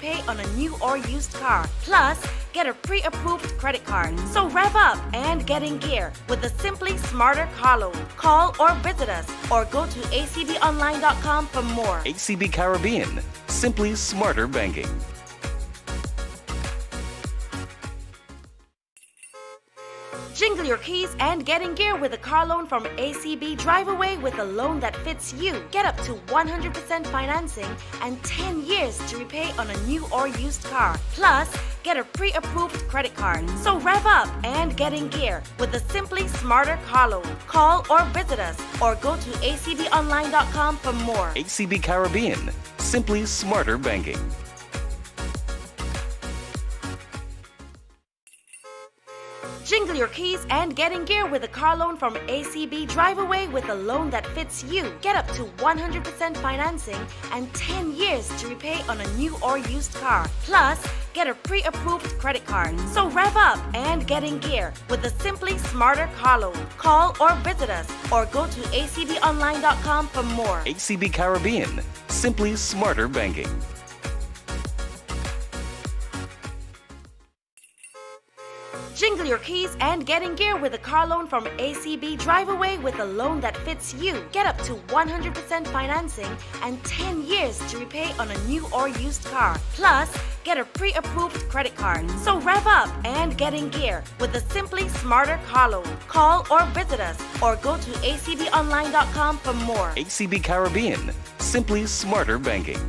repay on a new or used car. Plus, get a pre-approved credit card. So rev up and get in gear with the Simply Smarter car loan. Call or visit us or go to acbonline.com for more. ACB Caribbean, simply smarter banking. Jingle your keys and get in gear with a car loan from ACB. Drive away with a loan that fits you. Get up to 100% financing and 10 years to repay on a new or used car. Plus, get a pre-approved credit card. So rev up and get in gear with the Simply Smarter car loan. Call or visit us or go to acbonline.com for more. ACB Caribbean, simply smarter banking. Jingle your keys and get in gear with a car loan from ACB. Drive away with a loan that fits you. Get up to 100% financing and 10 years to repay on a new or used car. Plus, get a pre-approved credit card. So rev up and get in gear with the Simply Smarter car loan. Call or visit us or go to acbonline.com for more. ACB Caribbean, simply smarter banking. Jingle your keys and get in gear with a car loan from ACB. Drive away with a loan that fits you. Get up to 100% financing and 10 years to repay on a new or used car. Plus, get a pre-approved credit card. So rev up and get in gear with the Simply Smarter car loan. Call or visit us or go to acbonline.com for more. ACB Caribbean, simply smarter banking.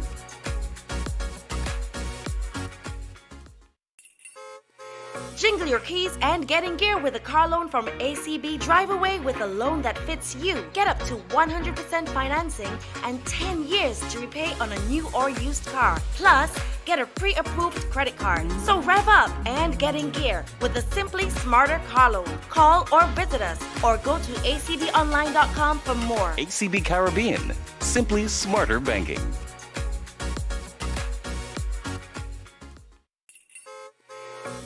Jingle your keys and get in gear with a car loan from ACB. Drive away with a loan that fits you. Get up to 100% financing and 10 years to repay on a new or used car. Plus, get a pre-approved credit card. So rev up and get in gear with the Simply Smarter car loan. Call or visit us or go to acbonline.com for more. ACB Caribbean, simply smarter banking.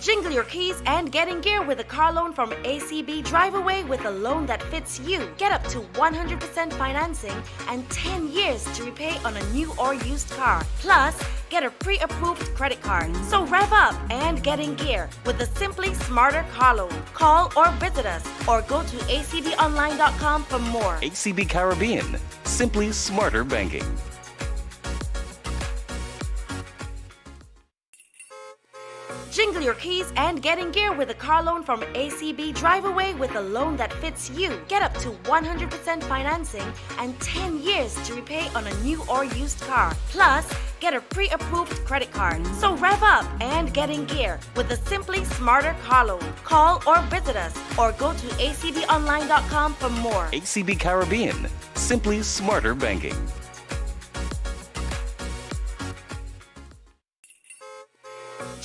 Jingle your keys and get in gear with a car loan from ACB. Drive away with a loan that fits you. Get up to 100% financing and 10 years to repay on a new or used car. Plus, get a pre-approved credit card. So rev up and get in gear with the Simply Smarter car loan. Call or visit us or go to acbonline.com for more. ACB Caribbean, simply smarter banking. Jingle your keys and get in gear with a car loan from ACB. Drive away with a loan that fits you. Get up to 100% financing and 10 years to repay on a new or used car. Plus, get a pre-approved credit card. So rev up and get in gear with the Simply Smarter car loan. Call or visit us or go to acbonline.com for more. ACB Caribbean, simply smarter banking.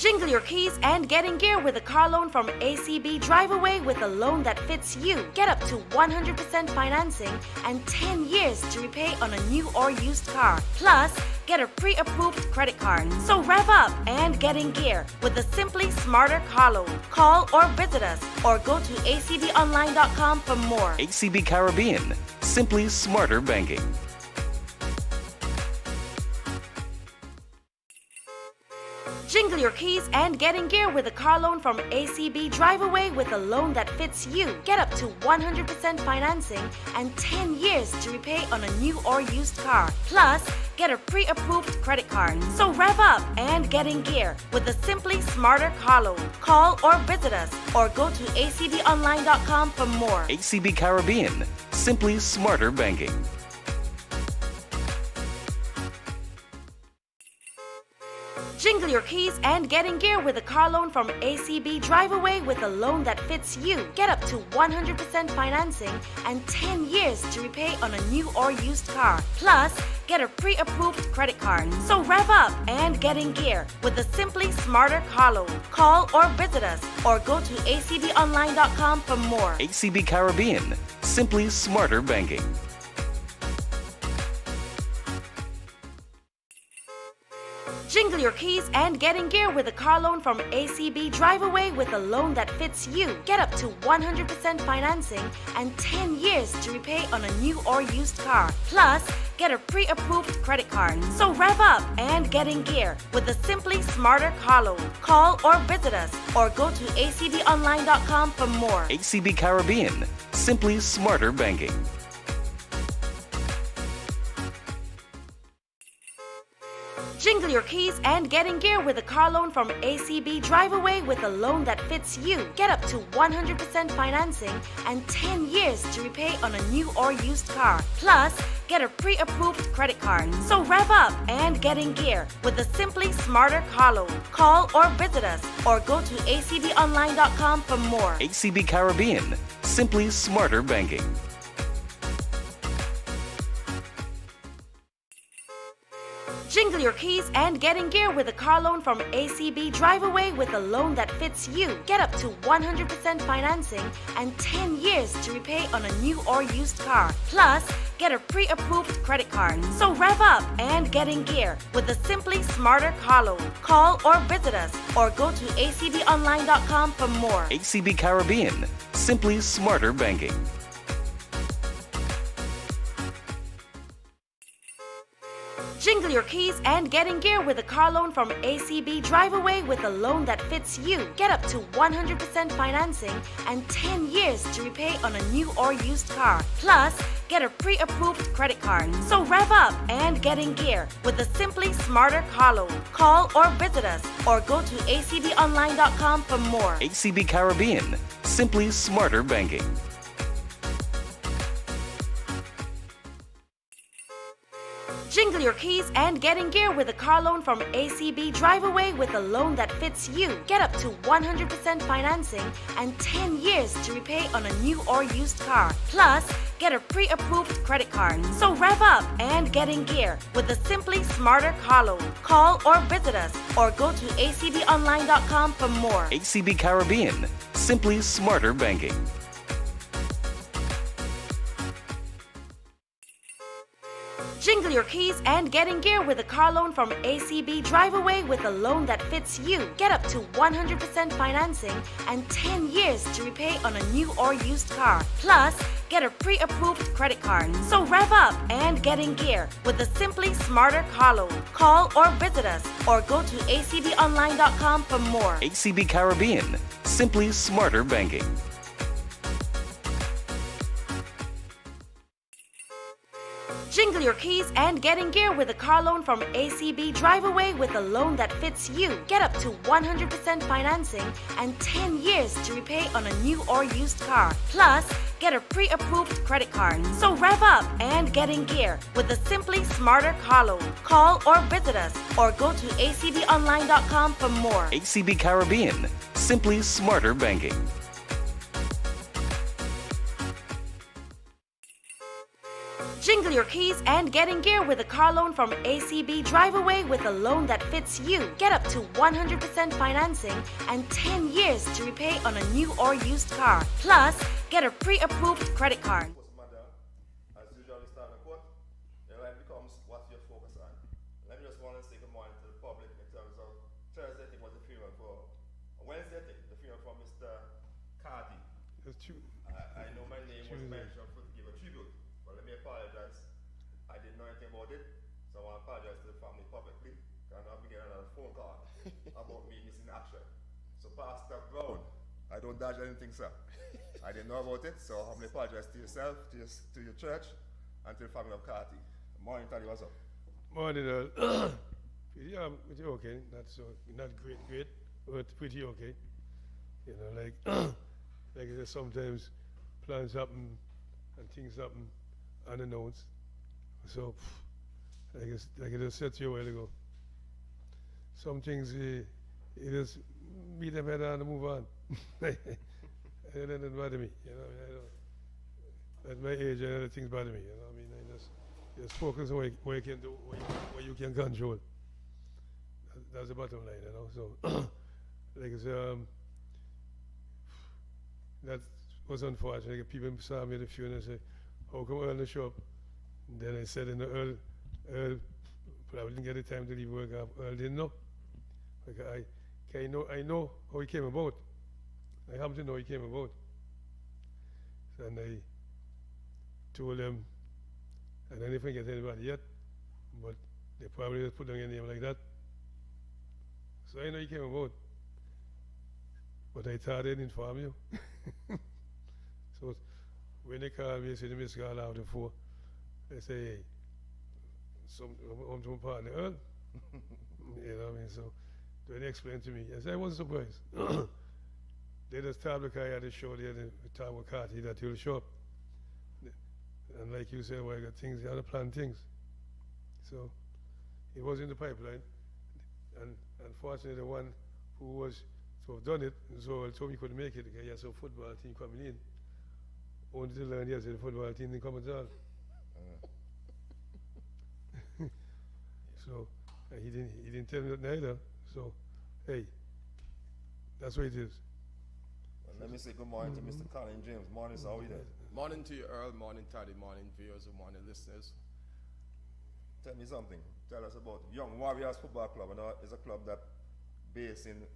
Jingle your keys and get in gear with a car loan from ACB. Drive away with a loan that fits you. Get up to 100% financing and 10 years to repay on a new or used car. Plus, get a pre-approved credit card. So rev up and get in gear with the Simply Smarter car loan. Call or visit us or go to acbonline.com for more. ACB Caribbean, simply smarter banking. Jingle your keys and get in gear with a car loan from ACB. Drive away with a loan that fits you. Get up to 100% financing and 10 years to repay on a new or used car. Plus, get a pre-approved credit card. So rev up and get in gear with the Simply Smarter car loan. Call or visit us or go to acbonline.com for more. ACB Caribbean, simply smarter banking. Jingle your keys and get in gear with a car loan from ACB. Drive away with a loan that fits you. Get up to 100% financing and 10 years to repay on a new or used car. Plus, get a pre-approved credit card. So rev up and get in gear with the Simply Smarter car loan. Call or visit us or go to acbonline.com for more. ACB Caribbean, simply smarter banking. Jingle your keys and get in gear with a car loan from ACB. Drive away with a loan that fits you. Get up to 100% financing and 10 years to repay on a new or used car. Plus, get a pre-approved credit card. So rev up and get in gear with the Simply Smarter car loan. Call or visit us or go to acbonline.com for more. ACB Caribbean, simply smarter banking. Jingle your keys and get in gear with a car loan from ACB. Drive away with a loan that fits you. Get up to 100% financing and 10 years to repay on a new or used car. Plus, get a pre-approved credit card. So rev up and get in gear with the Simply Smarter car loan. Call or visit us or go to acbonline.com for more. ACB Caribbean, simply smarter banking. Jingle your keys and get in gear with a car loan from ACB. Drive away with a loan that fits you. Get up to 100% financing and 10 years to repay on a new or used car. Plus, get a pre-approved credit card. So rev up and get in gear with the Simply Smarter car loan. Call or visit us or go to acbonline.com for more. ACB Caribbean, simply smarter banking. Jingle your keys and get in gear with a car loan from ACB. Drive away with a loan that fits you. Get up to 100% financing and 10 years to repay on a new or used car. Plus, get a pre-approved credit card. So rev up and get in gear with the Simply Smarter car loan. Call or visit us or go to acbonline.com for more. ACB Caribbean, simply smarter banking. Jingle your keys and get in gear with a car loan from ACB. Drive away with a loan that fits you. Get up to 100% financing and 10 years to repay on a new or used car. Plus, get a pre-approved credit card. So rev up and get in gear with the Simply Smarter car loan. Call or visit us or go to acbonline.com for more. ACB Caribbean, simply smarter banking. Jingle your keys and get in gear with a car loan from ACB. Drive away with a loan that fits you. Get up to 100% financing and 10 years to repay on a new or used car. Plus, get a pre-approved credit card. So rev up and get in gear with the Simply Smarter car loan. Call or visit us or go to acbonline.com for more. ACB Caribbean, simply smarter banking. Jingle your keys and get in gear with a car loan from ACB. Drive away with a loan that fits you. Get up to 100% financing and 10 years to repay on a new or used car. Plus, get a pre-approved credit card. So rev up and get in gear with the Simply Smarter car loan. Call or visit us or go to acbonline.com for more. ACB Caribbean, simply smarter banking. Jingle your keys and get in gear with a car loan from ACB. Drive away with a loan that fits you. Get up to 100% financing and 10 years to repay on a new or used car. Plus, get a pre-approved credit card. As usual, start the court, your life becomes what you focus on. Let me just want to say good morning to the public in terms of Thursday, I think was the funeral for Wednesday, I think the funeral for Mr. Cardi. That's true. I know my name was mentioned to give a tribute, but let me apologize. I didn't know anything about it, so I want to apologize to the family publicly. And I'll be getting another phone call about me missing action. So Pastor Brown, I don't dodge anything, sir. I didn't know about it, so I humbly apologize to yourself, to your church, and to the family of Carty. Morning, Taddy, what's up? Morning, yeah, pretty okay. Not great, but pretty okay. You know, like like I said, sometimes plans happen and things happen unannounced. So, like I just said to you a while ago, some things you just beat them head on and move on. It doesn't bother me, you know. I don't, at my age, other things bother me, you know. I mean, I just focus on what you can do, what you can control. That's the bottom line, you know. So, like I said, that was unfortunate. Like, people saw me at the funeral and said, "How come Earl didn't show up?" And then I said, "In the Earl probably didn't get the time to leave work. I didn't know. Because I know how he came about. I happen to know he came about. And I told them, I didn't forget anybody yet, but they probably just put down your name like that. So I know he came about. But I thought they'd inform you. So when they call me, say the miss call out before, they say, hey, some partner, Earl. You know what I mean? So when they explained to me, I said, I wasn't surprised. They just told because I had a show there, the time with Carty, that he'll show up. And like you said, well, I got things, I had to plan things. So it was in the pipeline. And unfortunately, the one who was to have done it, so I told me he couldn't make it because he had some football team coming in. Only to learn yesterday, the football team didn't come at all. So he didn't tell me that neither. So, hey, that's what it is. Well, let me say good morning to Mr. Colin James. Morning, sir. How are you there? Morning to you, Earl. Morning, Toddy. Morning, viewers and morning, listeners. Tell me something. Tell us about Young Warriors Football Club. And it's a club that based in,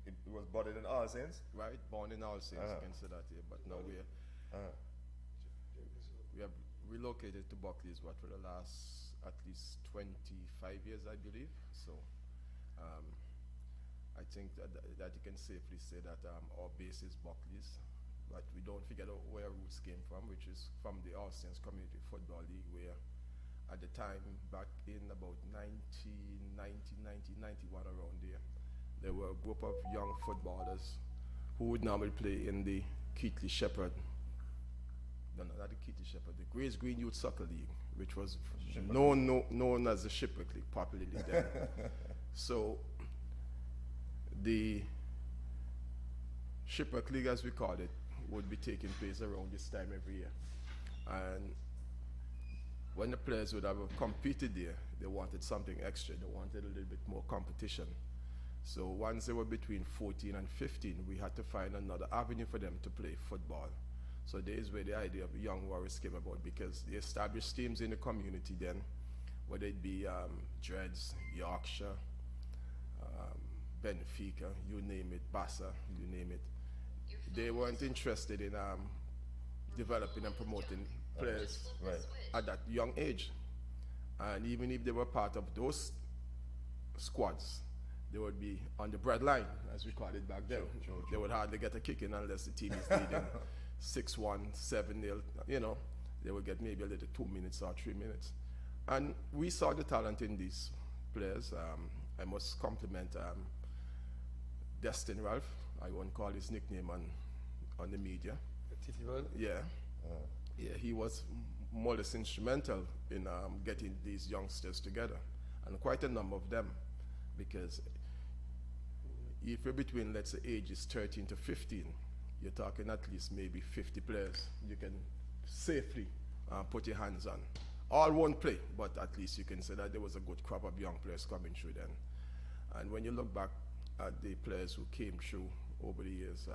it was budded in All Saints. Right? Born in All Saints, you can say that here. But now we have relocated to Buckley's, for the last at least 25 years, I believe. So I think that you can safely say that our base is Buckley's. But we don't forget where our roots came from, which is from the All Saints Community Football League, where at the time, back in about 1991 around there were a group of young footballers who would normally play in the Keighley Shepherd, not the Keighley Shepherd, the Grays Green Youth Soccer League, which was known as the Shipwreck League, popularly then. So the Shipwreck League, as we called it, would be taking place around this time every year. And when the players would have competed there, they wanted something extra. They wanted a little bit more competition. So once they were between 14 and 15, we had to find another avenue for them to play football. So there is where the idea of Young Warriors came about, because the established teams in the community then, whether it be Dreads, Yorkshire, Benfica, you name it, Bassa, you name it, they weren't interested in developing and promoting players at that young age. And even if they were part of those squads, they would be on the breadline, as we called it back then. They would hardly get a kick in unless the team is leading 6-1, 7-0, you know. They would get maybe a little 2 minutes or 3 minutes. And we saw the talent in these players. I must compliment Destin Ralph. I won't call his nickname on the media. Yeah. Yeah, he was more or less instrumental in getting these youngsters together, and quite a number of them, because if you're between, let's say, ages 13 to 15, you're talking at least maybe 50 players you can safely put your hands on. All won't play, but at least you can say that there was a good crop of young players coming through then. And when you look back at the players who came through over the years,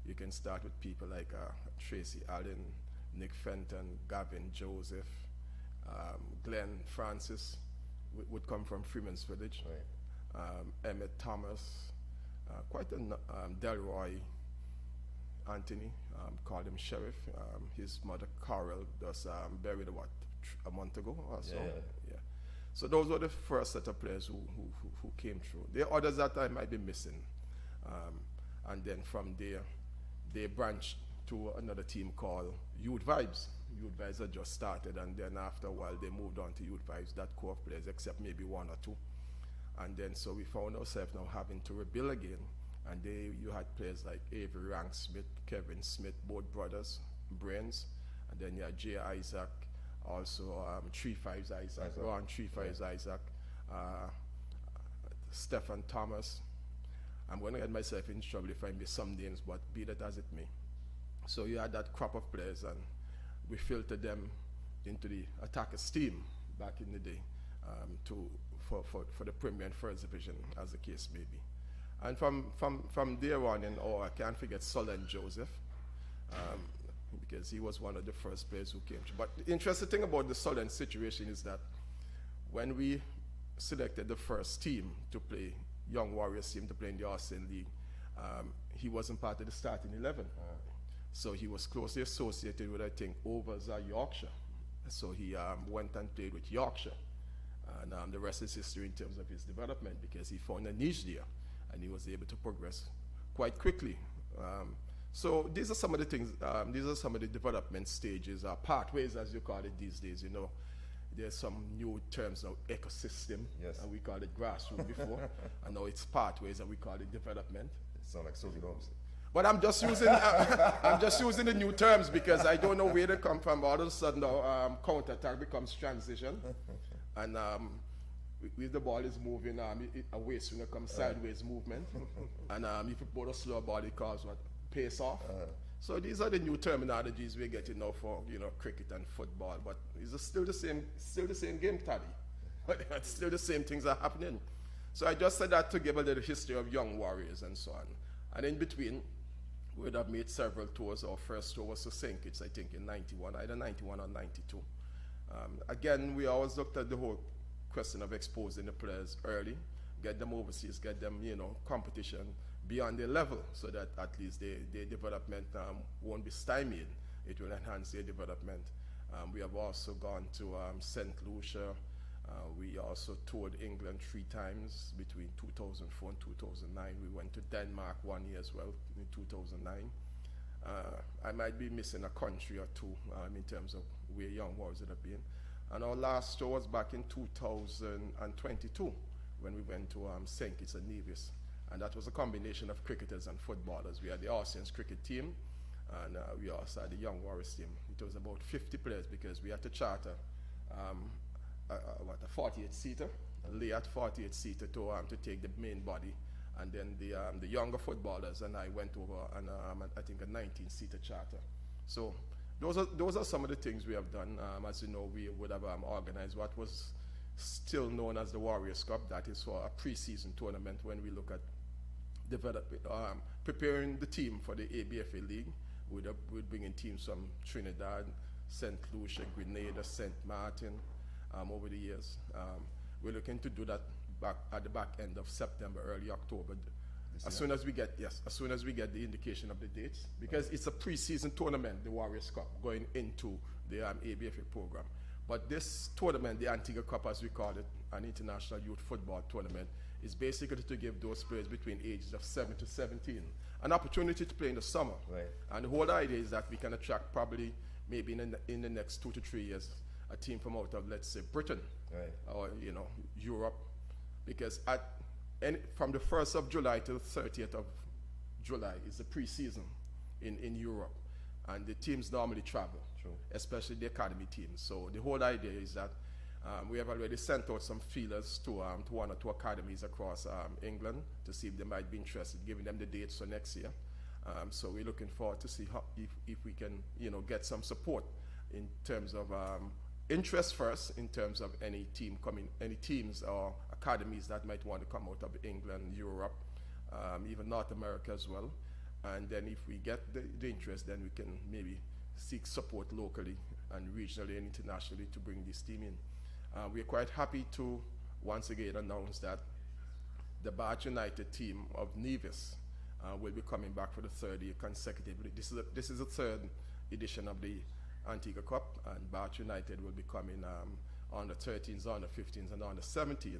you can start with people like Tracy Allen, Nick Fenton, Gavin Joseph, Glenn Francis would come from Freeman's Village, Emmett Thomas, quite a Delroy Anthony, called him Sheriff. His mother Carol was buried a month ago or so. Yeah. So those were the first set of players who came through. There are others that I might be missing, and then from there they branched to another team called Youth Vibes. Youth Vibes had just started, and then after a while they moved on to Youth Vibes, that core of players, except maybe one or two. And then so we found ourselves now having to rebuild again. And you had players like Avery Rank Smith, Kevin Smith, both brothers, Brains. And then you had Jay Isaac, also 3-5's Isaac, Ron 3-5's Isaac, Stephen Thomas. I'm going to get myself in trouble if I miss some names, but be that as it may. So you had that crop of players, and we filtered them into the Attackers team back in the day for the Premier and First Division, as the case may be. And from there on, I can't forget Solon Joseph, because he was one of the first players who came through. But the interesting thing about the Solon situation is that when we selected the first team to play, Young Warriors team to play in the Austin League, he wasn't part of the starting 11. So he was closely associated with, I think, Overza Yorkshire. So he went and played with Yorkshire. And the rest is history in terms of his development, because he found a niche there and he was able to progress quite quickly. So these are some of the things, these are some of the development stages, pathways as you call it these days, you know. There's some new terms now, ecosystem, Yes. and we called it grassroots before, and now it's pathways and we call it development. It sounds like Sophie Dobbs. But I'm just using I'm just using the new terms because I don't know where they come from. All of a sudden, now, counter-attack becomes transition, and if the ball is moving, away swing comes sideways movement, and if you put a slow ball, it calls what pace off. So these are the new terminologies we're getting now for, you know, cricket and football. But it's still the same game, Taddy. But still the same things are happening. So I just said that to give a little history of Young Warriors and so on. And in between, we would have made several tours. Our first tour was to St. Kitts, I think, in 91, either 91 or 92. Again, we always looked at the whole question of exposing the players early, get them overseas, get them, you know, competition beyond their level, so that at least their development won't be stymied. It will enhance their development. We have also gone to St. Lucia. We also toured England 3 times between 2004 and 2009. We went to Denmark 1 year as well in 2009. I might be missing a country or two in terms of where Young Warriors would have been. And our last tour was back in 2022 when we went to St. Kitts and Nevis. And that was a combination of cricketers and footballers. We had the Austrians cricket team, and we also had the Young Warriors team. It was about 50 players because we had to charter a 48-seater, a layout 48-seater to take the main body. And then the younger footballers and I went over on I think a 19-seater charter. So those are some of the things we have done. As you know, we would have organized what was still known as the Warriors Cup. That is for a pre-season tournament when we look at preparing the team for the ABFA League. We'd bring in teams from Trinidad, St. Lucia, Grenada, St. Martin over the years. We're looking to do that at the back end of September, early October. As soon as we get the indication of the dates, because it's a pre-season tournament, the Warriors Cup, going into the ABFA program. But this tournament, the Antigua Cup as we call it, an international youth football tournament, is basically to give those players between ages of 7 to 17 an opportunity to play in the summer. Right. And the whole idea is that we can attract probably, maybe in the next 2 to 3 years, a team from out of, let's say, Britain, Right. or, you know, Europe, because from the 1st of July to the 30th of July is the pre-season in Europe, and the teams normally travel, True. especially the academy teams. So the whole idea is that we have already sent out some feelers to 1 or 2 academies across England to see if they might be interested, giving them the dates for next year. So we're looking forward to see how, if we can, you know, get some support in terms of interest first, in terms of any teams or academies that might want to come out of England, Europe, even North America as well. And then if we get the interest, then we can maybe seek support locally and regionally and internationally to bring this team in. We're quite happy to once again announce that the Bath United team of Nevis will be coming back for the 3rd year consecutively. This is the 3rd edition of the Antigua Cup, and Bath United will be coming on the 13th, on the 15th, and on the 17th.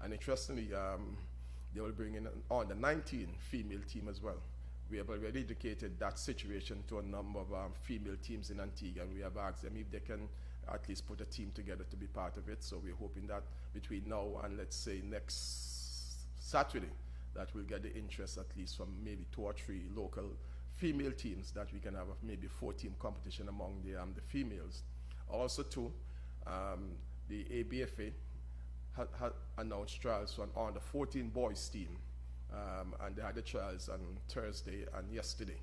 And interestingly, they will bring in on the 19 female team as well. We have already indicated that situation to a number of female teams in Antigua, and we have asked them if they can at least put a team together to be part of it. So we're hoping that between now and, let's say, next Saturday, that we'll get the interest at least from maybe 2 or 3 local female teams, that we can have maybe 4-team competition among the females. Also too, the ABFA had announced trials on the 14 boys team, and they had the trials on Thursday and yesterday.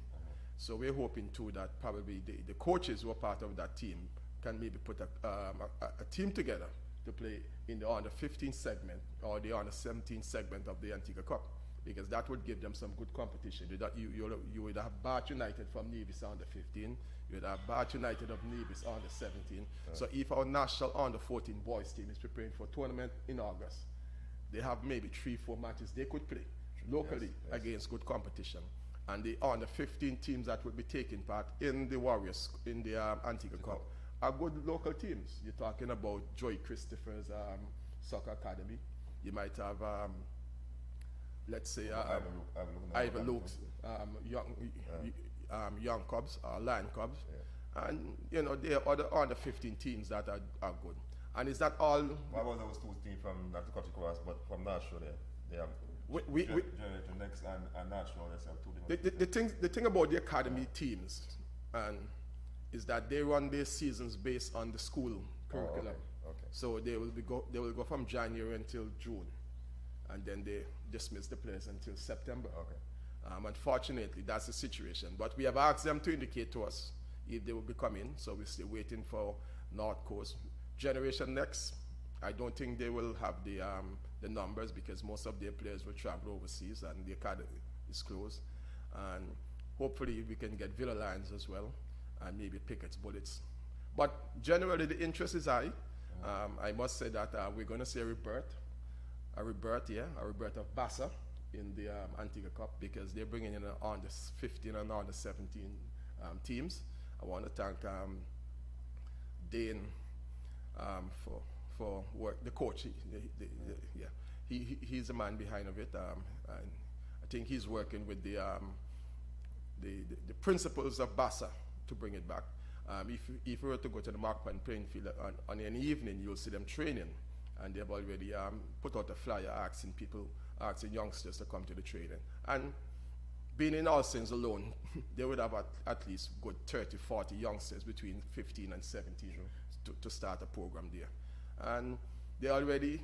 So we're hoping too that probably the coaches who are part of that team can maybe put a team together to play in the under 15 segment or the under 17 segment of the Antigua Cup. because that would give them some good competition. You would have Bath United from Nevis under 15, you would have Bath United of Nevis under 17. So if our national under 14 boys team is preparing for a tournament in August, they have maybe 3-4 matches they could play locally against good competition. And the under 15 teams that would be taking part in the Warriors, in the Antigua Cup, are good local teams. You're talking about Joy Christopher's Soccer Academy. You might have, let's say, Ivor Luke's Young Cubs, Lion Cubs. And, you know, there are other under 15 teams that are good. And is that all? Why was those two teams from not the country cross, but from national they have Generator next and national, they have two different the thing about the academy teams is that they run their seasons based on the school curriculum. Okay. So they will go from January until June, and then they dismiss the players until September. Okay. Unfortunately, that's the situation. But we have asked them to indicate to us if they will be coming, so we're still waiting for North Coast. Generation Next, I don't think they will have the numbers because most of their players will travel overseas and the academy is closed. And hopefully we can get Villa Lions as well and maybe Pickett's Bullets. But generally the interest is high. I must say that we're going to see a rebirth of Bassa in the Antigua Cup because they're bringing in on the 15 and on the 17 teams. I want to thank Dane for work. The coach, he's the man behind of it, and I think he's working with the principles of Bassa to bring it back. If we were to go to the Markpan playing field on any evening, you'll see them training, and they've already put out a flyer asking youngsters to come to the training. And being in All Saints alone, they would have at least good 30, 40 youngsters between 15 and 17 to start a program there. And they already,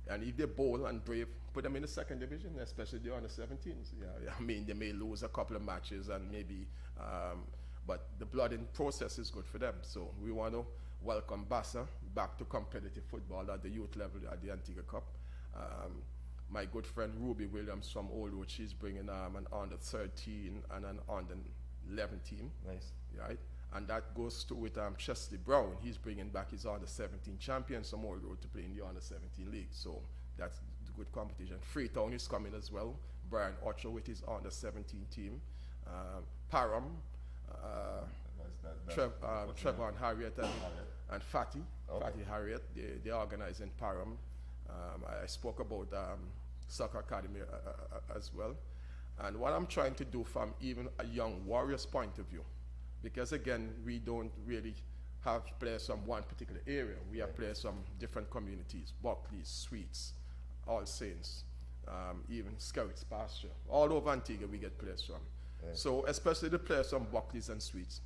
and if they're bold and brave, put them in the second division, especially the under 17s. Yeah, I mean, they may lose a couple of matches and maybe, but the blooding process is good for them. So we want to welcome Bassa back to competitive football at the youth level at the Antigua Cup. My good friend Ruby Williams from Old Road, she's bringing an under 13 and an under 11 team. Nice. Right? And that goes to with Chesley Brown. He's bringing back his under 17 champions from Old Road to play in the under 17 league. So that's the good competition. Freetown is coming as well. Brian Ocho with his under 17 team. Param, Trevor and Harriet and Fatty. Okay. Fatty Harriet, they organize in Param. I spoke about Soccer Academy as well. And what I'm trying to do from even a young Warriors point of view, because again, we don't really have players from one particular area. We have players from different communities, Buckley, Sweets, All Saints, even Scouts, Pasture. All over Antigua we get players from. Yeah. So especially the players from Buckley's and Sweets,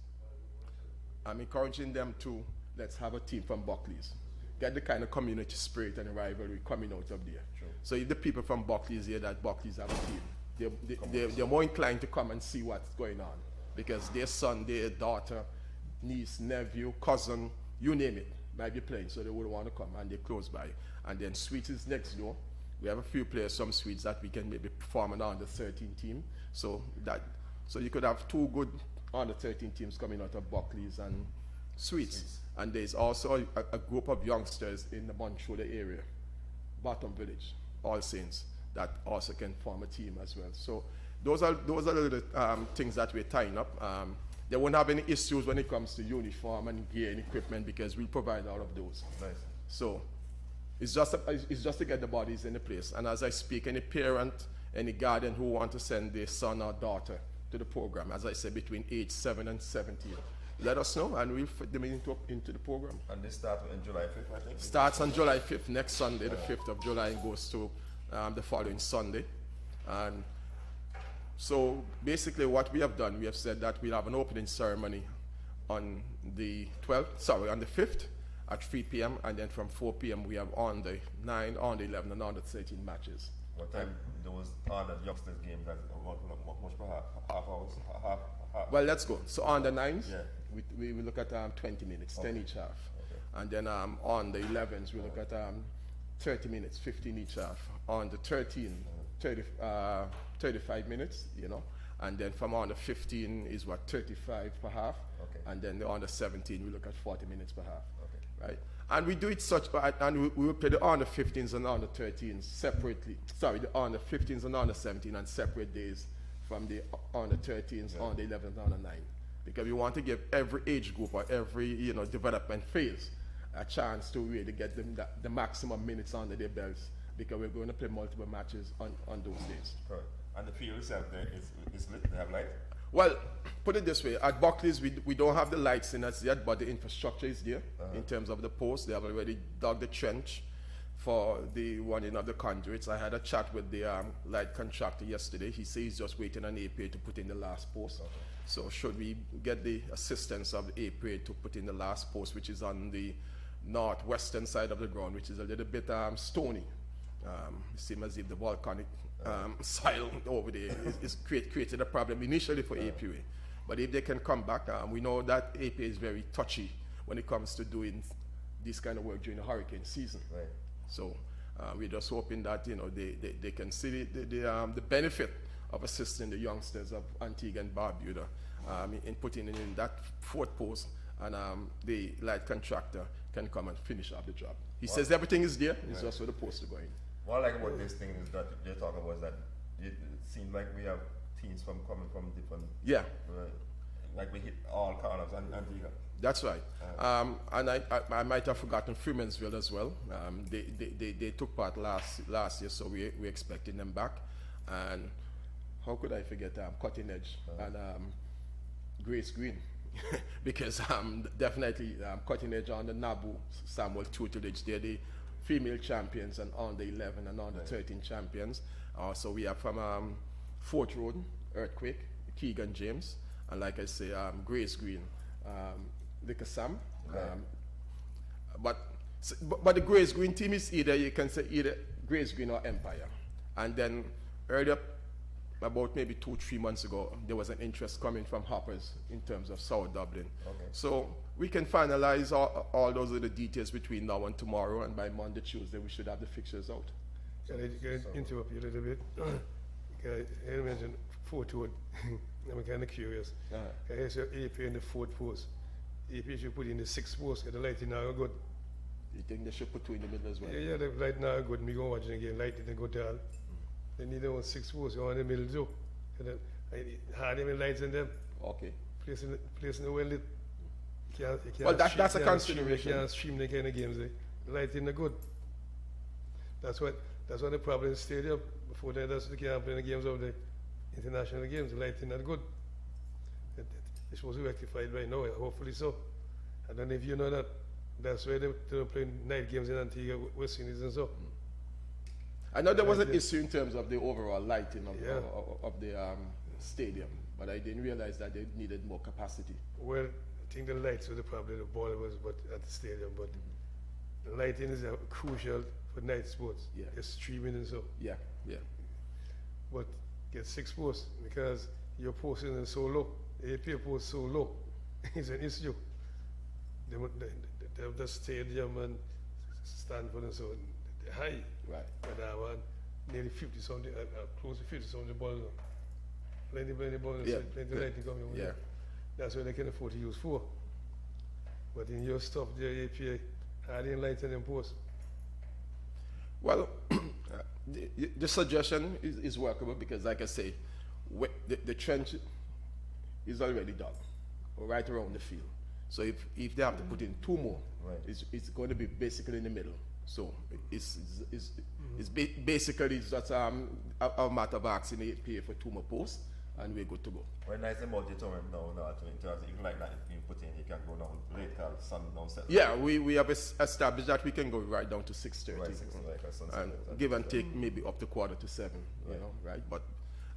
I'm encouraging them to, let's have a team from Buckley's. Get the kind of community spirit and rivalry coming out of there. True. So if the people from Buckley's hear that Buckley's have a team, they're more inclined to come and see what's going on. Because their son, their daughter, niece, nephew, cousin, you name it, might be playing, so they would want to come, and they're close by. And then Sweets is next door. We have a few players from Sweets that we can maybe form an under 13 team. So you could have two good under 13 teams coming out of Buckley's and Sweets. And there's also a group of youngsters in the Montreal area, Bottom Village, All Saints, that also can form a team as well. So those are the things that we're tying up. They won't have any issues when it comes to uniform and gear and equipment because we provide all of those. Nice. So it's just to get the bodies in the place. And as I speak, any parent, any guardian who want to send their son or daughter to the program, as I said, between age 7 and 17, let us know and we'll fit them into the program. And this starts on July 5th, I think? Starts on July 5th, next Sunday, the 5th of July, and goes to the following Sunday. And so basically what we have done, we have said that we'll have an opening ceremony on the 5th at 3 p.m. and then from 4 p.m. we have on the 9, on the 11 and on the 13 matches. What time there was on the youngsters game that much per half hours? Half. Well, let's go. So on the 9s, yeah. we look at 20 minutes, Okay. 10 each half. Okay. And then on the 11s, we look at 30 minutes, 15 each half. On the 13, 35 minutes, you know. And then from under 15 is what, 35 per half. Okay. And then the under 17, we look at 40 minutes per half. Okay. Right? And we do it such, and we will play the under 15s and under 13s separately. Sorry, the under 15s and under 17 on separate days from the under 13s, under 11s, and under 9. Because we want to give every age group or every, you know, development phase a chance to really get them the maximum minutes under their belts, because we're going to play multiple matches on those days. Correct. And the field itself there is lit, they have light? Well, put it this way, at Buckley's we don't have the lights in us yet, but the infrastructure is there in terms of the posts. They have already dug the trench for the running of the conduits. I had a chat with the light contractor yesterday. He says he's just waiting on APA to put in the last post. Okay. So should we get the assistance of the APA to put in the last post, which is on the northwestern side of the ground, which is a little bit stony. It seems as if the volcanic soil over there is created a problem initially for APA. But if they can come back, we know that APA is very touchy when it comes to doing this kind of work during the hurricane season. Right. So we're just hoping that, you know, they can see the benefit of assisting the youngsters of Antigua and Barbuda in putting in that fourth post, and the light contractor can come and finish up the job. He says everything is there, it's just for the post to go in. What I like about this thing is that they're talking about is that it seems like we have teams coming from different, Yeah, like we hit all corners and Antigua. that's right. And I might have forgotten Freemansville as well. They took part last year, so we're expecting them back. And how could I forget Cutting Edge and Grace Green? Because definitely Cutting Edge on the Nabu Samuel tutelage, they're the female champions and under 11 and under 13 champions. So we have from Fort Road, Earthquake, Keegan James, and like I say, Grace Green, Licker Sam. But the Grace Green team is either, you can say either Grace Green or Empire. And then earlier, about maybe 2-3 months ago, there was an interest coming from Hoppers in terms of South Dublin. Okay. So we can finalize all those little details between now and tomorrow, and by Monday, Tuesday, we should have the fixtures out. Can I interrupt you a little bit? I mentioned Fort Wood. I'm kind of curious. I say AP in the fourth post. AP should put in the sixth post, because the lighting now good. You think they should put two in the middle as well? Yeah, the light now good. Me go watching again, light didn't go down. They need one six posts, one in the middle too. And then I had them in lights in them. Okay. Place in the well lit. You can't Well, that's a stream, consideration. You can't stream the kind of games. The lighting are good. That's what the problem in the stadium. Before that, that's the can't play the games of the international games. The lighting not good. It's supposed to be rectified right now, hopefully so. I don't know if you know that. That's why they don't play night games in Antigua, West Indies and so. I know there was an issue in terms of the overall lighting of the stadium, but I didn't realize that they needed more capacity. Well, I think the lights were the problem. The ball was at the stadium, but the lighting is crucial for night sports. Yeah. It's streaming and so. Yeah. But get six posts because your posting is so low. The AP post so low. It's an issue. The stadium and Stanford and so they're high. Right. But I want nearly 50 something, close to 50 something balls. Plenty balls, Yeah. plenty lighting coming. Yeah. That's what they can afford to use for. But in your stuff, the APA, I didn't light in post. Well, the suggestion is workable because, like I say, the trench is already dug right around the field. So if they have to put in two more, Right. it's going to be basically in the middle. So it's basically just a matter of asking the APA for two more posts, and we're good to go. Well, nice about the tournament now, in terms of, even like that, if you put in, you can go down late call, sun down, set. Yeah, we have established that we can go right down to 6:30, Right, 6 like a sunset. and give and take maybe up to 6:45, you know, right? But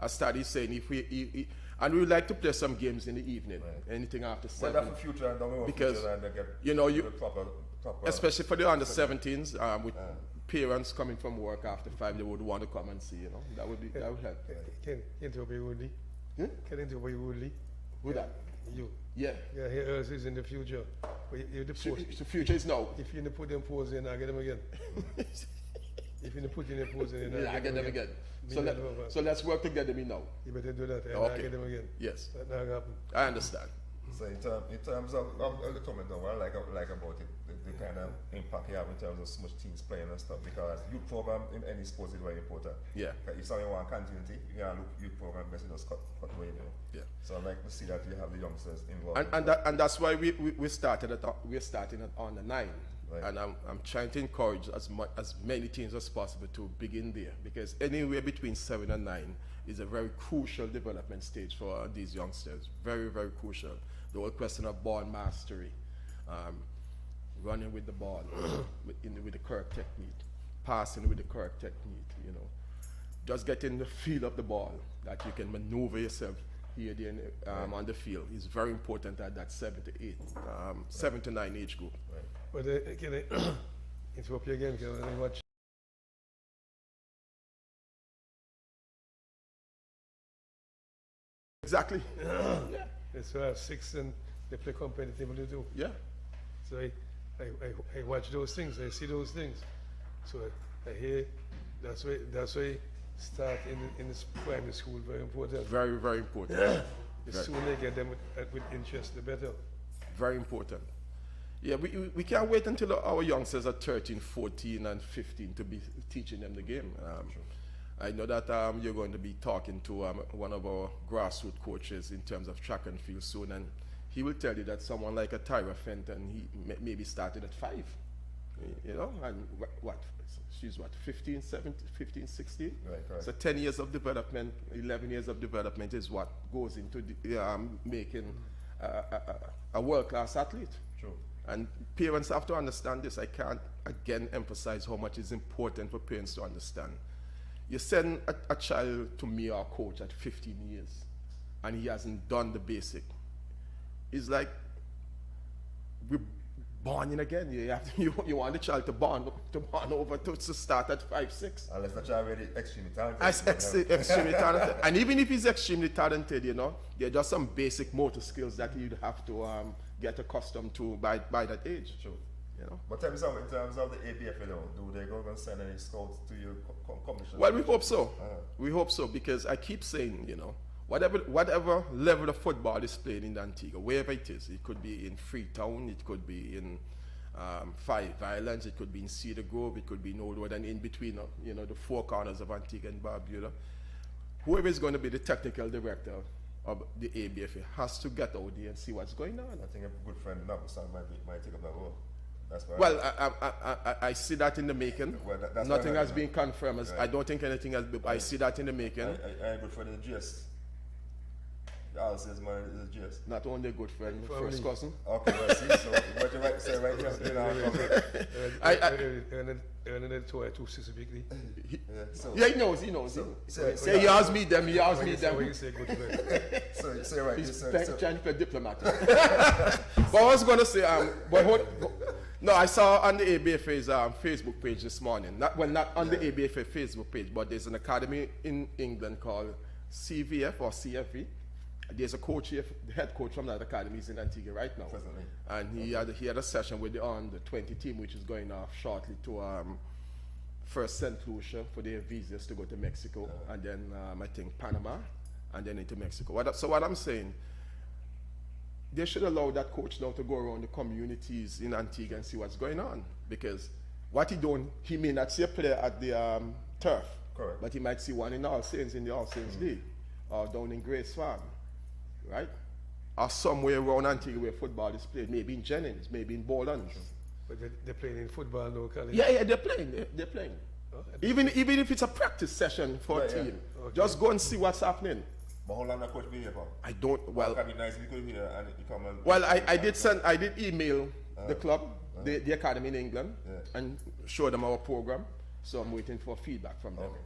as Staddy's saying, and we would like to play some games in the evening, Right. anything after Well, 7. that's for future, and don't Because, future, and they get you know, the proper especially for the under 17s, with parents coming from work after 5, they would want to come and see, you know, that would help. Can interrupt you rudely? Hmm? Can interrupt you rudely? Who that? You. Yeah. Yeah, here else is in the future. But you the post. The future is now. If you put them pose in, I get them again. If you put in the pose in, I get them again. So let's work together me now. You better do that. And Okay. I'll get them again. Yes. That not happen. I understand. So in terms of the comment now, what I like about it, the kind of impact you have in terms of so much teams playing and stuff, because youth program in any sports is very important. Yeah. If someone want continuity, you can look youth program because it just cut away there. Yeah. So I like to see that you have the youngsters involved. And that's why we're starting at on the 9. Right. And I'm trying to encourage as many teams as possible to begin there, because anywhere between 7 and 9 is a very crucial development stage for these youngsters. Very, very crucial. The whole question of ball mastery, running with the ball with the correct technique, passing with the correct technique, you know. Just getting the feel of the ball, that you can maneuver yourself here, there, on the field is very important at that 7 to 8, 7 to 9 age group. Right. But can I interrupt you again? Can I watch? Exactly. Yeah. So I have 6 and they play competitively too. Yeah. So I watch those things, I see those things. So I hear that's why start in this primary school very important. Very, very important. The Right. sooner they get them with interest, the better. Very important. Yeah, we can't wait until our youngsters are 13, 14, and 15 to be teaching them the game. I know that you're going to be talking to one of our grassroots coaches in terms of track and field soon, and he will tell you that someone like a Tyra Fenton, he maybe started at 5, you know, and what? She's what, 15, 17, 15, 16? Right. So 10 years of development, 11 years of development is what goes into making a world-class athlete. True. And parents have to understand this. I can't again emphasize how much it's important for parents to understand. You send a child to me or a coach at 15 years and he hasn't done the basic. It's like we're born in again. You want the child to bond over to start at 5, 6. Unless the child really extremely talented. Extremely talented. And even if he's extremely talented, you know, there are just some basic motor skills that you'd have to get accustomed to by that age. True. You know? But tell me something, in terms of the ABF, you know, do they go and send any scouts to your commission? Well, we hope so. We hope so, because I keep saying, you know, whatever level of football is played in Antigua, wherever it is, it could be in Freetown, it could be in Five Islands, it could be in Cedar Grove, it could be in Old Wood, and in between, you know, the 4 corners of Antigua and Barbuda. Whoever is going to be the technical director of the ABFA has to get out there and see what's going on. I think a good friend, Nabusan, might take up that role. That's why. Well, I see that in the making. Well, that's Nothing why has been confirmed. Right. I don't think anything has been. I see that in the making. I a good friend in the GS. The Al says man is a GS. Not only a good friend, first cousin. Okay, well, see, so what you might say right now, you know, And then toy too specifically. Yeah, he knows. Say he asked me them. He asked me them. When you say good friend. so say right. He's so, trying to play diplomatic. But I was going to say, no, I saw on the ABFA's Facebook page this morning. Not on the ABFA Facebook page, but there's an academy in England called CVF or CFV. There's a coach here, the head coach from that academy is in Antigua right now. Presently. And he had a session with the under-20 team, which is going off shortly to first St. Lucia for their visas to go to Mexico, and then I think Panama, and then into Mexico. So what I'm saying, they should allow that coach now to go around the communities in Antigua and see what's going on, because what he may not see a player at the turf, correct, but he might see one in All Saints, in the All Saints League, or down in Grace Farm, right? Or somewhere around Antigua where football is played, maybe in Jennings, maybe in Bolans. But they're playing in football locally. Yeah, they're playing. They're playing. Oh, Even if it's a practice session for a team, just go and see what's happening. But how long that coach be here for? I don't. Well, it can be nice if you could hear and you come and. well, I did email the club, the academy in England, and show them our program. So I'm waiting for feedback from them. Okay.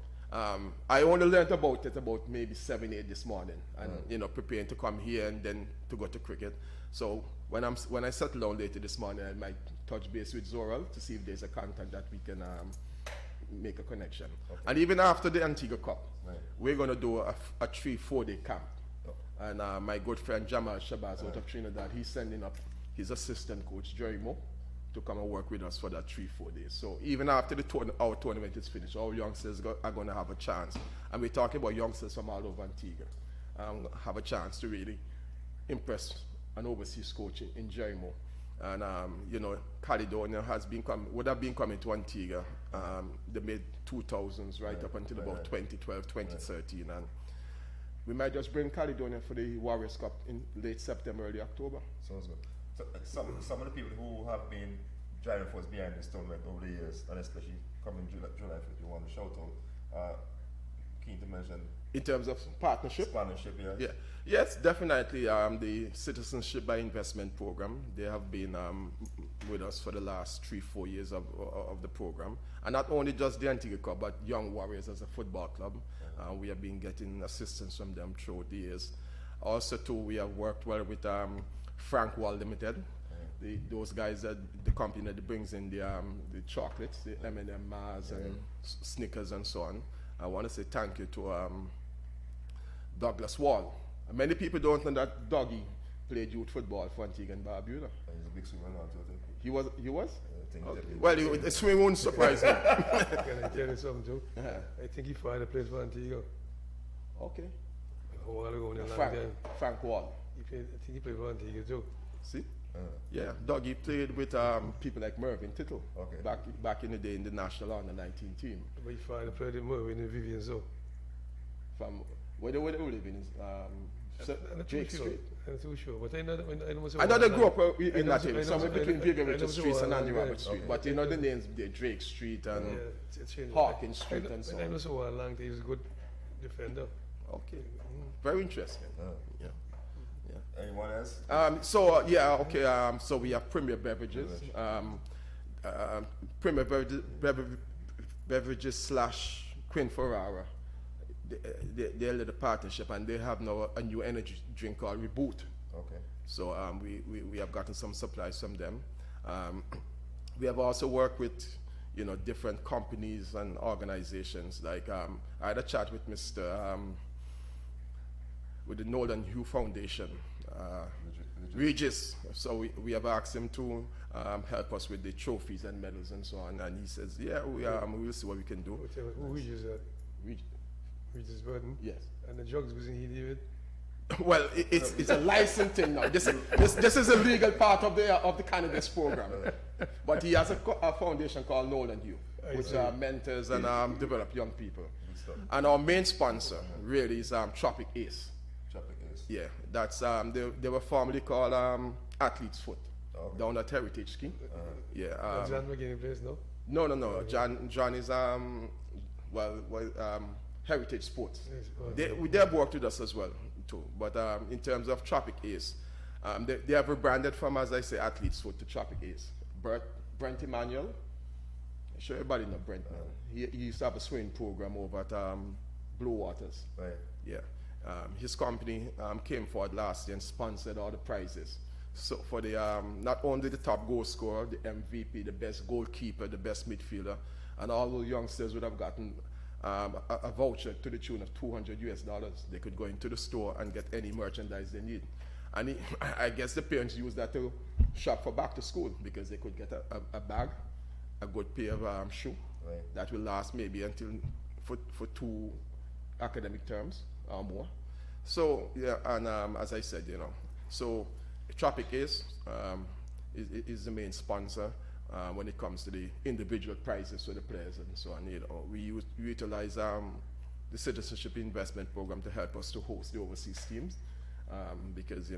I only learned about it about maybe 7, 8 this morning, and preparing to come here and then to go to cricket. So when I settle down later this morning, I might touch base with Zoral to see if there's a contact that we can make a connection. Okay. And even after the Antigua Cup, we're going to do a 3-4 day camp. And my good friend Jamal Shabazz out of Trinidad, he's sending up his assistant coach Jerry Moe to come and work with us for that 3-4 days. So even after our tournament is finished, our youngsters are going to have a chance. And we're talking about youngsters from all over Antigua. Have a chance to really impress an overseas coach in Jerimo. And you know, Caledonia would have been coming to Antigua the mid-2000s right up until about 2012, 2013. And we might just bring Caledonia for the Warriors Cup in late September, early October. Sounds good. So, some of the people who have been driving force behind this tournament over the years, and especially coming July 5th, you want to shout out, keen to mention. In terms of partnership? Partnership, yeah. Yeah. Yes, definitely. The Citizenship by Investment program, they have been with us for the last 3-4 years of the program. And not only just the Antigua Cup, but Young Warriors as a football club. We have been getting assistance from them throughout the years. Also, too, we have worked well with Frank Wall Limited. Those guys, the company that brings in the chocolates, the M&M Mars and Snickers and so on. I want to say thank you to Douglas Wall. Many people don't know that Dougie played youth football for Antigua and Barbuda. He's a big swimmer now, too, I think. He was? Okay. Well, the swim won't surprise me. Can I tell you something too? I think he finally played for Antigua. Okay. A while ago, in a long time. Frank Wall. I think he played for Antigua too. See? Yeah, Dougie played with people like Mervyn Tittle back in the day in the National Under 19 team. But he finally played in Mervyn and Vivian so. From where they live in Jake Street. I'm not too sure, but I know they grew up in that area, somewhere between Vivian Street and Andy Roberts Street. But you know the names, the Drake Street and Hawkins Street and so on. I know so long, he was a good defender. Okay, very interesting. Yeah. Anyone else? So we have Premier Beverages, Premier Beverages / Queen Ferrara. They're the partnership, and they have now a new energy drink called Reboot. Okay. So we have gotten some supplies from them. We have also worked with different companies and organizations. Like I had a chat with with the Nolan Hugh Foundation. Regis. So we have asked him to help us with the trophies and medals and so on, and he says, yeah, we will see what we can do. Who Regis that? Regis Burton? Yes. And the drugs was in David? Well, it's a licensed thing now. This is a legal part of the cannabis program. But he has a foundation called Nolan Hugh, which mentors and develop young people. And our main sponsor really is Tropic Ace. Tropic Ace. Yeah, that's they were formerly called Athlete's Foot, down at Heritage Scheme. Yeah. John McGinney place, no? No. John is Heritage Sports. Yes, they have worked with us as well too. But in terms of Tropic Ace, they have rebranded from, as I say, Athlete's Foot to Tropic Ace. Brent Emmanuel. I'm sure everybody knows Brent. He used to have a swimming program over at Blue Waters. Right. Yeah. His company came forward last year and sponsored all the prizes. So for the not only the top goal scorer, the MVP, the best goalkeeper, the best midfielder, and all the youngsters would have gotten a voucher to the tune of $200 US. They could go into the store and get any merchandise they need. And I guess the parents use that to shop for back to school, because they could get a bag, a good pair of shoe that will last maybe until for 2 academic terms or more. So yeah, and as I said, so Tropic Ace is the main sponsor when it comes to the individual prizes for the players and so on. We utilize the Citizenship Investment Program to help us to host the overseas teams, because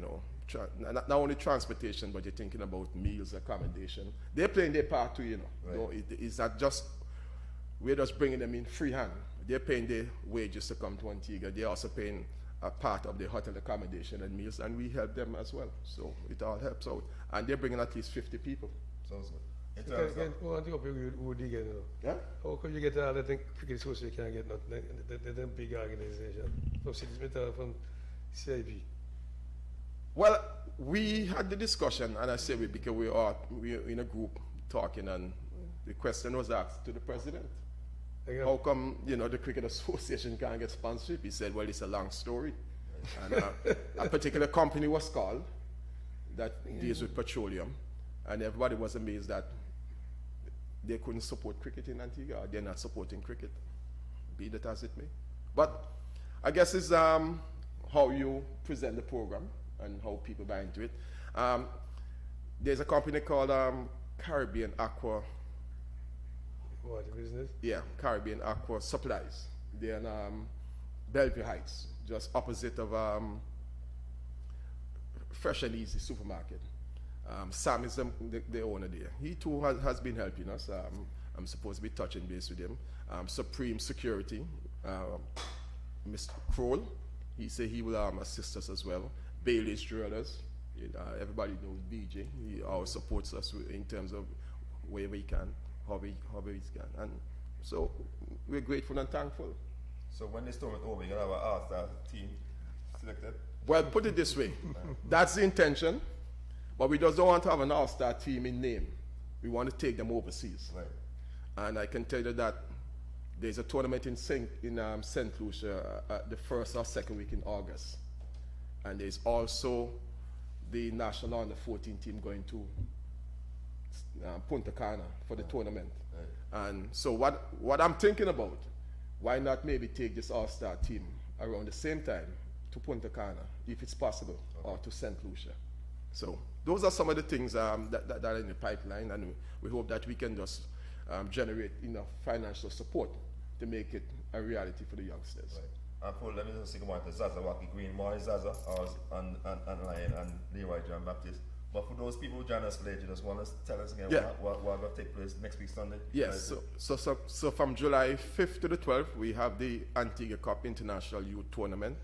not only transportation, but you're thinking about meals, accommodation. They're playing their part too. It's not just we're just bringing them in free hand. They're paying their wages to come to Antigua. They're also paying a part of the hotel accommodation and meals, and we help them as well. So it all helps out. And they're bringing at least 50 people. Sounds good. Yeah? How could you get all that cricket association you can't get nothing? They're a big organization. From Citizen from CIP. Well, we had the discussion, and I say because we're in a group talking, and the question was asked to the president. How come the Cricket Association can't get sponsorship? He said, well, it's a long story. And a particular company was called that deals with petroleum, And everybody was amazed that they couldn't support cricket in Antigua, or they're not supporting cricket, be that as it may. But I guess it's how you present the program and how people buy into it. There's a company called Caribbean Aqua. What, the business? Yeah, Caribbean Aqua Supplies. They're in Bellevue Heights, just opposite of Fresh and Easy supermarket. Sam is the owner there. He too has been helping us. I'm supposed to be touching base with him. Supreme Security, Mr. Kroll, he said he will assist us as well. Bailey's Jewelers, everybody knows BJ. He always supports us in terms of wherever he can, however he can. And so we're grateful and thankful. So when this tournament over, you're going to have an all-star team selected? Well, put it this way. That's the intention, but we just don't want to have an all-star team in name. We want to take them overseas. Right. And I can tell you that there's a tournament in St. Lucia the first or second week in August. And there's also the national under 14 team going to Punta Cana for the tournament. Right. And so what I'm thinking about, why not maybe take this all-star team around the same time to Punta Cana, if it's possible, or to St. Lucia. So those are some of the things that are in the pipeline, and we hope that we can just generate enough financial support to make it a reality for the youngsters. Right. And for let me just say good morning to Zaza Waki Green, Molly Zaza, and Lion, and Leroy John Baptist. But for those people who join us late, you just want to tell us again what will take place next week Sunday? Yes, so from July 5th to the 12th, we have the Antigua Cup International Youth Tournament,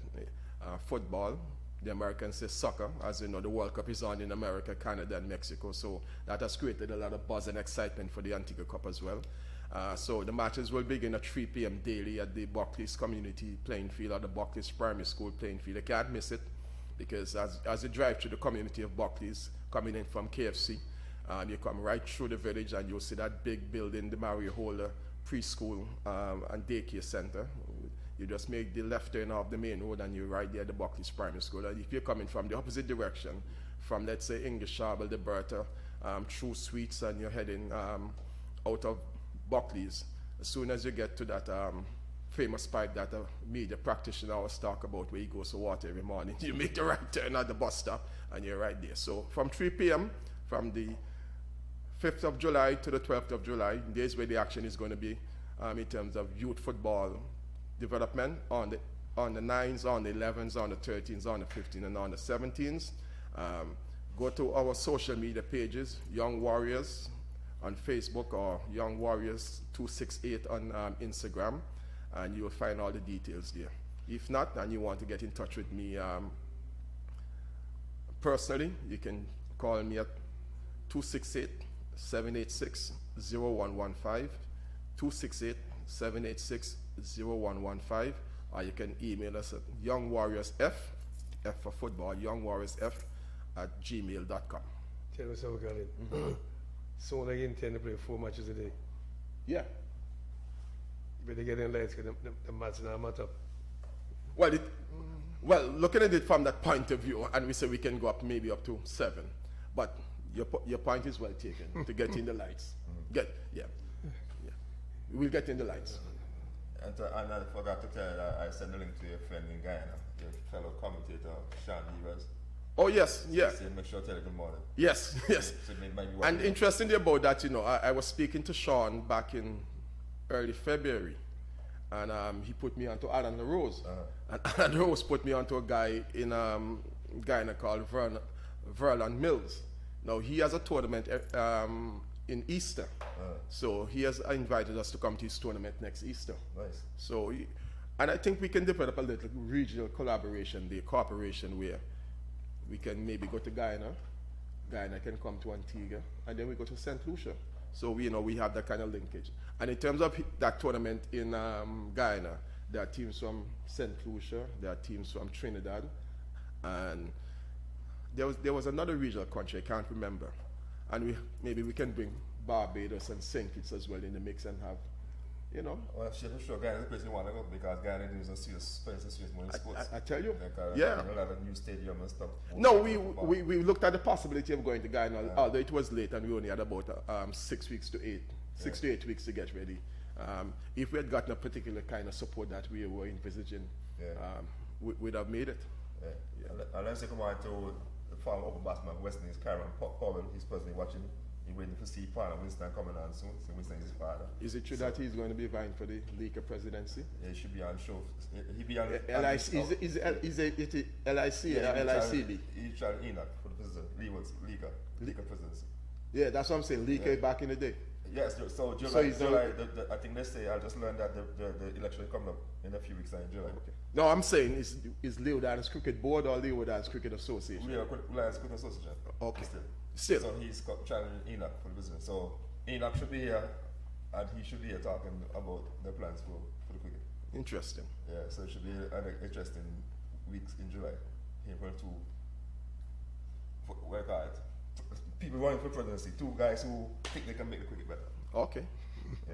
football. The Americans say soccer. As you know, the World Cup is on in America, Canada, and Mexico, so that has created a lot of buzz and excitement for the Antigua Cup as well. So the matches will begin at 3 p.m. daily at the Buckley's Community Playing Field or the Buckley's Primary School Playing Field. You can't miss it, because as you drive through the community of Buckley's, coming in from KFC, you come right through the village and you'll see that big building, the Mario Holder Preschool and Daycare Center. You just make the left turn off the main road and you're right there at the Buckley's Primary School. And if you're coming from the opposite direction, from let's say English Harbor, the Bertha, through Sweets, and you're heading out of Buckley's, as soon as you get to that famous pipe that a media practitioner always talk about, where he goes to water every morning, you make the right turn at the bus stop and you're right there. So from 3 p.m. from the 5th of July to the 12th of July, days where the action is going to be in terms of youth football development on the 9s, on the 11s, on the 13s, on the 15s, and on the 17s. Go to our social media pages, Young Warriors on Facebook, or Young Warriors 268 on Instagram, and you will find all the details there. If not, and you want to get in touch with me personally, you can call me at 268-786-0115, 268-786-0115, or you can email us at youngwarriorsf, F for football, youngwarriorsf@gmail.com. Tell us how we got it. So when I intend to play 4 matches a day, Yeah. better get in lights because the matches are matter. Well, looking at it from that point of view, and we say we can go up maybe up to 7, but your point is well taken to get in the lights. We'll get in the lights. And I forgot to tell you that I sent a link to your friend in Guyana, your fellow commentator, Sean Evers. Oh yes, yeah. So make sure to tell you good morning. Yes. So it might be And interestingly about that, I was speaking to Sean back in early February, and he put me onto Alan LaRose. And Alan LaRose put me onto a guy in Guyana called Verlon Mills. Now he has a tournament in Easter, so he has invited us to come to his tournament next Easter. Nice. So, and I think we can develop a little regional collaboration, the cooperation, where we can maybe go to Guyana can come to Antigua, and then we go to St. Lucia. So we have that kind of linkage. And in terms of that tournament in Guyana, there are teams from St. Lucia, there are teams from Trinidad, and there was another regional country, I can't remember. And maybe we can bring Barbados and St. Kitts as well in the mix and have you know. Well, for sure, Ghana is the place you want to go because Ghana is a serious money in sports. I tell you, Like, yeah. a lot of new stadium and stuff. No, we looked at the possibility of going to Ghana, although it was late and we only had about 6 weeks to 8 weeks to get ready. If we had gotten a particular kind of support that we were envisaging, we'd have made it. Yeah. And let's say come on to the former open batsman of West Indies, Karen Powell. He's personally watching. He's waiting to see partner Winston coming on soon. So Winston is his father. Is it true that he's going to be vying for the Laker presidency? Yeah, he should be on the show. He'll be on LIC, is it LIC or LICB? He's trying Enoch for the president. Laker presidency. Yeah, that's what I'm saying. Laker back in the day. Yes, so July, I think they say, I just learned that the election is coming up in a few weeks in July. Okay. No, I'm saying, is Leo Dance Cricket Board or Leo Dance Cricket Association? Leo Dance Cricket Association. Okay. Still. So he's challenging Enoch for the business. So Enoch should be here, and he should be here talking about the plans for the cricket. Interesting. Yeah, so it should be an interesting weeks in July. Able to work hard. People running for presidency, 2 guys who think they can make the cricket better. Okay.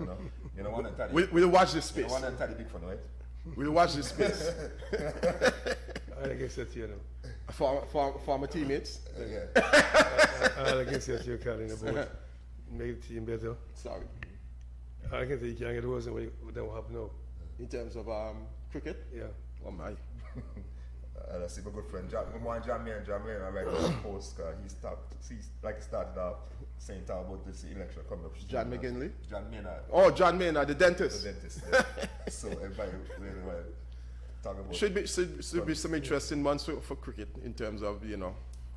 You know one and Taddy. We'll watch this space. One and Taddy big fun, right? We'll watch this space. I guess that's you know. Former teammates. Yeah. I guess that's your calling about make the team better. Sorry. I can think you can't get those and what will happen now. In terms of cricket? Yeah. Oh my. I see my good friend John. My John Mayer, I write a post. He started off saying about this election coming up. John McGinley? John Maynard. Oh, John Maynard, the dentist. The dentist. Yeah. So everybody really well talk about. Should be some interesting months for cricket in terms of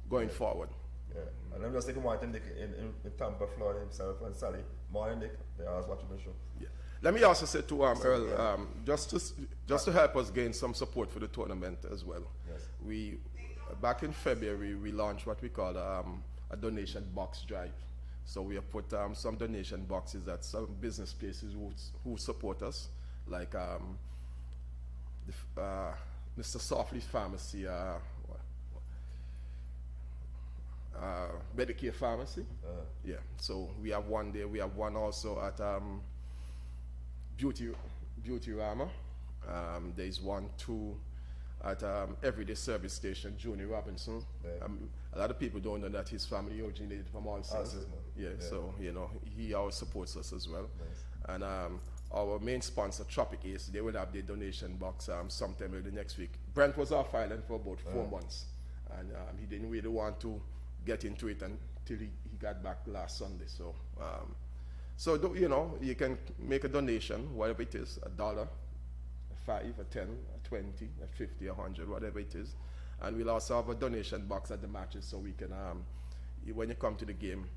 going forward. Yeah. And I'm just thinking Martin Nick in Tampa, Florida himself and Sally. Martin Nick, they are watching the show. Yeah. Let me also say to Earl, just to help us gain some support for the tournament as well. Yes. We back in February we launched what we call a donation box drive. So we have put some donation boxes at some business places who support us, like Mr. Softly's Pharmacy, Medicare Pharmacy. Yeah. So we have one there. We have one also at Beauty Rama. There's 1, 2 at Everyday Service Station, Junior Robinson. Yeah. A lot of people don't know that his family originated from Alsace. Yeah, so he always supports us as well. Nice. And our main sponsor, Tropic Ace, they will have their donation box sometime early next week. Brent was off island for about 4 months, and he didn't really want to get into it until he got back last Sunday. So. You can make a donation, whatever it is, $1, $5, $10, $20, $50, $100, whatever it is. And we'll also have a donation box at the matches so we can, when you come to the game,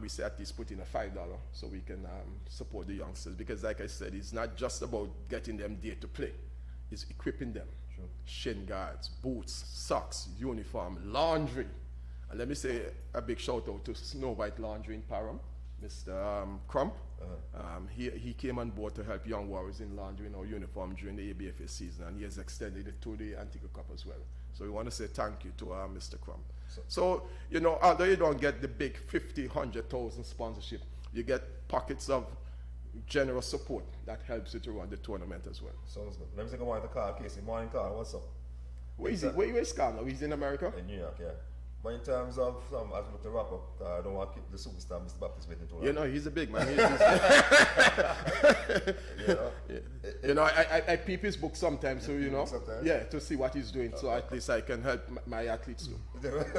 we say at least put in a $5 so we can support the youngsters. Because like I said, it's not just about getting them there to play. It's equipping them. Sure. Shin guards, boots, socks, uniform, laundry. And let me say a big shout out to Snow White Laundry in Parham. Mr. Crump, he came on board to help young warriors in laundering our uniform during the ABFA season, and he has extended it to the Antigua Cup as well. So we want to say thank you to Mr. Crump. So, although you don't get the big 50, 100,000 sponsorship, you get pockets of generous support that helps you to run the tournament as well. Sounds good. Let me take a while to call Casey. Morning, Carl. What's up? Where is he? Where is Carl now? He's in America? In New York, yeah. But in terms of as we look to wrap up, I don't want to keep the superstar Mr. Baptist waiting too long. He's a big man. I peep his book sometimes, so Sometimes? yeah, to see what he's doing, so at least I can help my athletes too.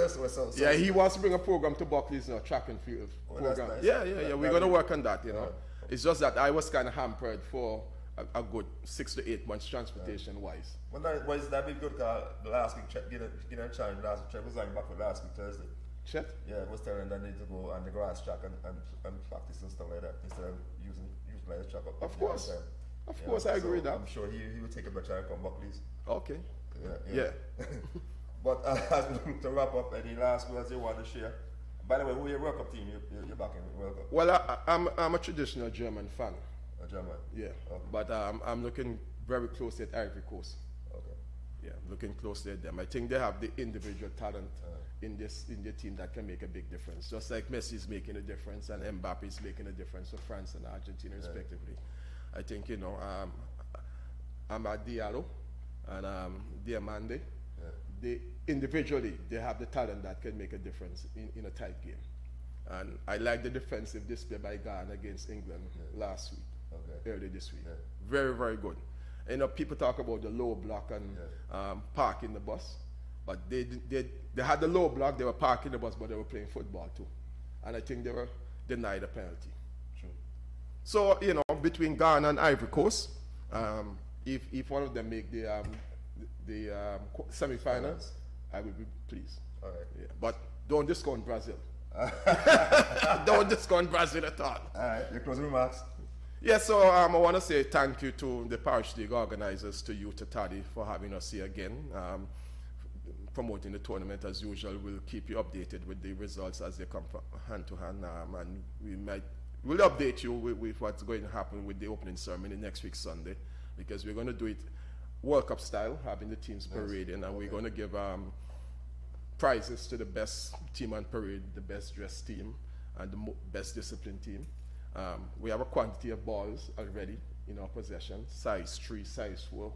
so Yeah, he wants to bring a program to Buckley's track and field program. Nice. Yeah. We're gonna work on that. It's just that I was kind of hampered for a good 6 to 8 months transportation wise. Well, that be good? The last week, get a challenge. Last week, Chet was on back for last week Thursday. Chet? Yeah, I was telling them they need to go on the grass track and practice and stuff like that instead of utilize the track up. Of course. Of course, I agree with that. I'm sure he will take a better from Buckley's. Okay. Yeah. But as we look to wrap up, any last words you want to share? By the way, who your World Cup team you're backing? World Cup? Well, I'm a traditional German fan. A German? Yeah. Okay. But I'm looking very closely at Ivory Coast. Okay. Yeah, looking closely at them. I think they have the individual talent in their team that can make a big difference. Just like Messi is making a difference and Mbappe is making a difference for France and Argentina respectively. I think, Ahmad Diallo and Diamande, they individually, they have the talent that can make a difference in a tight game. And I like the defensive display by Ghana against England last week, early this week. Very, very good. People talk about the low block and parking the bus, but they had the low block, they were parking the bus, but they were playing football too. And I think they were denied a penalty. True. So, between Ghana and Ivory Coast, if one of them make the semi-finals, I will be pleased. All right. Yeah. But don't discount Brazil. Don't discount Brazil at all. All right, your closing remarks? Yeah, so I want to say thank you to the Parish League organizers, to you, to Taddy, for having us here again. Promoting the tournament as usual. We'll keep you updated with the results as they come hand to hand, and we'll update you with what's going to happen with the opening ceremony next week Sunday, because we're going to do it World Cup style, having the teams parading, and we're going to give prizes to the best team on parade, the best dressed team, and the best disciplined team. We have a quantity of balls already in our possession, size 3, size 4,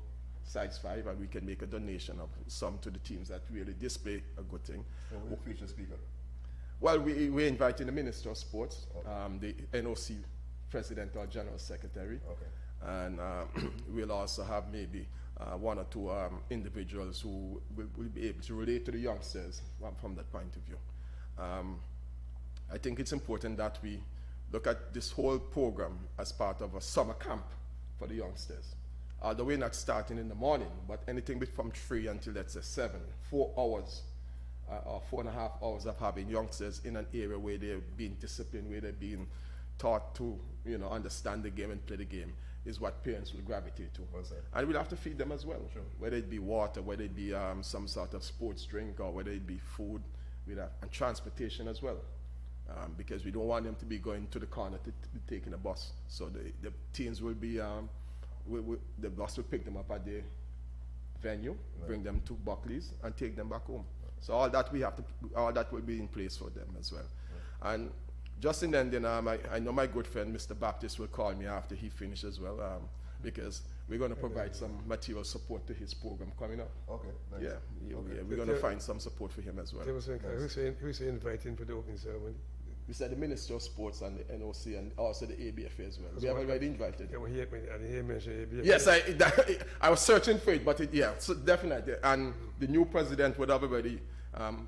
size 5, and we can make a donation of some to the teams that really display a good thing. So we'll feature speaker. Well, we're inviting the Minister of Sports, the NOC President or General Secretary, and we'll also have maybe 1 or 2 individuals who will be able to relate to the youngsters from that point of view. I think it's important that we look at this whole program as part of a summer camp for the youngsters. Although we're not starting in the morning, but anything from 3 until, let's say, 7, 4 hours or 4.5 hours of having youngsters in an area where they're being disciplined, where they're being taught to, understand the game and play the game, is what parents will gravitate to. And we'll have to feed them as well, whether it be water, whether it be some sort of sports drink, or whether it be food, and transportation as well. Because we don't want them to be going to the corner to be taking a bus. So the teens will be, the bus will pick them up at the venue, bring them to Buckley's, and take them back home. So all that will be in place for them as well. And just in the ending, I know my good friend Mr. Baptist will call me after he finishes as well, because we're going to provide some material support to his program coming up. Okay. Nice. Yeah, we're going to find some support for him as well. Who's inviting for the opening ceremony? We said the Minister of Sports and the NOC and also the ABFA as well. We have already invited. Yeah, well, I didn't hear mention ABFA. Yes, I was searching for it, but so definitely. And the new president would have already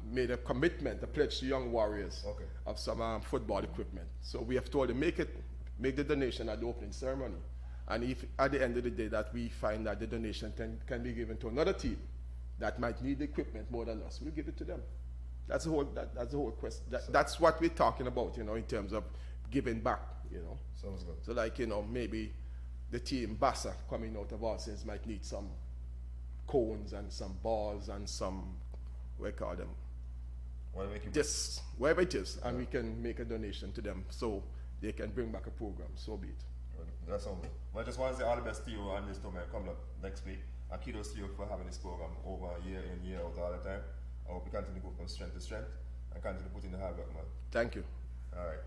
made a commitment, a pledge to young warriors of some football equipment. So we have told them, make the donation at the opening ceremony. And if at the end of the day that we find that the donation can be given to another team that might need the equipment more than us, we'll give it to them. That's the whole question. That's what we're talking about, in terms of giving back, Sounds good. So maybe the team Bassa coming out of Arsens might need some cones and some balls and some, whatever it is, and we can make a donation to them so they can bring back a program, so be it. That sounds good. Well, I just want to say all the best to you on this tournament coming up next week. And kudos to you for having this program over year in, year out all the time. I hope you continue to go from strength to strength and continue to put in the hard work, man. Thank you. All right.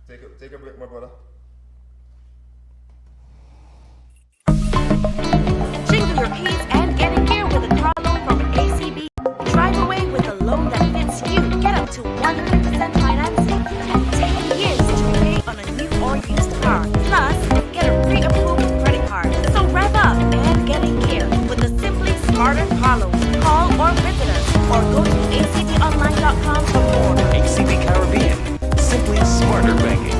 Take a break, my brother. Jingle your keys and get in gear with a car loan from ACB. Drive away with a loan that fits you. Get up to 100% financing and 10 years to repay on a new or used car. Plus, get a pre-approved credit card. So rev up and get in gear with the Simply Smarter car loan. Call or visit us or go to acbonline.com for more. ACB Caribbean. Simply smarter banking.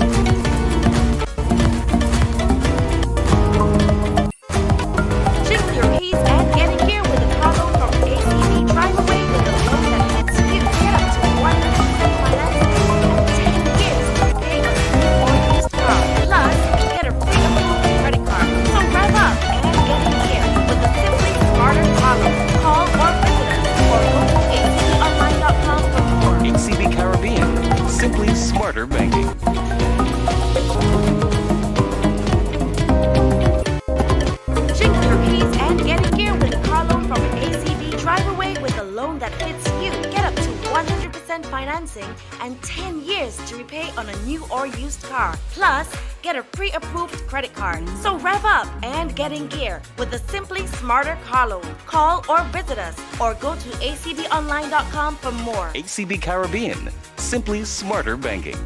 Jingle your keys and get in gear with a car loan from ACB. Drive away with a loan that fits you. Get up to 100% financing and 10 years to pay on a new or used car. Plus, get a pre-approved credit card. So rev up and get in gear with the Simply Smarter car loan. Call or visit us or go to acbonline.com for more. ACB Caribbean. Simply smarter banking. Jingle your keys and get in gear with a car loan from ACB. Drive away with a loan that fits you. Get up to 100% 100% financing and 10 years to repay on a new or used car. Plus, get a pre-approved credit card. So rev up and get in gear with the Simply Smarter car loan. Call or visit us or go to acbonline.com for more. ACB Caribbean, simply smarter banking.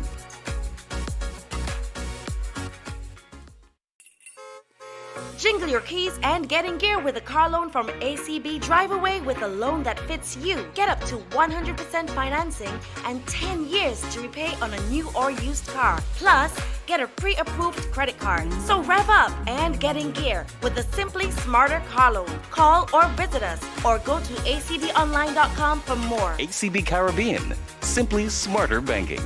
Jingle your keys and get in gear with a car loan from ACB. Drive away with a loan that fits you. Get up to 100% financing and 10 years to repay on a new or used car. Plus, get a pre-approved credit card. So rev up and get in gear with the Simply Smarter car loan. Call or visit us or go to acbonline.com for more. ACB Caribbean, simply smarter banking.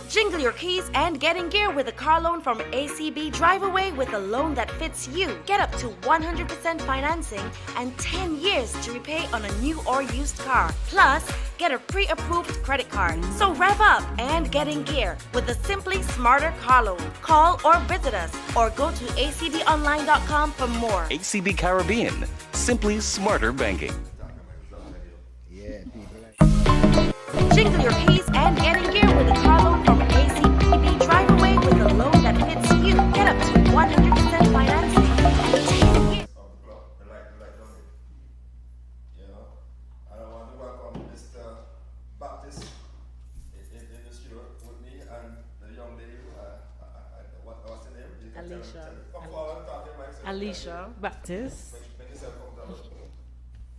Jingle your keys and get in gear with a car loan from ACB. Drive away with a loan that fits you. Get up to 100% financing and 10 years to repay on a new or used car. Plus, get a pre-approved credit card. So rev up and get in gear with the Simply Smarter car loan. Call or visit us or go to acbonline.com for more. ACB Caribbean, simply smarter banking. Yeah, people like Jingle your keys and get in gear with a car loan from ACB. Drive away with a loan that fits you. Get up to 100% financing and 10 years. Of the club, the like Dominic. You know, I don't want to welcome Mr. Baptist in the studio with me and the young lady. What's her name? You can Alicia. Come forward, talk to your mic, sir. Alicia Baptist. Make yourself comfortable.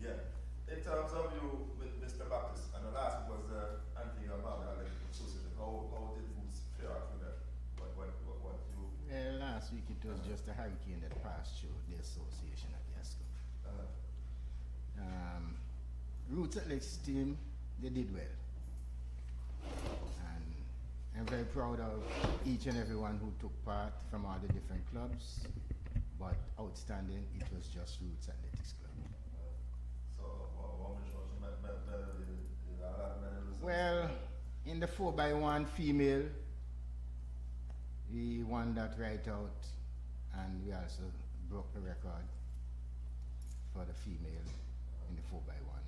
Yeah. In terms of you with Mr. Baptist, and the last was Antigua and Barbuda Association. How did you fare out with that? What you? Well, last week it was just a hurricane that passed through the association at Yasco. Roots Athletics team, they did well. And I'm very proud of each and everyone who took part from all the different clubs. But outstanding, it was just Roots Athletics Club. So, what was your medals? Well, in the 4x1 female, we won that right out, and we also broke the record for the female in the 4x1.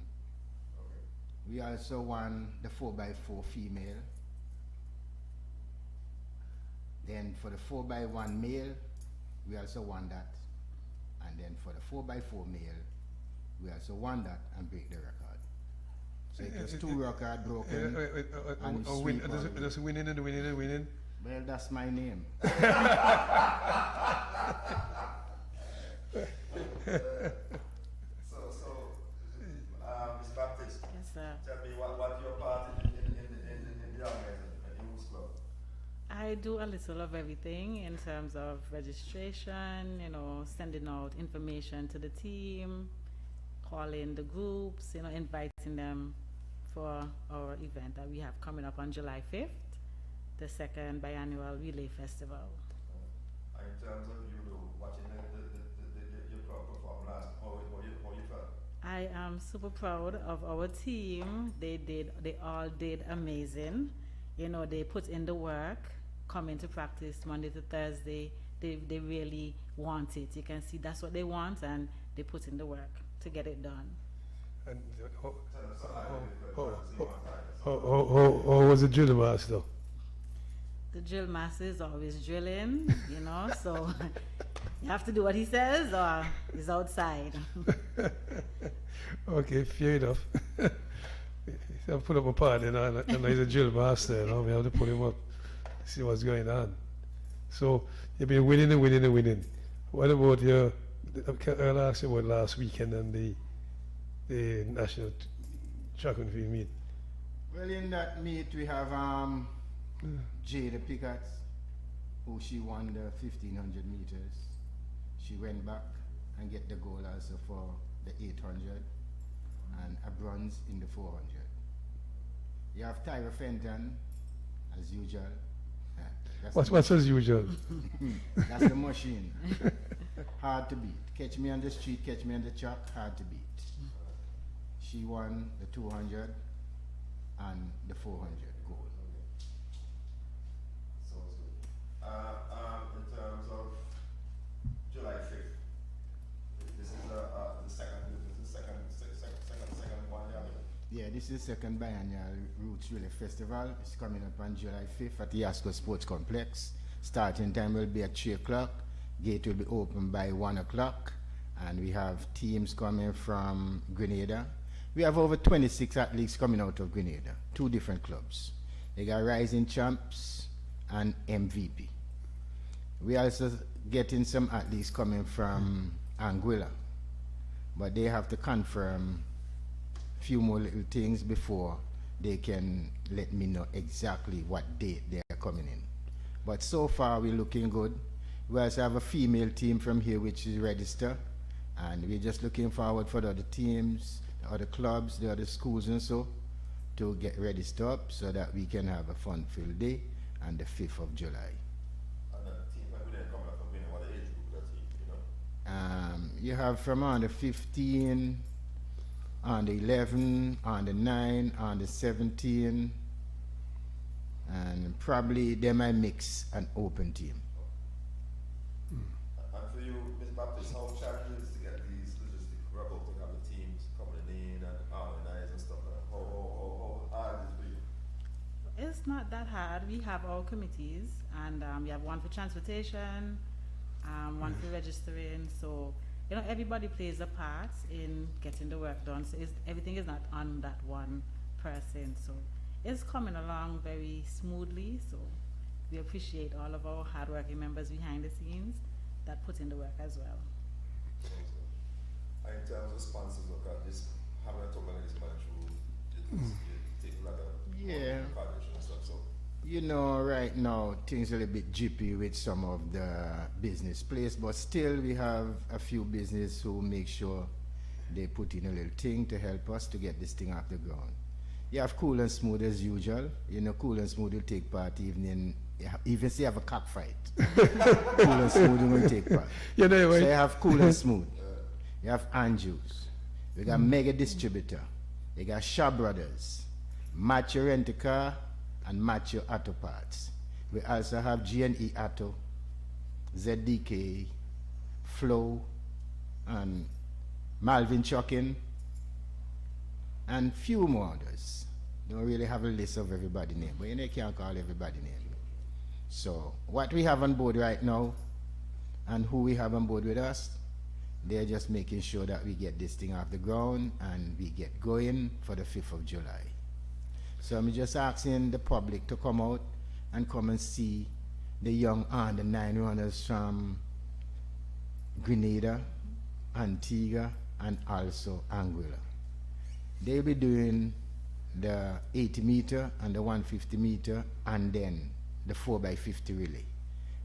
Okay. We also won the 4x4 female. Then for the 4x1 male, we also won that. And then for the 4x4 male, we also won that and break the record. So it was 2 records broken. And sweep all the way. Just winning and winning and winning. Well, that's my name. Ms. Baptist, Yes, sir. tell me what your part in the organization, in Who's Club? I do a little of everything in terms of registration, sending out information to the team, calling the groups, inviting them for our event that we have coming up on July 5th, the second biannual Relay Festival. In terms of you watching your club perform last, how you felt? I am super proud of our team. They all did amazing. They put in the work, coming to practice Monday to Thursday. They really want it. You can see that's what they want, and they put in the work to get it done. And how was the drill master? The drill master is always drilling, so you have to do what he says or he's outside. Okay, fair enough. I put up a party and he's a drill master, we have to put him up, see what's going on. So you've been winning and winning and winning. What about I'll ask you about last weekend and the national track and field meet? Well, in that meet we have Jada Pickett, who she won the 1500 meters. She went back and get the gold also for the 800 and a bronze in the 400. You have Tyra Fenton, as usual. What's as usual? That's the machine. Hard to beat. Catch me on the street, catch me on the track, hard to beat. She won the 200 and the 400 gold. So good. In terms of July 5th, this is the second this is second biennial Roots Relay Festival. It's coming up on July 5th at the Yasco Sports Complex. Starting time will be at 3 o'clock. Gate will be open by 1 o'clock. And we have teams coming from Grenada. We have over 26 athletes coming out of Grenada, 2 different clubs. They got Rising Champs and MVP. We also getting some athletes coming from Anguilla, but they have to confirm a few more little things before they can let me know exactly what date they are coming in. But so far we're looking good. We also have a female team from here which is registered, and we're just looking forward for the other teams, the other clubs, the other schools and so to get registered up so that we can have a fun-filled day on the 5th of July. You have from under 15, under 11, under 9, under 17, and probably they might mix an open team. And for you, Mr. Baptist, how challenging is to get these logistics wrap up to have the teams coming in and organize and stuff like that? How hard is it for you? It's not that hard. We have our committees, and we have one for transportation, one for registering. So, you know, everybody plays a part in getting the work done. So everything is not on that one person. So it's coming along very smoothly. So we appreciate all of our hardworking members behind the scenes that put in the work as well. And in terms of sponsors, look at this, having a talk like this man through, it take like a Yeah. college and stuff. So You know, right now things are a little bit jippy with some of the business place, but still we have a few business who make sure they put in a little thing to help us to get this thing off the ground. You have Cool and Smooth as usual. You know, Cool and Smooth will take part even in, even if you have a cockfight. Cool and Smooth will take part. You know, So you have Cool and Smooth. You have Andrews. We got Mega Distributor. You got Shaw Brothers, Matthew Rent-A-Car, and Matthew Auto Parts. We also have G&E Auto, ZDK, Flow, and Malvin Trucking, and few more others. Don't really have a list of everybody's name, but you know, you can't call everybody's name. So what we have on board right now and who we have on board with us, they're just making sure that we get this thing off the ground and we get going for the 5th of July. So I'm just asking the public to come out and come and see the young under 9 runners from Grenada, Antigua, and also Anguilla. They'll be doing the 80 meter and the 150 meter and then the 4x50 relay,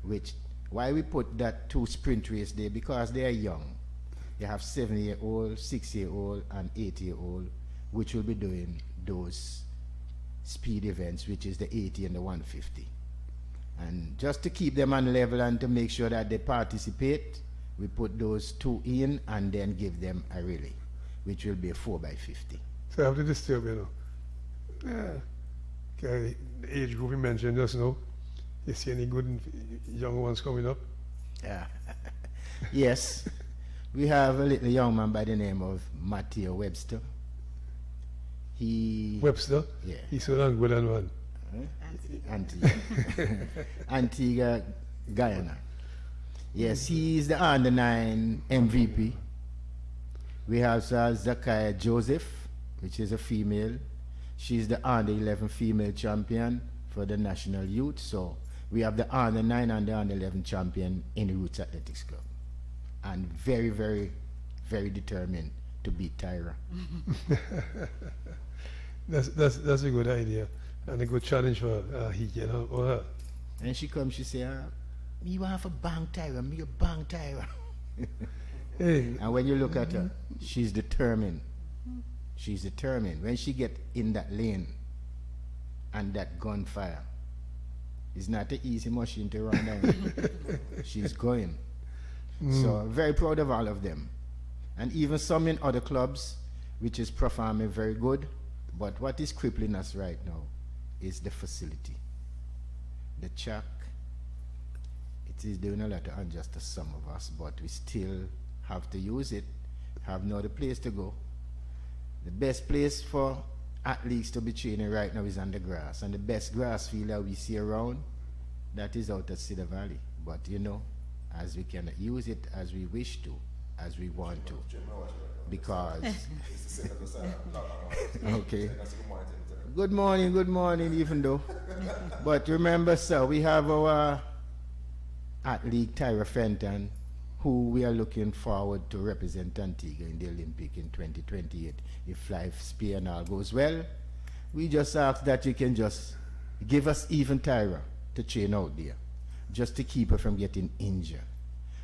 which why we put that 2 sprint race there, because they are young. You have 7-year-old, 6-year-old, and 8-year-old, which will be doing those speed events, which is the 80 and the 150. And just to keep them on level and to make sure that they participate, we put those 2 in and then give them a relay, which will be a 4x50. So I have to disturb you now. Okay, the age group you mentioned just now, you see any good young ones coming up? Yeah. Yes. We have a little young man by the name of Matthew Webster. Webster? Yeah. He's so long good and one. Antigua. Antigua, Guyana. Yes, he's the under 9 MVP. We have Zakiah Joseph, which is a female. She's the under 11 female champion for the national youth. So we have the under 9 and the under 11 champion in the Roots Athletics Club. And very, very, very determined to beat Tyra. That's a good idea and a good challenge for he, you know, or her. And she comes, she say, me want to bang Tyra, me bang Tyra. Hey. And when you look at her, she's determined. She's determined. When she get in that lane and that gunfire, it's not an easy machine to run down. She's going. So very proud of all of them. And even some in other clubs, which is performing very good. But what is crippling us right now is the facility. The track, it is doing a lot of unjust to some of us, but we still have to use it, have no other place to go. The best place for athletes to be training right now is on the grass. And the best grass field that we see around, that is out at Cedar Valley. But you know, as we cannot use it as we wish to, as we want to. Because okay. Good morning, even though. But remember, sir, we have our athlete Tyra Fenton, who we are looking forward to represent Antigua in the Olympic in 2028. If life, spear and all goes well, we just ask that you can just give us even Tyra to train out there, just to keep her from getting injured,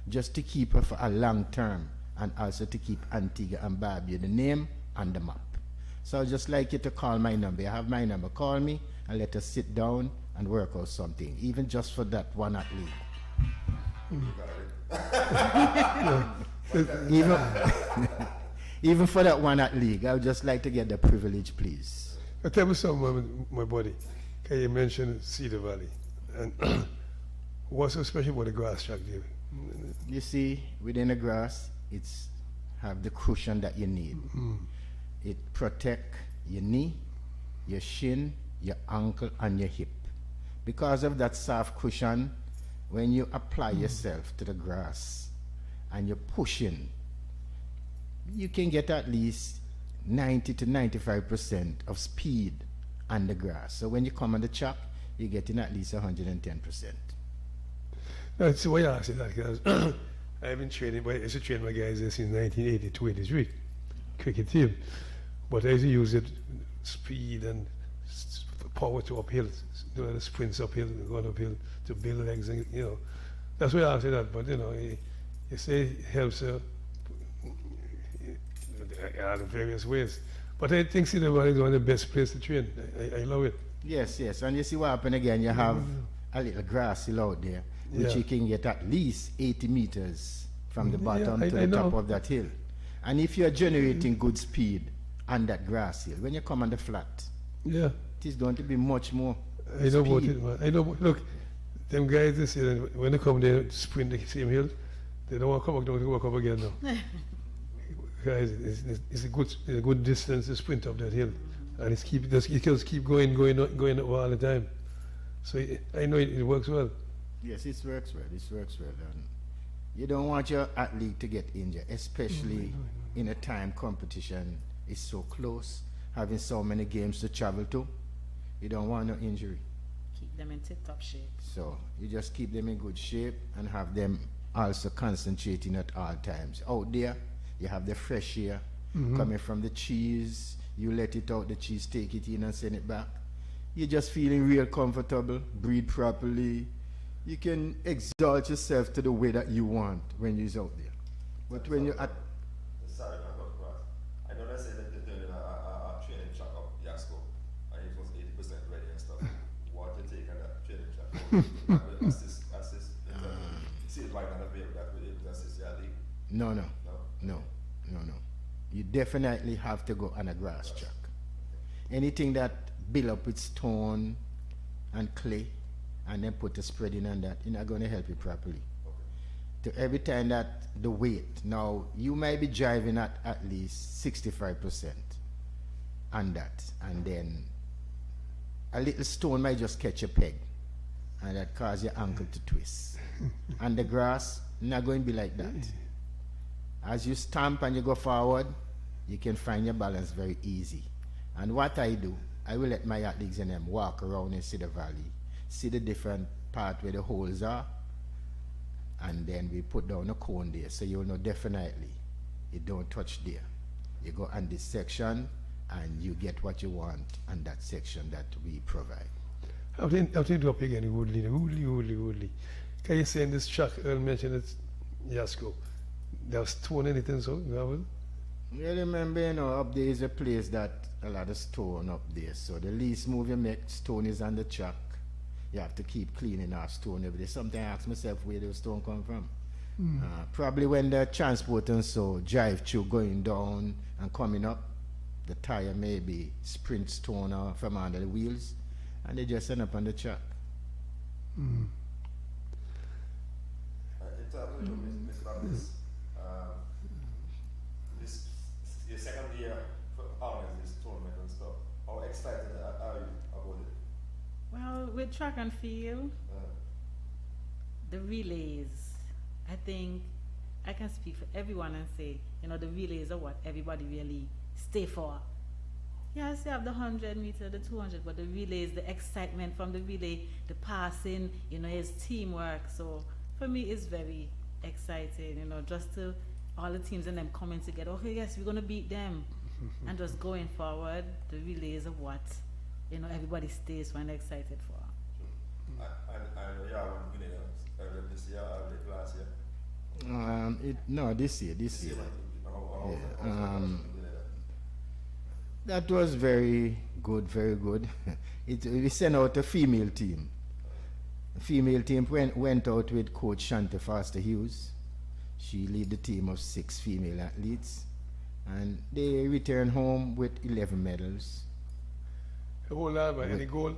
just to keep her for a long term, and also to keep Antigua and Barbuda, the name, on the map. So I'd just like you to call my number. You have my number. Call me and let us sit down and work out something, even just for that one athlete. Even for that one athlete, I would just like to get the privilege, please. Tell me something, my buddy. Can you mention Cedar Valley? And what's so special about the grass track, David? You see, within the grass, it's have the cushion that you need. It protect your knee, your shin, your ankle, and your hip. Because of that soft cushion, when you apply yourself to the grass and you're pushing, you can get at least 90 to 95% of speed on the grass. So when you come on the track, you're getting at least 110%. That's why I asked you that, because I've been training, I used to train my guys there since 1982, 83, cricket team. But I used to use it, speed and power to uphill, doing the sprints uphill, going uphill to build legs, and you know. That's why I asked you that, but you know, you say it helps in various ways. But I think Cedar Valley is one of the best places to train. I love it. Yes, and you see what happened again, you have a little grass hill out there, which you can get at least 80 meters from the bottom to the top of that hill. And if you're generating good speed on that grass hill, when you come on the flat, it is going to be much more I know about it, man. I know, look, them guys, they say that when they come there to sprint the same hill, they don't want to come back down to walk up again now. Guys, it's a good distance to sprint up that hill. And it just keep going up all the time. So I know it works well. Yes, it works well. And you don't want your athlete to get injured, especially in a time competition is so close, having so many games to travel to. You don't want no injury. Keep them in tip-top shape. So you just keep them in good shape and have them also concentrating at all times. Out there, you have the fresh air coming from the cheese. You let it out, the cheese, take it in and send it back. You're just feeling real comfortable, breathe properly. You can exalt yourself to the way that you want when you're out there. But when you're at... Sorry, I know they say that they're doing a training track up Yasco, and it was 80% ready and stuff. What you take on that training track? assist, see it like on a baby that will able to assist your league? No. You definitely have to go on a grass track. Anything that build up with stone and clay and then put a spreading on that, it's not going to help you properly. To every time that the weight, now you might be driving at least 65% on that, and then a little stone might just catch a peg and that cause your ankle to twist. And the grass not going to be like that. As you stamp and you go forward, you can find your balance very easy. And what I do, I will let my athletes and them walk around in Cedar Valley, see the different part where the holes are, and then we put down a cone there, so you'll know definitely it don't touch there. You go on this section and you get what you want on that section that we provide. I'll interrupt you again, Woodley. Can you say in this track, Earl mentioned it, Yasco, there's stone anything so? You remember, up there is a place that a lot of stone up there, so the least move you make, stone is on the track. You have to keep cleaning our stone every day. Sometimes I ask myself where the stone come from. Probably when the transport and so drive through going down and coming up, the tire may be sprint stone or from under the wheels, and they just end up on the track. In terms of Mr. Baptist, this your second year for honors this tournament and stuff. How with track and field, the relays, I think I can speak for everyone and say, the relays are what everybody really stay for. Yes, you have the 100 meter, the 200, but the relays, the excitement from the relay, the passing, is teamwork. So for me, it's very exciting, just to all the teams and them coming together. Okay, yes, we're going to beat them. And just going forward, the relays are what, everybody stays when excited for. And yeah, when we did this year or the last year? No, this year. Yeah. That was very good, very good. We sent out a female team. The female team went out with Coach Shante Foster Hughes. She lead the team of 6 female athletes. And they returned home with 11 medals. Hold on, but any goal?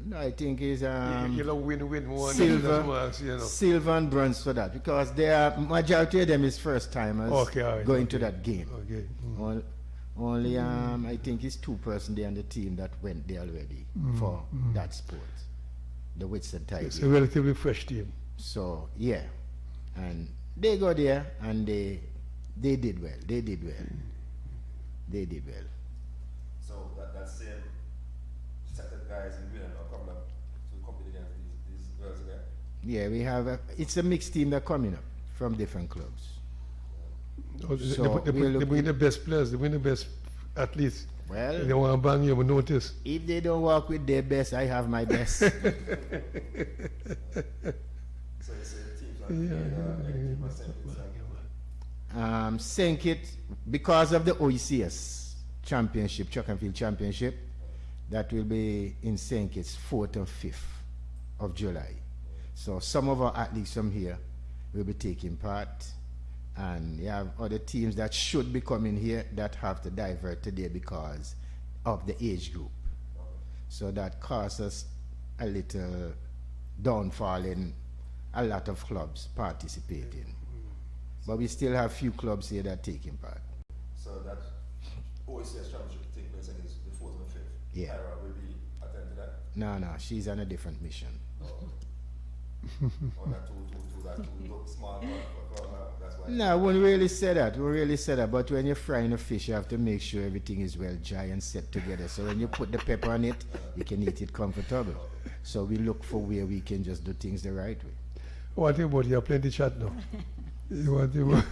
No, I think it's you win one. silver and bronze for that, because majority of them is first timers going to that game. Okay. Only I think it's 2 persons there on the team that went there already for that sport, the Whitson Tigers. It's a relatively fresh team. So yeah, and they go there and they did well. They did well. So that same set of guys in Greenland are coming up to compete against these girls again? Yeah, we have it's a mixed team that coming up from different clubs. They bring the best players, they bring the best athletes. Well, they want to bang you, but notice. If they don't work with their best, I have my best. So you say teams like Sankit, because of the OECS championship, track and field championship, that will be in Sankit's 4th and 5th of July. So some of our athletes from here will be taking part. And you have other teams that should be coming here that have to divert today because of the age group. So that caused us a little downfall in a lot of clubs participating. But we still have few clubs here that are taking part. So that OECS championship take place against the 4th and 5th. Yeah. Tyra will be attend to that? No, she's on a different mission. Or that two look small for her, that's why. No, I wouldn't really say that. But when you're frying a fish, you have to make sure everything is well dry and set together. So when you put the pepper on it, you can eat it comfortable. So we look for where we can just do things the right way. What about you have plenty chat now? You want to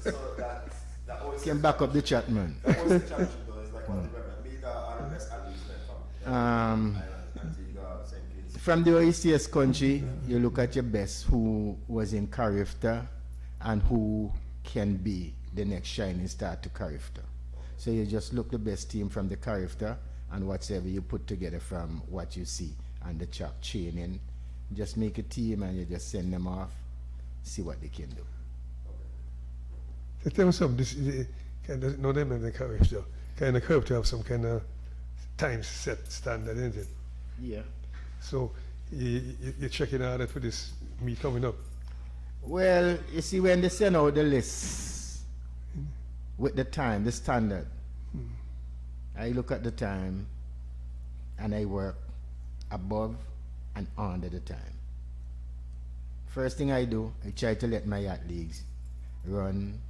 So that always Can back up the chat, man. that always the championship though is like what the meet are the best athletes from Islands, Antigua, St. Kitts. From the OECS country, you look at your best who was in Carifta and who can be the next shining star to Carifta. So you just look the best team from the Carifta and whatever you put together from what you see and the chalk training. Just make a team and you just send them off, see what they can do. So tell me something, this kind of, no them in the curve, so kind of curve to have some kind of time set standard, isn't it? Yeah. So you're checking out that for this meet coming up. Well, you see, when they send out the list with the time, the standard, I look at the time and I work above and under the time. First thing I do, I try to let my athletes run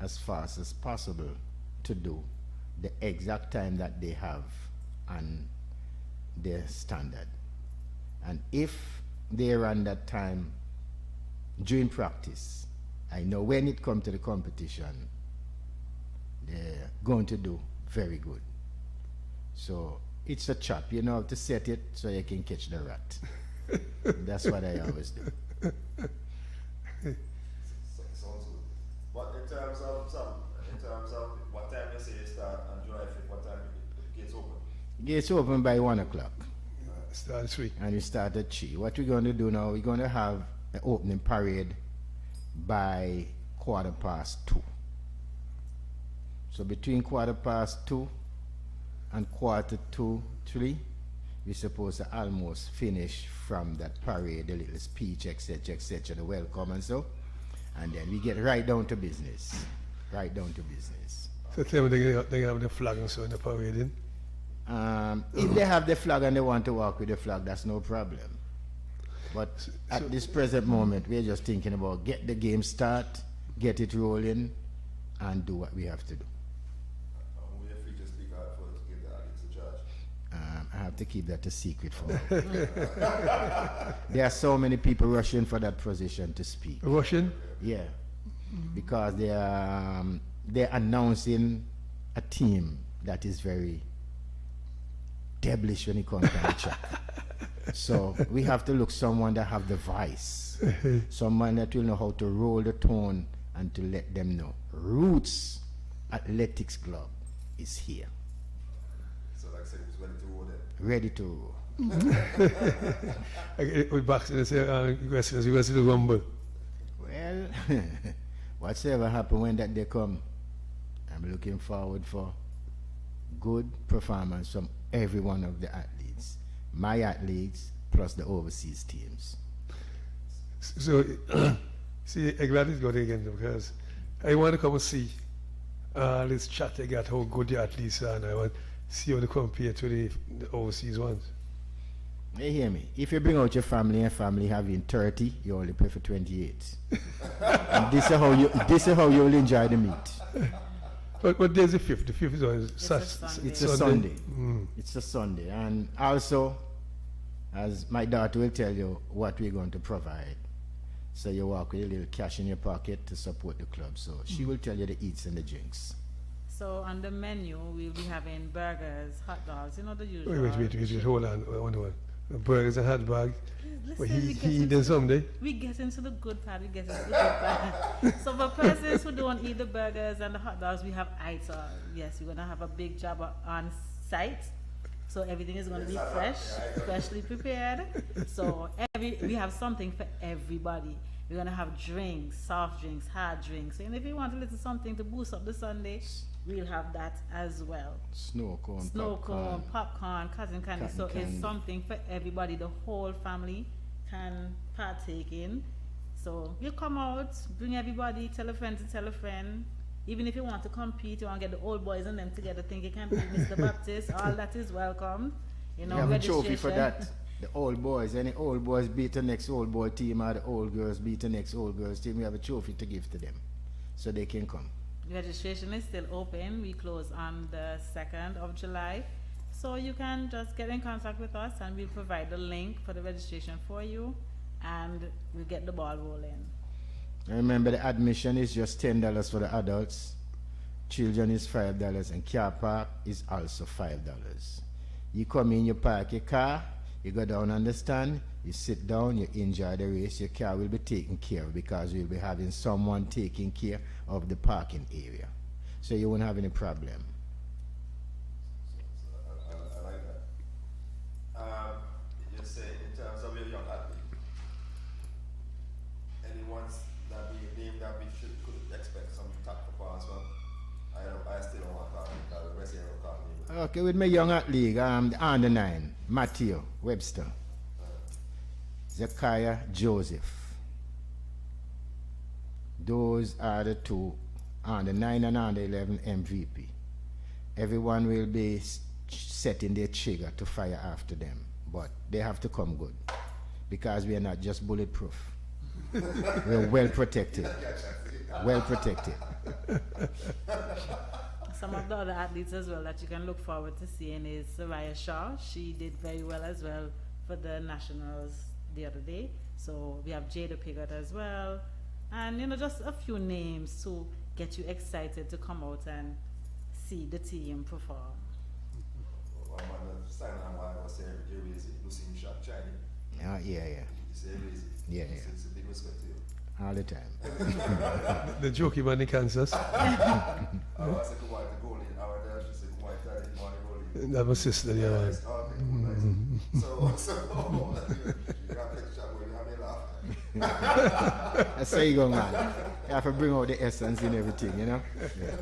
as fast as possible to do the exact time that they have on their standard. And if they run that time during practice, I know when it comes to the competition, they're going to do very good. So it's a trap, you know how to set it so you can catch the rat. That's what I always do. Sounds good. But in terms of what time you say you start on July 5th, what time the gates open? Gates open by 1 o'clock. Start at 3. And we start at 3. What we're going to do now, we're going to have an opening parade by 2:15. So between 2:15 and 3:15, we're supposed to almost finish from that parade, the little speech, etc., the welcome and so. And then we get right down to business. Right down to business. So tell me they have the flag and so in the parade, in? If they have the flag and they want to walk with the flag, that's no problem. But at this present moment, we're just thinking about get the game start, get it rolling, and do what we have to do. We are free to speak out for to give the athletes a charge. I have to keep that a secret for now. There are so many people rushing for that position to speak. Russian? Yeah, because they're announcing a team that is very devilish when it comes to the track. So we have to look someone that have the voice, someone that will know how to roll the tone and to let them know Roots Athletics Club is here, So like I said, it's ready to roll then. ready to roll. We back to the questions. You guys to the rumble. Well, whatever happen when that day come, I'm looking forward for good performance from every one of the athletes, my athletes plus the overseas teams. So, see, I'm glad it's got again because I want to come and see this chat they got, how good the athletes are, and I want to see how they compare to the overseas ones. You hear me? If you bring out your family and family having 30, you only pay for 28. And this is how you will enjoy the meet. But there's the fifth. The fifth is on It's a Sunday. It's a Sunday. And also, as my daughter will tell you what we're going to provide. So you walk with a little cash in your pocket to support the club. So she will tell you the eats and the drinks. So on the menu, we'll be having burgers, hot dogs, you know, the usual. Wait, hold on. Burgers and hot bag. But Listen, he eat them someday. we get into the good part, we get into the good part. So for persons who don't eat the burgers and the hot dogs, we have ISA. Yes, we're going to have a big job on site. So everything is going to be fresh, freshly prepared. So we have something for everybody. We're going to have drinks, soft drinks, hard drinks. And if you want a little something to boost up the Sunday, we'll have that as well. Snow cone, Popcorn, cousin candy. Cotton So candy. it's something for everybody. The whole family can partake in. So you come out, bring everybody, tell a friend to tell a friend. Even if you want to compete, you want to get the old boys and them together, think you can beat Mr. Baptist, all that is welcome. You know, We have a trophy for registration. that. The old boys, any old boys beat the next old boy team or the old girls beat the next old girls team, we have a trophy to give to them so they can come. Registration is still open. We close on the 2nd of July. So you can just get in contact with us and we'll provide the link for the registration for you and we'll get the ball rolling. And remember, the admission is just $10 for the adults, children is $5, and car park is also $5. You come in, you park your car, you go down on the stand, you sit down, you enjoy the race, your car will be taken care of because we'll be having someone taking care of the parking area. So you won't have any problem. I like that. You say in terms of your young athlete, anyone's that we name that we could expect some top performance from? I still don't want to call him. The rest of you don't call him. Okay, with my young athlete, the under 9, Matthew Webster, Zachariah Joseph. Those are the two under 9 and under 11 MVP. Everyone will be setting their trigger to fire after them, but they have to come good because we are not just bulletproof. We're well protected. Well protected. Some of the other athletes as well that you can look forward to seeing is Soraya Shaw. She did very well as well for the Nationals the other day. So we have Jada Piggott as well. And, you know, just a few names to get you excited to come out and see the team perform. One man that sign on why I was saying you're easy. You see him shot Chinese. Yeah. You say easy. Yeah. It's a big respect to you. All the time. The jokey man in Kansas. I was like, why the goal in our dad? She said, why that is my goal in. That was sister, yeah. Okay, nice. So, you got a picture where you have me laugh. That's how you go, man. You have to bring out the essence in everything, you know? Yeah.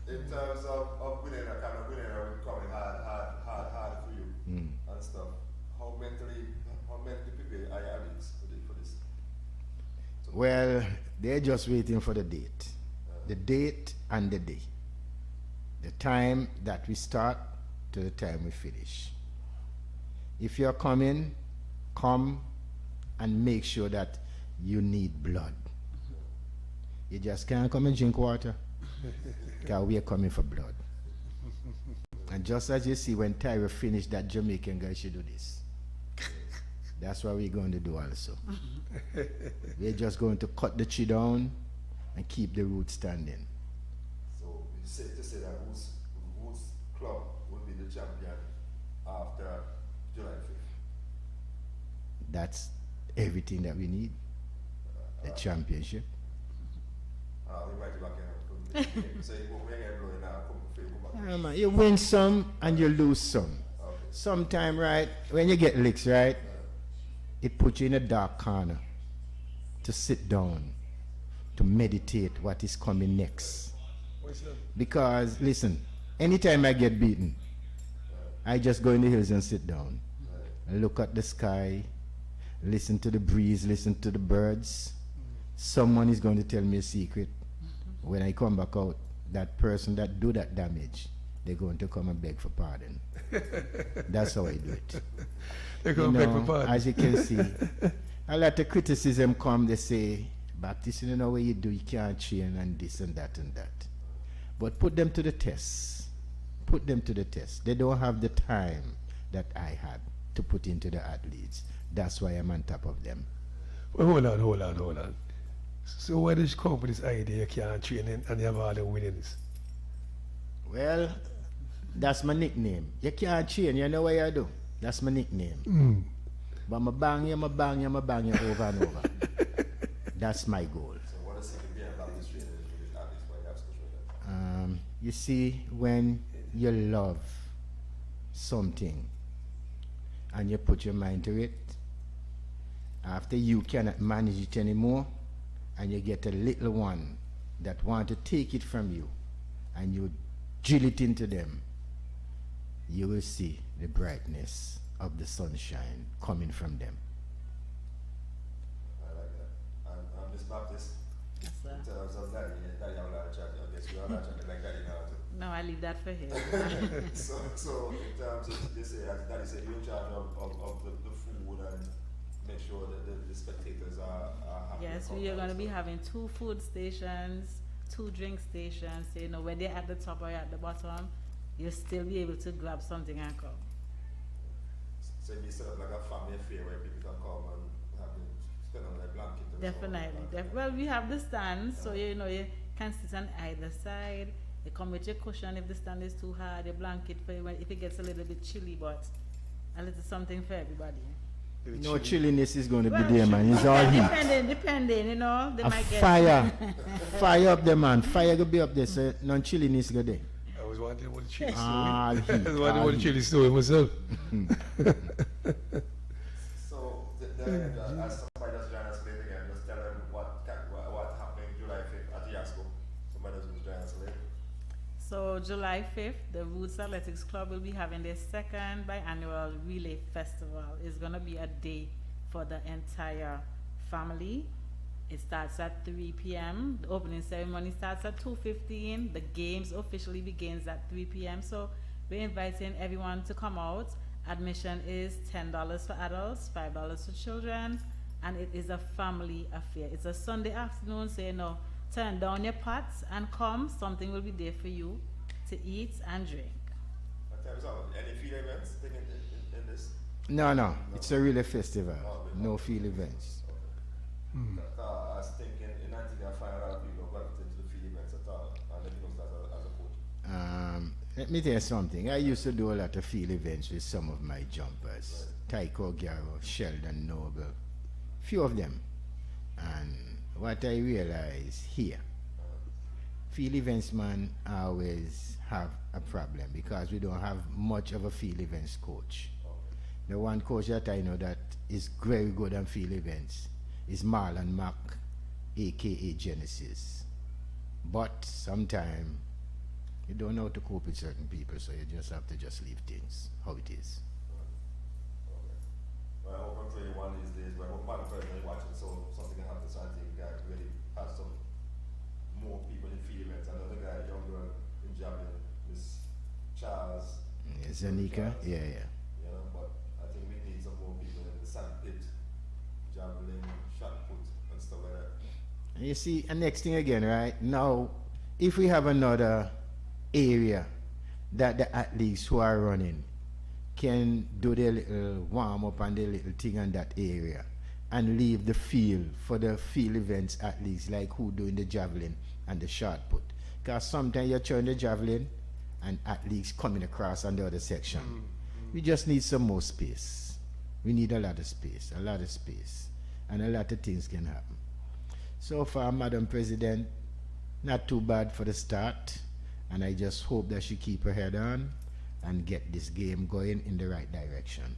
In terms of winning, a kind of winning, coming hard for you and stuff. How mentally prepared are your athletes for this? Well, they're just waiting for the date. The date and the day. The time that we start to the time we finish. If you're coming, come and make sure that you need blood. You just can't come and drink water, because we are coming for blood. And just as you see when Tyra finished, that Jamaican guy should do this. That's what we're going to do also. We're just going to cut the tree down and keep the roots standing. So it's safe to say that whose club will be the champion after July 5th? That's everything that we need. The championship. We might be back here. So we're going to blow in our Man, you win some and you lose some. Sometime, right, when you get licks, right, it puts you in a dark corner to sit down, to meditate what is coming next. Because, listen, anytime I get beaten, I just go in the hills and sit down. I look at the sky, listen to the breeze, listen to the birds. Someone is going to tell me a secret. When I come back out, that person that do that damage, they're going to come and beg for pardon. That's how I do it. They're going to beg for pardon. As you can see, a lot of criticism come, they say, Baptist, you know what you do, you can't train and this and that and that. But put them to the test. Put them to the test. They don't have the time that I had to put into the athletes. That's why I'm on top of them. Well, hold on. So where does you come up with this idea you can't train and you have all the winnings? Well, that's my nickname. You can't train, you know what you do. That's my nickname. But I bang you over and over. That's my goal. So what is it being about this training with these athletes? Why you have to train them? You see, when you love something and you put your mind to it, after you cannot manage it anymore, and you get a little one that want to take it from you, and you drill it into them, you will see the brightness of the sunshine coming from them. I like that. And Miss Baptist, Yes, sir. in terms of daddy have a lot of chat. I guess you have a lot of chat like daddy now too. No, I leave that for him. So in terms of, they say, as daddy said, you're in charge of the food and make sure that the spectators are happy. Yes, we are going to be having 2 food stations, 2 drink stations. So, you know, when they're at the top or at the bottom, you'll still be able to grab something and come. So you set up like a family affair where people can come and spend on their blanket and Definitely. Well, we have the stands, so you know you can sit on either side. You come with your cushion if the stand is too hard, your blanket for you if it gets a little bit chilly, but a little something for everybody. No chilliness is going to be there, man. It's all heat. Depending, you know. They might get Fire up there, man. Fire will be up there, so no chilliness go there. I was wondering what the chili story. All heat. I was wondering what the chili story myself. So, as somebody just join us late again, just tell them what happened July 5th at Yasco. Somebody just join us late. So July 5th, the Roots Athletics Club will be having their second biannual relay festival. It's going to be a day for the entire family. It starts at 3 p.m. The opening ceremony starts at 2:15. The games officially begins at 3 p.m. So we're inviting everyone to come out. Admission is $10 for adults, $5 for children, and it is a family affair. It's a Sunday afternoon, so you know, turn down your pots and come. Something will be there for you to eat and drink. In terms of any field events in this? No. It's a relay festival. No field events. I was thinking, in Antigua, I find a lot of people gravitate to the field events at all, and then you know, as a coach. Let me tell you something. I used to do a lot of field events with some of my jumpers. Tycho Garrow, Sheldon Noble, few of them. And what I realize here, field events, man, always have a problem because we don't have much of a field events coach. The one coach that I know that is very good on field events is Marlon Mack, aka Genesis. But sometimes you don't know how to cope with certain people, so you just have to just leave things how it is. Well, I hope I'm telling you one of these days, but I hope Madam President is watching, so something can happen, so I think guys really have some more people in field events. I know the guy, young girl in javelin, Miss Charles. Zanika, yeah, yeah. You know, but I think we need some more people in the sandpit, javelin, shot put, and stuff like that. And you see, and next thing again, right? Now, if we have another area that the athletes who are running can do their little warm up and their little thing on that area and leave the field for the field events athletes like who doing the javelin and the shot put. Because sometimes you're throwing the javelin and athletes coming across on the other section. We just need some more space. We need a lot of space, and a lot of things can happen. So far, Madam President, not too bad for the start, and I just hope that she keep her head on and get this game going in the right direction.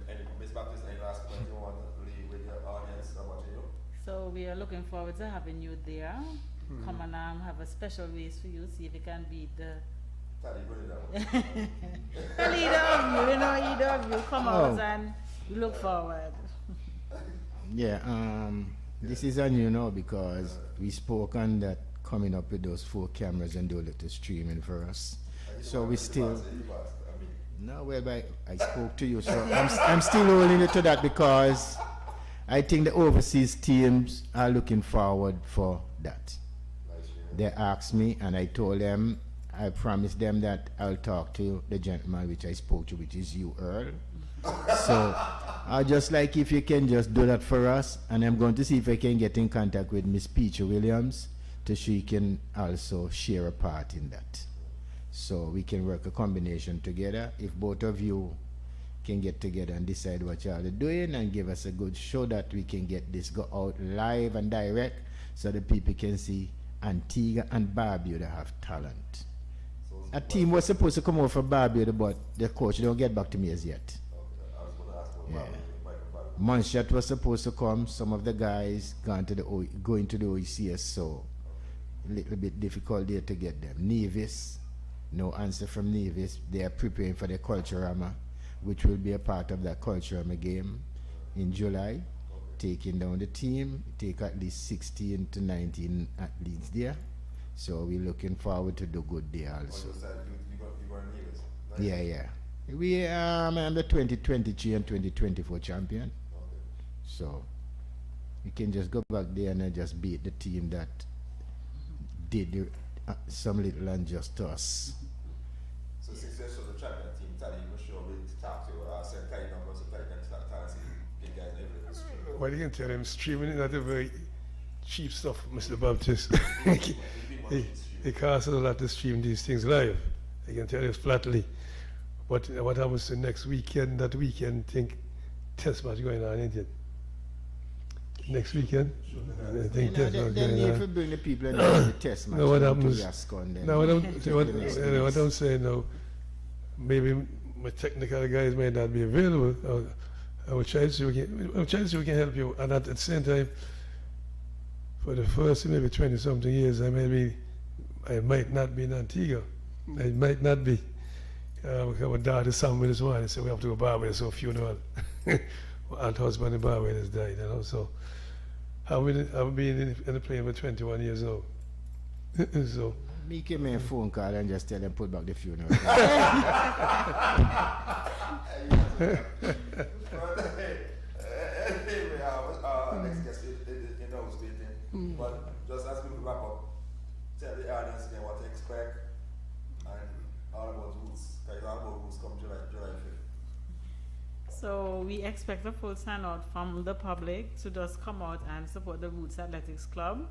And Ms. Baptist, any last point you want to leave with your audience about you? So we are looking forward to having you there. Come and have a special race for you, see if you can beat the Tally, bring it down. the leader of you, leader of you. Come out and we look forward. Yeah, this is unusual because we spoke on that coming up with those 4 cameras and do a little streaming for us. So we still. No, well, I spoke to you, so I'm still holding it to that because I think the overseas teams are looking forward for that. They asked me, and I told them, I promised them that I'll talk to the gentleman which I spoke to, which is you, Earl. So I just like if you can just do that for us, and I'm going to see if I can get in contact with Miss Peacher Williams so she can also share a part in that. So we can work a combination together. If both of you can get together and decide what y'all are doing and give us a good show that we can get this go out live and direct so the people can see Antigua and Barbuda have talent. A team was supposed to come over for Barbuda, but the coach don't get back to me as yet. I was going to ask about Yeah. Munshot was supposed to come. Some of the guys going to the OECS, so a little bit difficult there to get them. Nevis, no answer from Nevis. They are preparing for the Culturama, which will be a part of that Culturama game in July. Taking down the team, take at least 16 to 19 athletes there. So we're looking forward to do good there also. Yeah. We I'm the 2023 and 2024 champion. So we can just go back there and just beat the team that did some little unjust to us. So success of the champion team, Tally, you sure we'll talk to you. I'll send Tally numbers so Tally can start talking to get guys everywhere. Well, you can tell him streaming is not a very cheap stuff, Mr. Baptist. It costs us a lot to stream these things live. I can tell you flatly. But what happens to next weekend, that weekend, think test match going on, ain't it? Next weekend? I think test match Then going if on. you bring the people and the test match, No, what happens? No, What I'm saying now, maybe my technical guys may not be available. I will try to see we can help you. And at the same time, for the first maybe 20-something years, I might not be in Antigua. I might not be. Because my daughter sang me this morning, so we have to go to Barbados for a funeral. My aunt husband in Barbados died, So I've been in the plane for 21 years now. So me give me a phone call and just tell them put back the funeral. Anyway, next guest, you know who's waiting. But just as we wrap up, tell the audience again what to expect and all about rules. Because all about rules come July 5th. So we expect a full turnout from the public to just come out and support the Roots Athletics Club.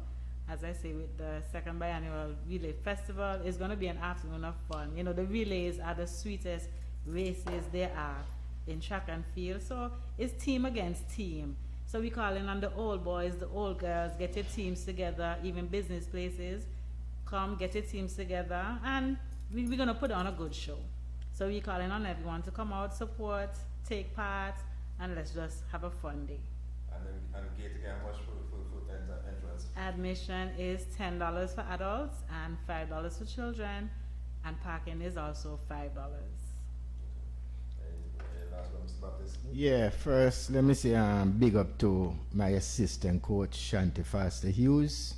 As I say, with the second biannual relay festival, it's going to be an afternoon of fun. The relays are the sweetest races there are in track and field. So it's team against team. So we calling on the old boys, the old girls, get your teams together, even business places. Come, get your teams together, and we're going to put on a good show. So we're calling on everyone to come out, support, take part, and let's just have a fun day. And gate again, how much for entrance? Admission is $10 for adults and $5 for children, and parking is also $5. Any last one, Mr. Baptist? Yeah, first let me say big up to my assistant coach Shanti Foster Hughes.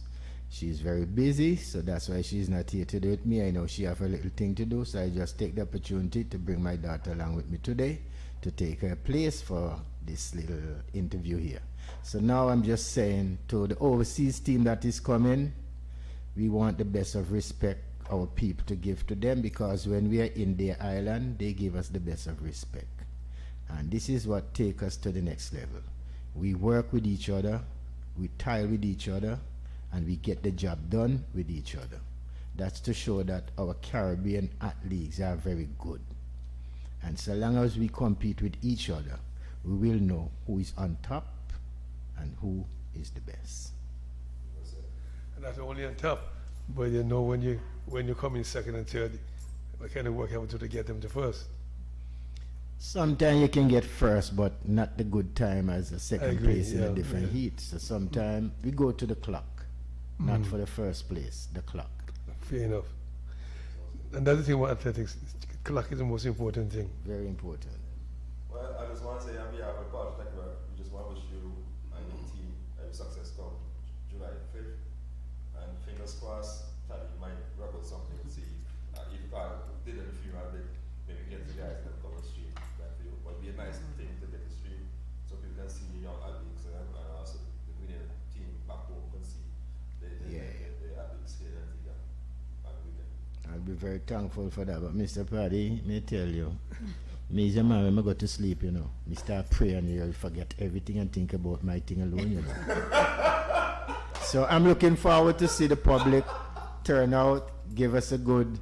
She's very busy, so that's why she's not here today with me. I know she have a little thing to do, so I just take the opportunity to bring my daughter along with me today to take her place for this little interview here. So now I'm just saying to the overseas team that is coming, we want the best of respect our people to give to them, because when we are in their island, they give us the best of respect. And this is what takes us to the next level. We work with each other, we tile with each other, and we get the job done with each other. That's to show that our Caribbean athletes are very good. And so long as we compete with each other, we will know who is on top and who is the best. And that's only on top. But you know, when you come in second and third, what kind of work have to do to get them to first? Sometimes you can get first, but not the good time as a second place in a yeah, different yeah. heat. So sometimes we go to the clock, not for the first place, the clock. Fair enough. And that's the thing with athletics. Clock is the most important thing. Very important. Well, I just want to say on behalf of the College Network, we just want to wish you and your team every success come July 5th. And fingers crossed that you might work out something and see if I did it a few rounds, maybe get the guys that come on the street. But it'd be a nice thing to get the stream so people can see young athletes and also the winning team back home can see the athletes here and together on the weekend. I'll be very thankful for that. But Mr. Paddy, me tell you, me is a man when I go to sleep, you know. Me start praying and you'll forget everything and think about my thing alone, you know. So I'm looking forward to see the public turn out, give us a good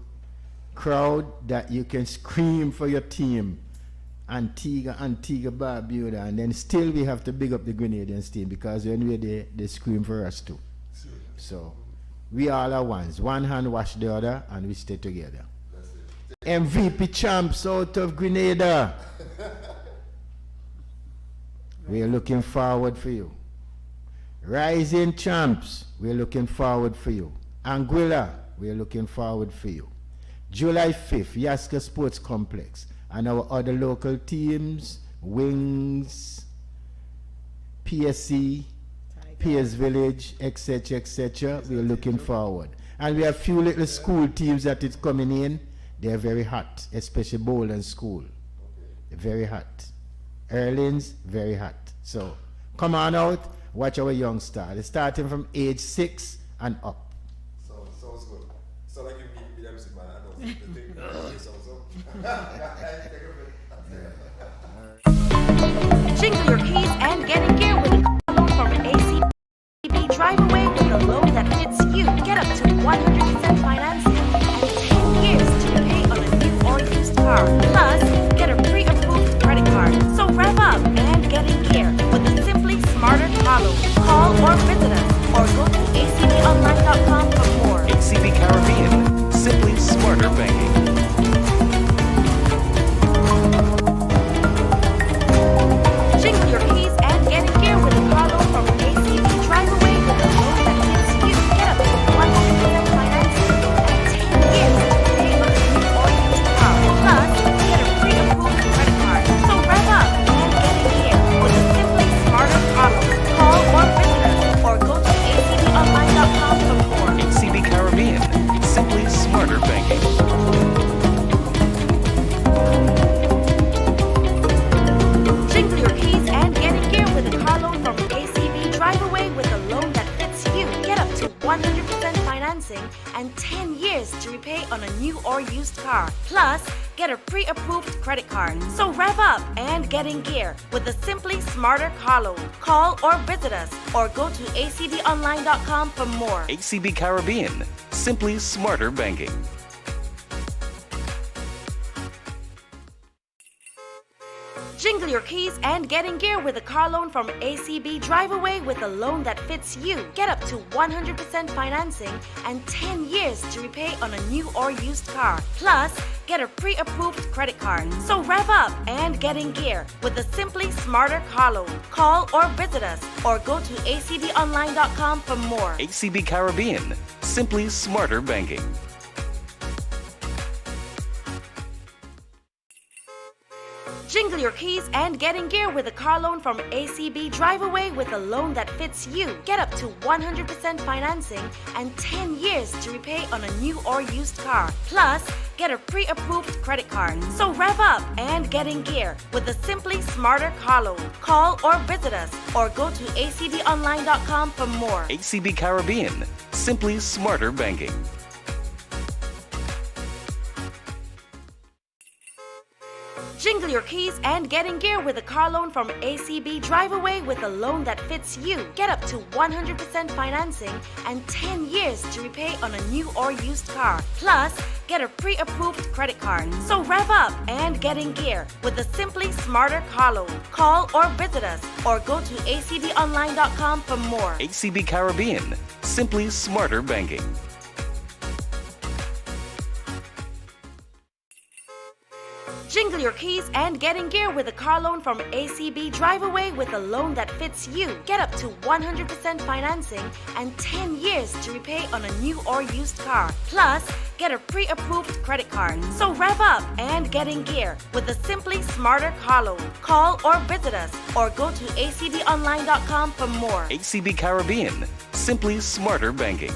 crowd that you can scream for your team, Antigua, Barbuda, and then still we have to big up the Grenadians team, because when we're there, they scream for us too. So we all are ones. One hand wash the other, and we stay together. MVP champs out of Grenada. We're looking forward for you. Rising champs, we're looking forward for you. Anguilla, we're looking forward for you. July 5th, Yaska Sports Complex, and our other local teams, Wings, PSC, PS Village, etc., we're looking forward. And we have few little school teams that is coming in. They're very hot, especially Bowling School. They're very hot. Erlins, very hot. So come on out, watch our young stars. They're starting from age 6 and up. Sounds good. So like you meet every man, I know the thing Jingle your keys and get in gear with a car loan from ACB. Drive away with a loan that fits you. Get up to 100% financing and 10 years to repay on a new or used car. Plus, get a pre-approved credit card. So rev up and get in gear with a Simply Smarter car loan. Call or visit us or go to acbonline.com for more. ACB Caribbean. Simply smarter banking. Jingle your keys and get in gear with a car loan from ACB. Drive away with a loan that fits you. Get up to 100% financing and 10 years to pay on a new or used car. Plus, get a pre-approved credit card. So rev up and get in gear with a Simply Smarter car loan. Call or visit us or go to acbonline.com for more. ACB Caribbean. Simply smarter banking. Jingle your keys and get in gear with a car loan from ACB. Drive away with a loan that fits you. Get up to 100% financing and 10 years to repay on a new or used car. Plus, get a pre-approved credit card. So rev up and get in gear with a Simply Smarter car loan. Call or visit us or go to acbonline.com for more. ACB Caribbean. Simply smarter banking. Jingle your keys and get in gear with a car loan from ACB. Drive away with a loan that fits you. Get up to 100% financing and 10 years to repay on a new or used car. Plus, get a pre-approved credit card. So rev up and get in gear with a Simply Smarter car loan. Call or visit us or go to acbonline.com for more. ACB Caribbean. Simply smarter banking. Jingle your keys and get in gear with a car loan from ACB. Drive away with a loan that fits you. Get up to 100% financing and 10 years to repay on a new or used car. Plus, get a pre-approved credit card. So rev up and get in gear with a Simply Smarter car loan. Call or visit us or go to acbonline.com for more. ACB Caribbean, simply smarter banking. Jingle your keys and get in gear with a car loan from ACB. Drive away with a loan that fits you. Get up to 100% financing and 10 years to repay on a new or used car. Plus, get a pre-approved credit card. So rev up and get in gear with a Simply Smarter car loan. Call or visit us or go to acbonline.com for more. ACB Caribbean, simply smarter banking. Jingle your keys and get in gear with a car loan from ACB. Drive away with a loan that fits you. Get up to 100% financing and 10 years to repay on a new or used car. Plus, get a pre-approved credit card. So rev up and get in gear with a Simply Smarter car loan. Call or visit us or go to acbonline.com for more. ACB Caribbean, simply smarter banking.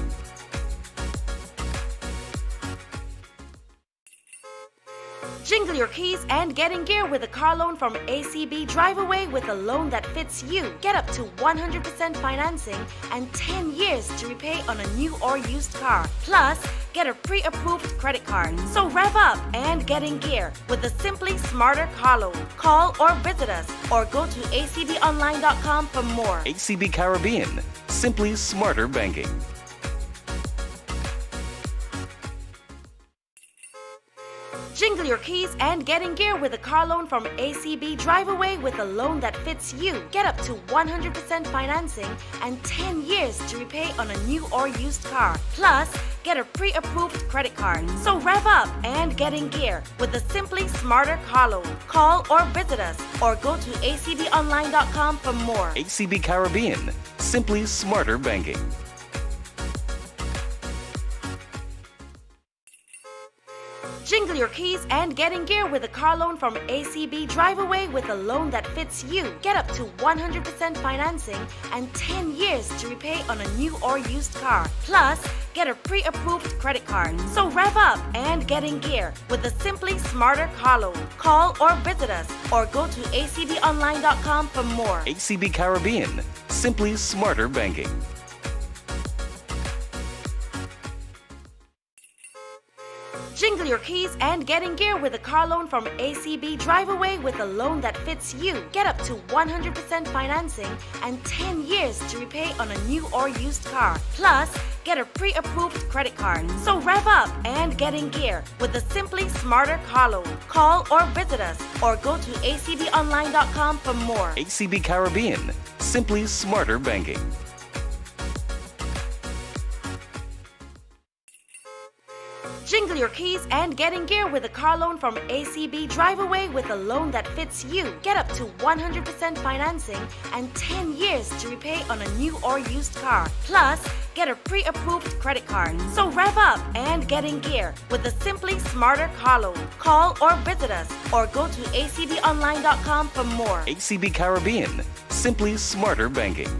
Jingle your keys and get in gear with a car loan from ACB. Drive away with a loan that fits you. Get up to 100% financing and 10 years to repay on a new or used car. Plus, get a pre-approved credit card. So rev up and get in gear with a Simply Smarter car loan. Call or visit us or go to acbonline.com for more. ACB Caribbean, simply smarter banking. Jingle your keys and get in gear with a car loan from ACB. Drive away with a loan that fits you. Get up to 100% financing and 10 years to repay on a new or used car. Plus, get a pre-approved credit card. So rev up and get in gear with a Simply Smarter car loan. Call or visit us or go to acbonline.com for more. ACB Caribbean, simply smarter banking. Jingle your keys and get in gear with a car loan from ACB. Drive away with a loan that fits you. Get up to 100% financing and 10 years to repay on a new or used car. Plus, get a pre-approved credit card. So rev up and get in gear with a Simply Smarter car loan. Call or visit us or go to acbonline.com for more. ACB Caribbean, simply smarter banking. Jingle your keys and get in gear with a car loan from ACB. Drive away with a loan that fits you. Get up to 100% financing and 10 years to repay on a new or used car. Plus, get a pre-approved credit card. So rev up and get in gear with a Simply Smarter car loan. Call or visit us or go to acbonline.com for more. ACB Caribbean, simply smarter banking. Jingle your keys and get in gear with a car loan from ACB. Drive away with a loan that fits you. Get up to 100% financing and 10 years to repay on a new or used car. Plus, get a pre-approved credit card. So rev up and get in gear with a Simply Smarter car loan. Call or visit us or go to acbonline.com for more. ACB Caribbean, simply smarter banking.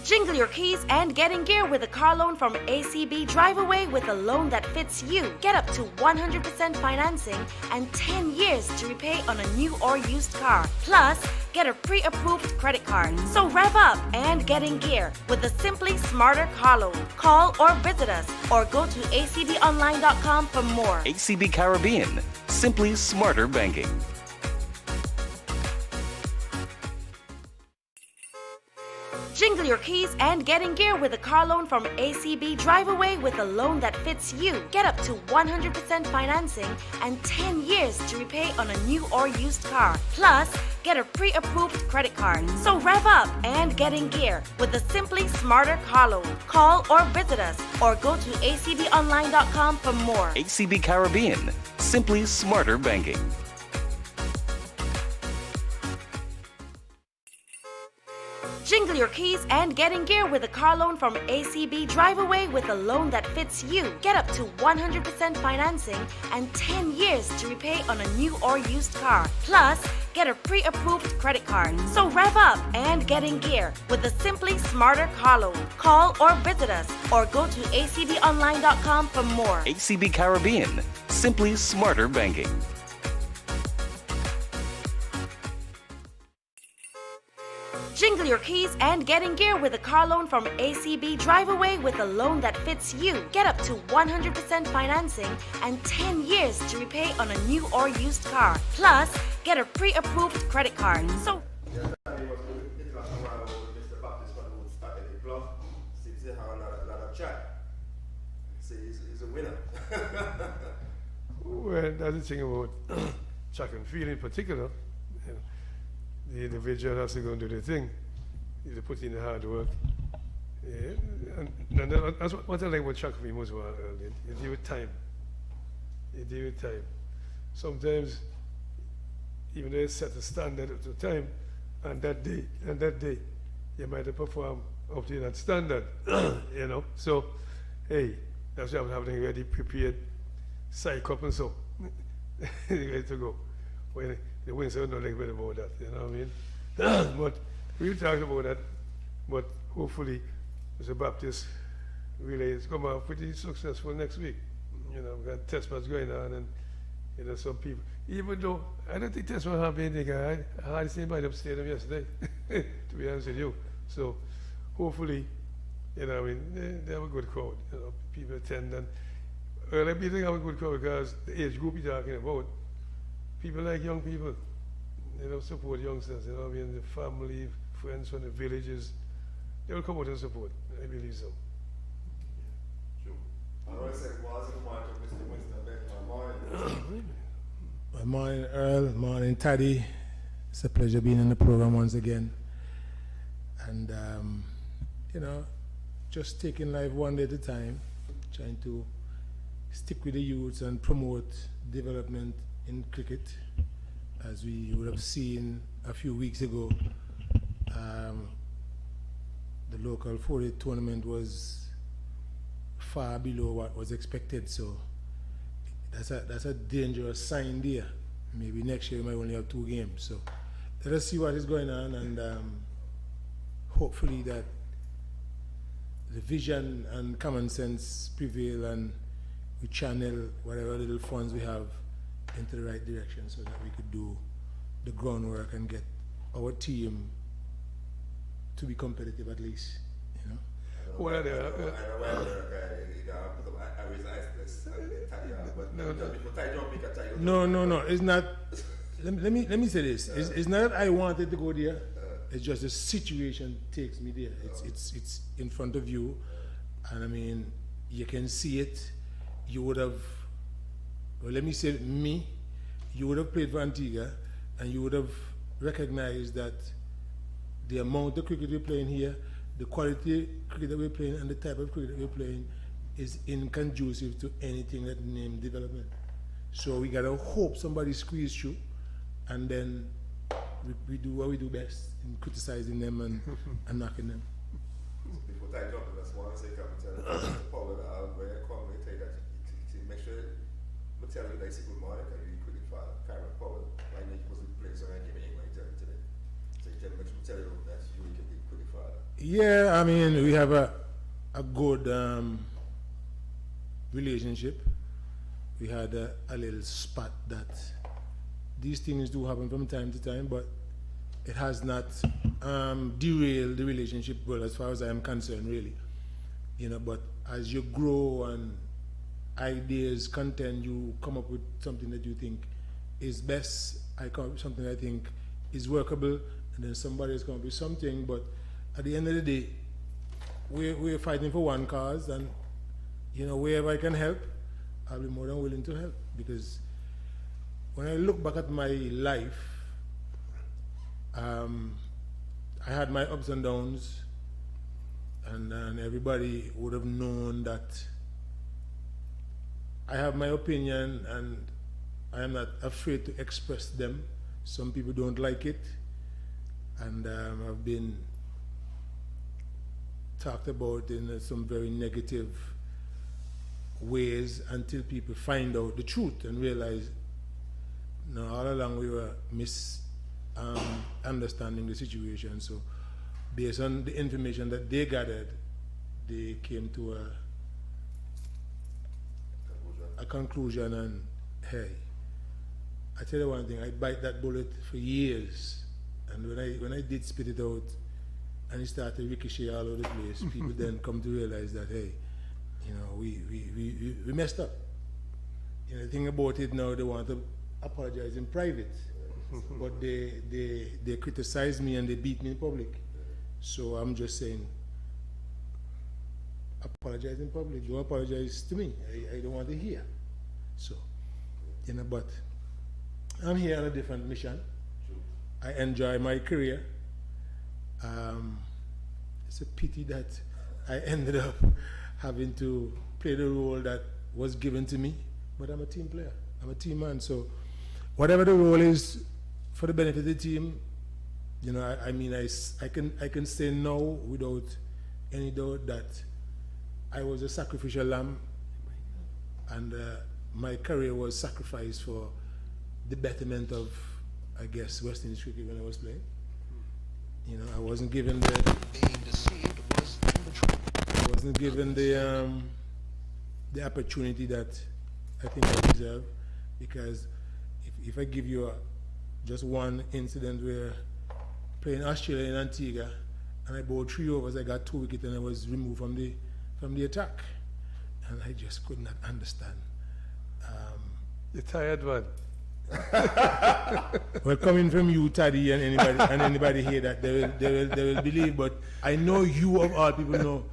Jingle your keys and get in gear with a car loan from ACB. Drive away with a loan that fits you. Get up to 100% financing and 10 years to repay on a new or used car. Plus, get a pre-approved credit card. So rev up and get in gear with a Simply Smarter car loan. Call or visit us or go to acbonline.com for more. ACB Caribbean, simply smarter banking. Jingle your keys and get in gear with a car loan from ACB. Drive away with a loan that fits you. Get up to 100% financing and 10 years to repay on a new or used car. Plus, get a pre-approved credit card. So rev up and get in gear with a Simply Smarter car loan. Call or visit us or go to acbonline.com for more. ACB Caribbean, simply smarter banking. Jingle your keys and get in gear with a car loan from ACB. Drive away with a loan that fits you. Get up to 100% financing and 10 years to repay on a new or used car. Plus, get a pre-approved credit card. So rev up and get in gear with the Simply Smarter car loan. Call or visit us or go to acbonline.com for more. ACB Caribbean. Simply smarter banking. Jingle your keys and get in gear with a car loan from ACB. Drive away with a loan that fits you. Get up to 100% financing and 10 years to repay on a new or used car. Plus, get a pre-approved credit card. So He's a winner. Well, that's the thing about track and field in particular. You know, the individual has to go and do the thing. You have to put in the hard work. Yeah, and that's what I like about track and field most of all. You deal with time. You deal with time. Sometimes, even though you set a standard at the time, and that day, you might have performed up to that standard. You know, so hey, that's why I'm having ready, prepared, psych up and so ready to go. When the wings are not like bit about that, you know what I mean? But we'll talk about that. But hopefully, Mr. Baptist relay is come out pretty successful next week. You know, we've got test match going on, and you know, some people. Even though I don't think test match happened anything, I hardly seen anybody upstairs yesterday. To be honest with you, so hopefully, you know, I mean, they have a good crowd. You know, people attend, and I think they have a good crowd because the age group you're talking about, people like young people. They don't support youngsters. You know, I mean, the family, friends from the villages, they will come out and support. I believe so. True. I always say, was it one to Mr. Winston back my mind? Good morning, Earl. Morning, Taddy. It's a pleasure being in the program once again. And, you know, just taking life one day at a time, trying to stick with the youths and promote development in cricket. As we would have seen a few weeks ago, the local 4-day tournament was far below what was expected, so that's a dangerous sign there. Maybe next year we might only have 2 games. So let us see what is going on, and hopefully that the vision and common sense prevail, and we channel whatever little funds we have into the right direction so that we could do the groundwork and get our team to be competitive at least, you know. Well, No, it's not. Let me say this. It's not that I wanted to go there. It's just the situation takes me there. It's in front of you, and I mean, you can see it. You would have, well, let me say me, you would have played for Antigua, and you would have recognized that the amount of cricket we're playing here, the quality cricket that we're playing, and the type of cricket that we're playing is inconducive to anything that named development. So we gotta hope somebody squeeze through, and then we do what we do best in criticizing them and knocking them. Before I jump in, I just want to say, Captain Paul, where I come and tell you that make sure I tell you that it's a good morning, and you quickly for Karen Powell. I know you was playing, so I came in and tell you today. So you make sure tell you that you can be quickly for that. Yeah, I mean, we have a good relationship. We had a little spat that these things do happen from time to time, but it has not derailed the relationship, well, as far as I am concerned, really. You know, but as you grow and ideas, content, you come up with something that you think is best. I come up with something I think is workable, and then somebody is going to be something. But at the end of the day, we're fighting for one cause, and you know, wherever I can help, I'll be more than willing to help. Because when I look back at my life, I had my ups and downs, and everybody would have known that I have my opinion, and I am not afraid to express them. Some people don't like it, and I've been talked about in some very negative ways until people find out the truth and realize, no, all along we were understanding the situation. So based on the information that they gathered, they came to a conclusion, and hey, I tell you one thing, I bite that bullet for years, and when I did spit it out and it started ricochet all over the place, people then come to realize that, hey, you know, we messed up. You know, the thing about it now, they want to apologize in private, but they criticize me and they beat me in public. So I'm just saying, apologize in public. Don't apologize to me. I don't want to hear. So, you know, but I'm here on a different mission. I enjoy my career. It's a pity that I ended up having to play the role that was given to me, but I'm a team player. I'm a team man. So whatever the role is for the benefit of the team, you know, I mean, I can say no without any doubt that I was a sacrificial lamb, and my career was sacrificed for the betterment of, I guess, West Indies cricket when I was playing. You know, I wasn't given the the opportunity that I think I deserve, because if I give you just one incident where playing Australia in Antigua and I bowled 3 overs, I got 2 wickets and I was removed from the attack, and I just could not understand. You're tired, man. Well, coming from you, Taddy, and anybody here that they will believe, but I know you of all people know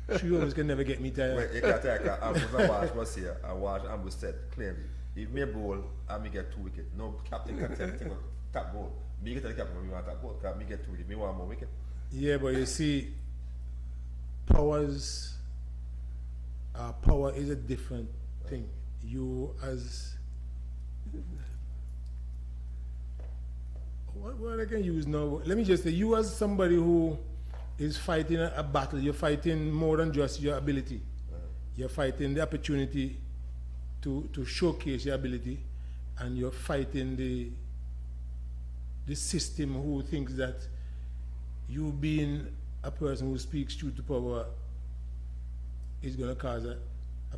3 overs can never get me tired. Well, you can take I watch was here. I watch and was said clearly. If me bowl and me get 2 wickets, no captain can tell me to tap ball. Me get the captain when me want tap ball. Because me get 2 wickets, me want more wicket. Yeah, but you see, power is a different thing. You as what I can use now, let me just say, you as somebody who is fighting a battle, you're fighting more than just your ability. You're fighting the opportunity to showcase your ability, and you're fighting the system who thinks that you being a person who speaks truth to power is going to cause a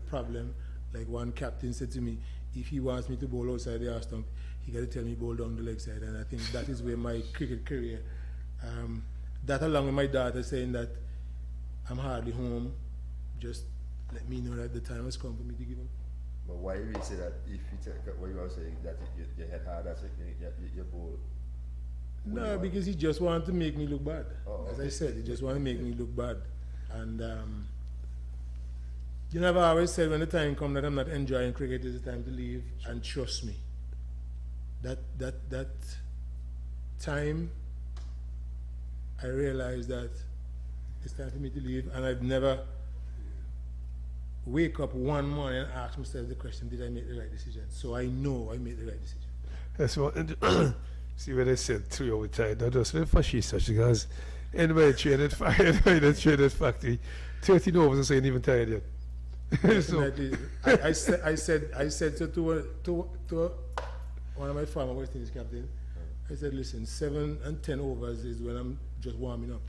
problem. Like one captain said to me, if he wants me to bowl outside the arse stump, he got to tell me bowl down the leg side. And I think that is where my cricket career, that along with my daughter saying that I'm hardly home, just let me know that the time has come for me to give him. But why you say that if you take what you are saying that you hit hard as your bowl? No, because he just wanted to make me look bad. Oh, As okay. I said, he just wanted to make me look bad. And you know, I've always said when the time comes that I'm not enjoying cricket, it's the time to leave. And trust me, that time, I realized that it's time for me to leave, and I've never wake up one morning and ask myself the question, did I make the right decision? So I know I made the right decision. That's what. See what I said 3 over time. That was very fascist, because anybody trained at factory, 13 overs and saying even tired yet. So, Definitely. I said to one of my former West Indies captains, I said, listen, 7 and 10 overs is when I'm just warming up.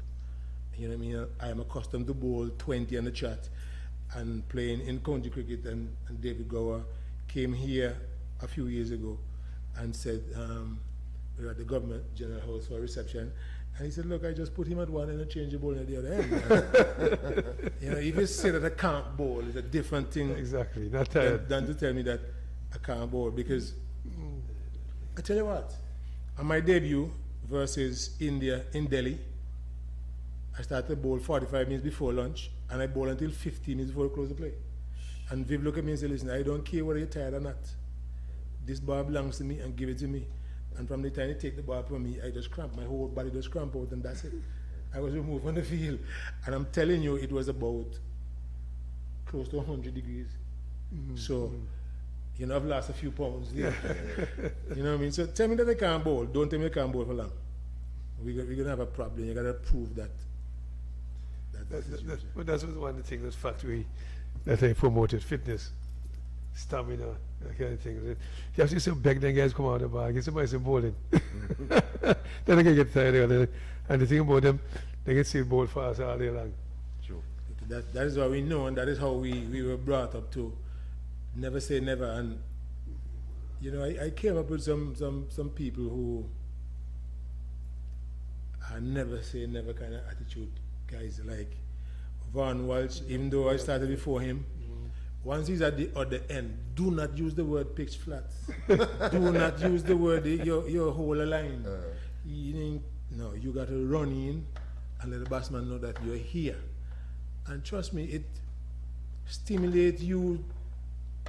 You know what I mean? I am accustomed to bowl 20 on the chat and playing in county cricket, and David Gower came here a few years ago and said, we were at the government general house for a reception, and he said, look, I just put him at one and I changed the ball at the other end. You know, if you say that I can't bowl, it's a different thing. exactly, not tired. Than to tell me that I can't bowl, because I tell you what, on my debut versus India in Delhi, I started bowl 45 minutes before lunch, and I bowled until 15 minutes before I close the play. And Viv looked at me and said, listen, I don't care whether you're tired or not. This ball belongs to me, and give it to me. And from the time they take the ball from me, I just cramp. My whole body just cramp out, and that's it. I was removed from the field. And I'm telling you, it was about close to 100 degrees. So, you know, I've lost a few pounds there. You know what I mean? So tell me that I can't bowl. Don't tell me I can't bowl for long. We're going to have a problem. You got to prove that But that's one of the things that factory that I promoted, fitness, stamina, that kind of thing. You have to see some back then guys come out of the bag, somebody say bowling. Then they can get tired of it. And the thing about them, they can see bowl fast all day long. True. That is what we know, and that is how we were brought up to never say never. And you know, I came up with some people who are never say never kind of attitude guys, like Von Walsh. Even though I started before him, once he's at the other end, do not use the word pitch flats. Do not use the word your whole line. No, you got to run in and let the batsman know that you're here. And trust me, it stimulates you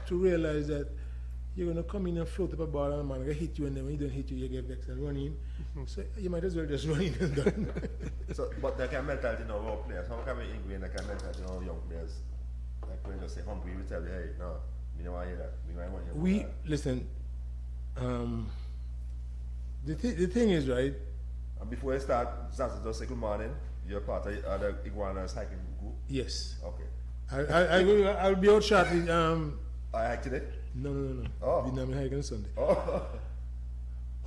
to realize that you're going to come in and float up a ball and a man going to hit you, and then when he don't hit you, you get vexed and run in. So you might as well just run in and done. So, but that kind of mentality in our players, how can we ingrain that kind of mentality in our young players? Like when you say hungry, we tell you, hey, no, we don't want to hear that. We might want you to do that. Listen, the thing is, right? And before you start, Zaza, just say good morning. You're part of the Iguanas hiking group? Yes. Okay. I'll be out shortly. I hike today? No. Oh. Vietnam hike on Sunday. Oh.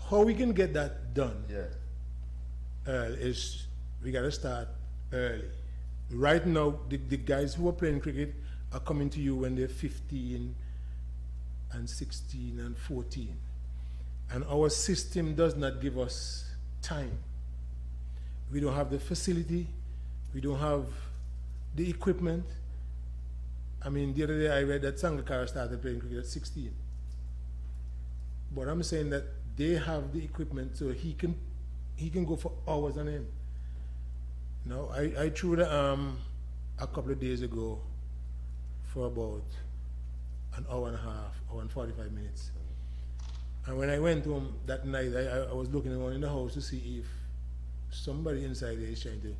How we can get that done? Yeah. Is we got to start early. Right now, the guys who are playing cricket are coming to you when they're 15 and 16 and 14. And our system does not give us time. We don't have the facility. We don't have the equipment. I mean, the other day I read that Sangakkara started playing cricket at 16. But I'm saying that they have the equipment so he can go for hours on end. No, I threw the arm a couple of days ago for about an hour and a half, hour and 45 minutes. And when I went home that night, I was looking around in the house to see if somebody inside there is trying to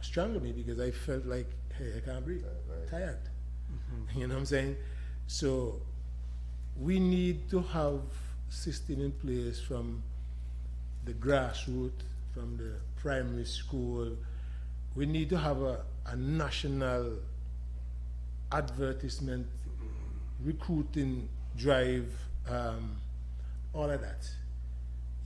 strangle me, because I felt like, hey, I can't breathe, tired. You know what I'm saying? So we need to have system in place from the grassroots, from the primary school. We need to have a national advertisement, recruiting drive, all of that.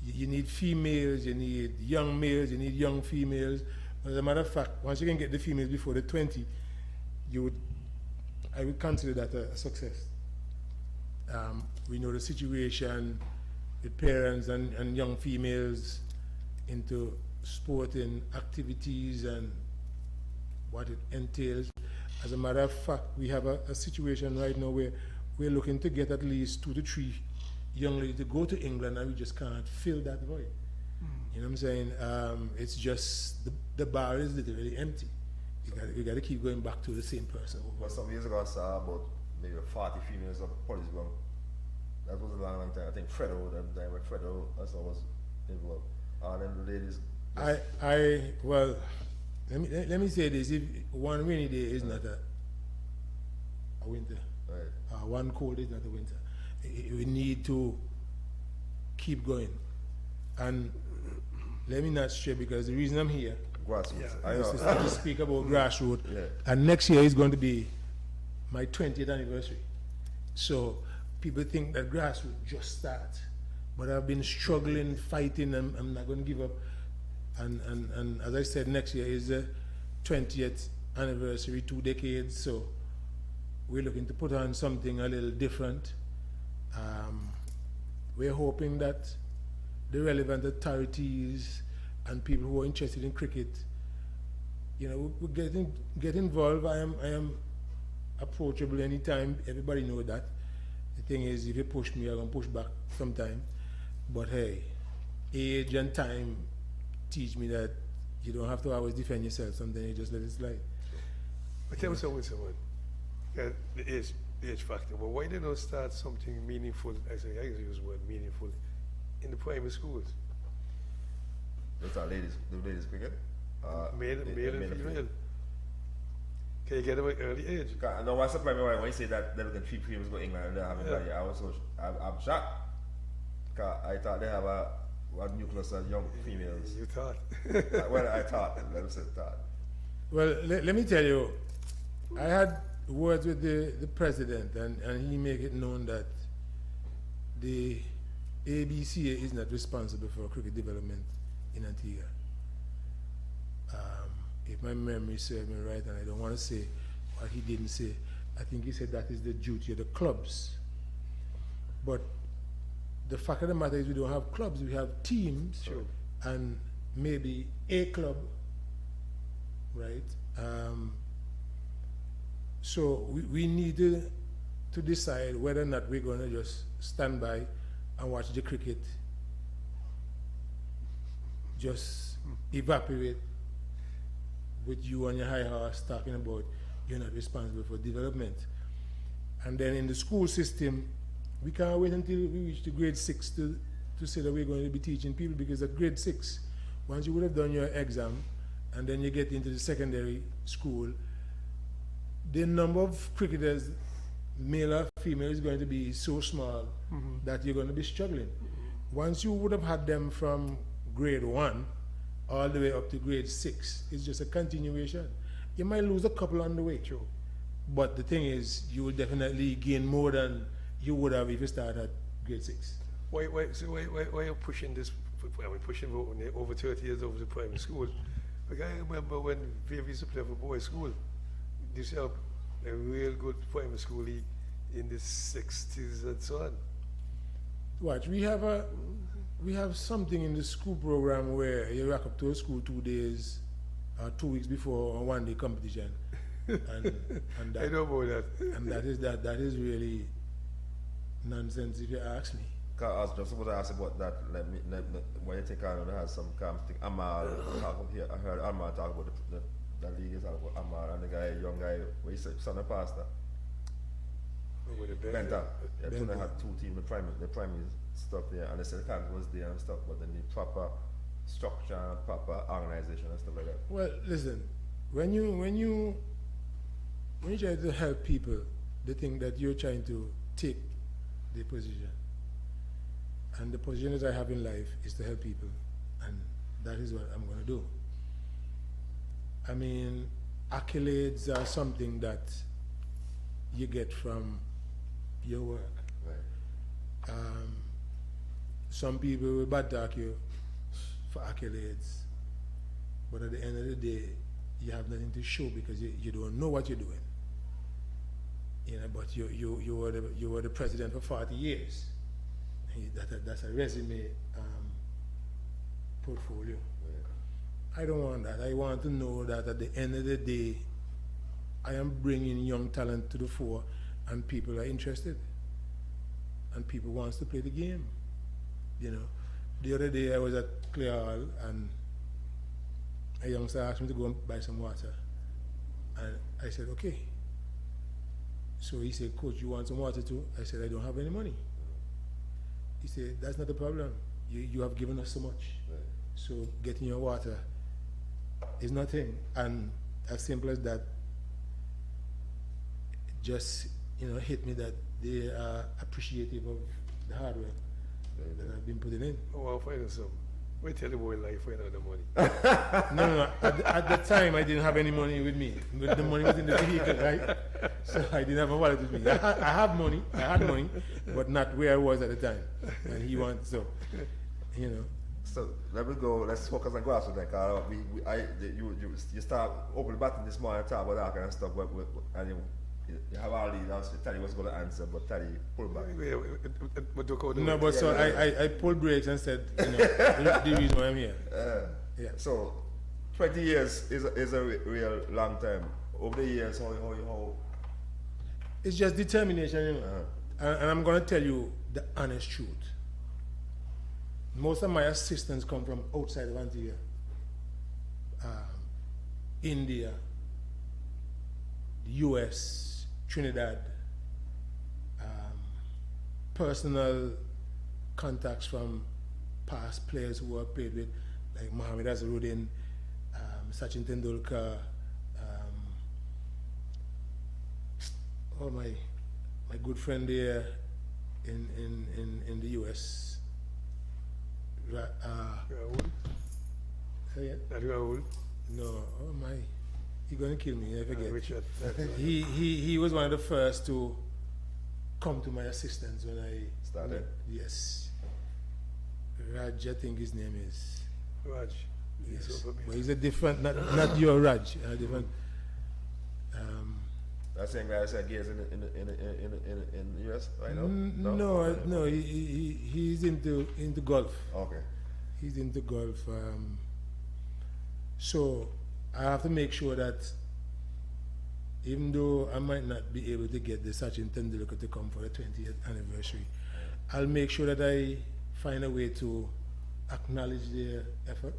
You need females, you need young males, you need young females. As a matter of fact, once you can get the females before the 20, I would consider that a success. We know the situation with parents and young females into sporting activities and what it entails. As a matter of fact, we have a situation right now where we're looking to get at least 2 to 3 young ladies to go to England, and we just can't fill that void. You know what I'm saying? It's just the bar is literally empty. We got to keep going back to the same person. But some years ago I saw about maybe 40 females of police ground. That was a long time. I think Fredo, that time when Fredo also was involved. And then the ladies. Well, let me say this: if one rainy day is not a winter, Right. one cold is not a winter. We need to keep going. And let me not stray, because the reason I'm here Grassroots. is to speak about grassroots. Yeah. And next year is going to be my 20th anniversary. So people think that grassroots just starts. But I've been struggling, fighting, and I'm not going to give up. And as I said, next year is the 20th anniversary, 2 decades. So we're looking to put on something a little different. We're hoping that the relevant authorities and people who are interested in cricket, you know, will get involved. I am approachable anytime. Everybody knows that. The thing is, if you push me, I'm going to push back sometime. But hey, age and time teach me that you don't have to always defend yourself. Sometimes you just let it slide. But tell me something, the age factor. But why didn't you start something meaningful, I use the word meaningful, in the primary schools? Those are ladies, the ladies cricket. Male and female. Can you get them at early age? I know what's surprised me when you say that they're looking 3 females go to England and they have anybody. I'm shocked. Cause I thought they have a nucleus of young females. You thought. Well, I thought, let me say thought. Well, let me tell you, I had words with the president, and he made it known that the ABCA is not responsible for cricket development in Antigua. If my memory serves me right, and I don't want to say what he didn't say, I think he said that is the duty of the clubs. But the fact of the matter is we don't have clubs, we have teams, Sure. and maybe a club, right? So we need to decide whether or not we're going to just stand by and watch the cricket just evaporate with you on your high horse talking about you're not responsible for development. And then in the school system, we can't wait until we reach the grade 6 to say that we're going to be teaching people, because at grade 6, once you would have done your exam and then you get into the secondary school, the number of cricketers, male or female, is going to be so small that you're going to be struggling. Once you would have had them from grade 1 all the way up to grade 6, it's just a continuation. You might lose a couple on the way, true. But the thing is, you will definitely gain more than you would have if you started at grade 6. Why are you pushing this? I mean, pushing over 30 years over to primary school. Like, I remember when we used to play for boys' school, this have a real good primary school league in the 60s and so on. Watch, we have something in the school program where you rock up to a school 2 days, 2 weeks before a one-day competition, and that, I know about that. and that is really nonsense if you ask me. I was just supposed to ask about that. What you think I know has some kind of thing. Amal talk about here. I heard Amal talk about the league is all about Amal and the guy, young guy, where he said son of pastor. Over the bench. Benta. Yeah, Benta. they had 2 teams, the primary stuff there, and they said the camp was there and stuff, but they need proper structure, proper organization and stuff like that. Well, listen, when you try to help people, they think that you're trying to take their position. And the position that I have in life is to help people, and that is what I'm going to do. I mean, accolades are something that you get from your work. Right. Some people will bad talk you for accolades, but at the end of the day, you have nothing to show because you don't know what you're doing. You know, but you were the president for 40 years. That's a resume portfolio. I don't want that. I want to know that at the end of the day, I am bringing young talent to the fore, and people are interested, and people wants to play the game. You know, the other day I was at Clear Hall, and a youngster asked me to go and buy some water, and I said, okay. So he said, Coach, you want some water too? I said, I don't have any money. He said, that's not the problem. You have given us so much. Right. So getting your water is nothing. And as simple as that, just, hit me that they are appreciative of the hard work that I've been putting in. Oh, I'll find out some. Wait till the boy life find out the money. No. At the time, I didn't have any money with me. The money was in the vehicle, right? So I didn't have a wallet with me. I had money, but not where I was at the time. And he wanted, so, So let me go. Let's focus on grassroots. Like, you start open batting this morning, talk about that kind of stuff, and you have all these. Teddy was going to answer, but Teddy pulled back. No, but so I pulled brakes and said, the reason why I'm here. Yeah. So 20 years is a real long time. Over the years, how it's just determination, and I'm going to tell you the honest truth. Most of my assistants come from outside of Antigua, India, the US, Trinidad, personal contacts from past players who I've played with, like Mohamed Azharuddin, Sachin Tendulkar, my good friend there in the US. Raul? Say it? Not Raul? No, He's gonna kill me. I forget. Richard. He was one of the first to come to my assistance when I Started? Yes. Raj, I think his name is. Raj. Yes. But he's a different, not your Raj, a different. That same guy said Gears in the US right now? No, he's into golf. Okay. He's into golf. So I have to make sure that even though I might not be able to get the Sachin Tendulkar to come for the 20th anniversary, I'll make sure that I find a way to acknowledge their effort.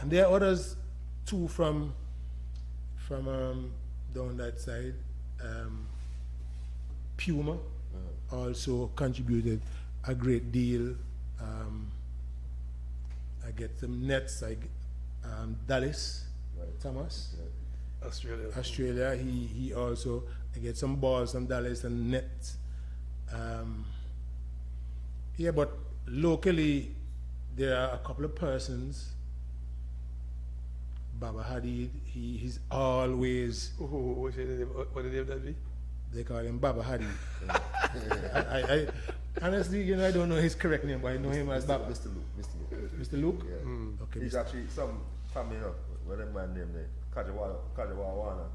And there are others too from down that side. Puma also contributed a great deal. I get some nets. Dallas, Right. Thomas, Australia. he also, I get some balls from Dallas and nets. Yeah, but locally there are a couple of persons. Baba Hadid, he's always, What's the name? What the name that be? they call him Baba Hadid. I honestly, I don't know his correct name, but I know him as Baba. Mr. Luke. Mr. Luke? Yeah. Okay, He's Mr. actually some family, what that man named there? Kajawawana.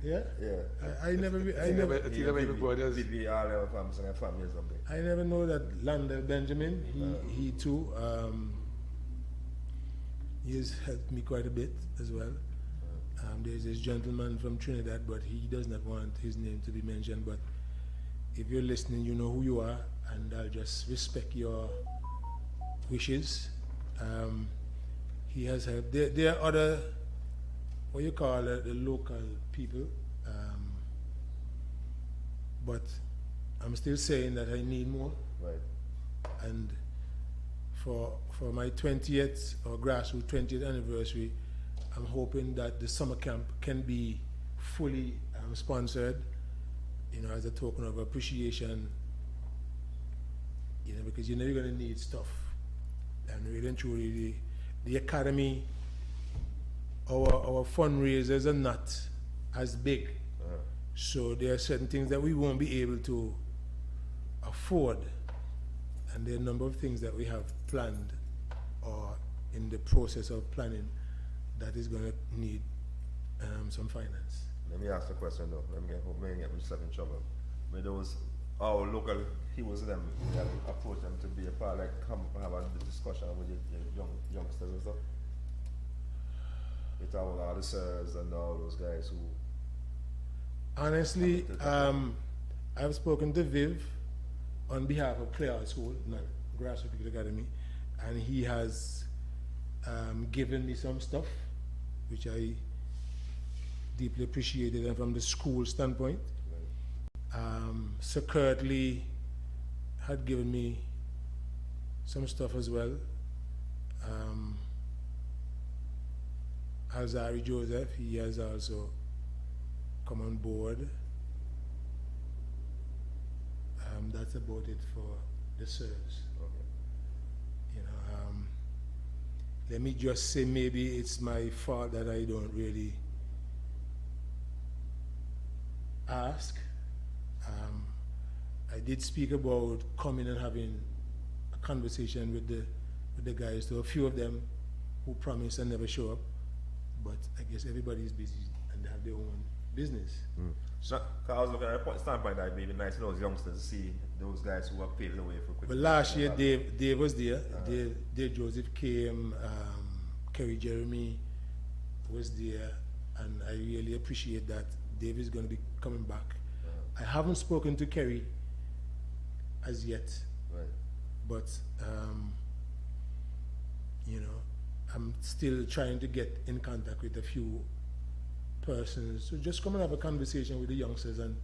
Yeah? Yeah. I never even brothers. BBR family or something. I never know that Landell Benjamin, he too, he has helped me quite a bit as well. There's this gentleman from Trinidad, but he does not want his name to be mentioned. But if you're listening, you know who you are, and I'll just respect your wishes. He has helped. There are other, what you call the local people, but I'm still saying that I need more. Right. And for my 20th or grassroots 20th anniversary, I'm hoping that the summer camp can be fully sponsored, as a token of appreciation, because you're going to need stuff. And really and truly, the academy, our fundraisers are not as big. So there are certain things that we won't be able to afford. And there are a number of things that we have planned or in the process of planning that is going to need some finance. Let me ask a question though. Let me get myself in trouble. When those our local heroes them, we have approached them to be a part, like come have a discussion with the youngsters and stuff. With our officers and all those guys who. Honestly, I've spoken to Viv on behalf of Clare School, not Grassroots Cricket Academy, and he has given me some stuff, which I deeply appreciated, and from the school standpoint. Sir Curtley had given me some stuff as well. Alzari Joseph, he has also come on board. That's about it for the service. Okay. Let me just say, maybe it's my fault that I don't really ask. I did speak about coming and having a conversation with the guys. There were a few of them who promised and never show up, but I guess everybody's busy and they have their own business. So, cause I was looking at a standpoint that it'd be nice to those youngsters to see those guys who have paved the way for quick. But last year, Dave was there. Dave Joseph came, Kerry Jeremy was there, and I really appreciate that. Dave is going to be coming back. I haven't spoken to Kerry as yet, Right. but I'm still trying to get in contact with a few persons. So just come and have a conversation with the youngsters and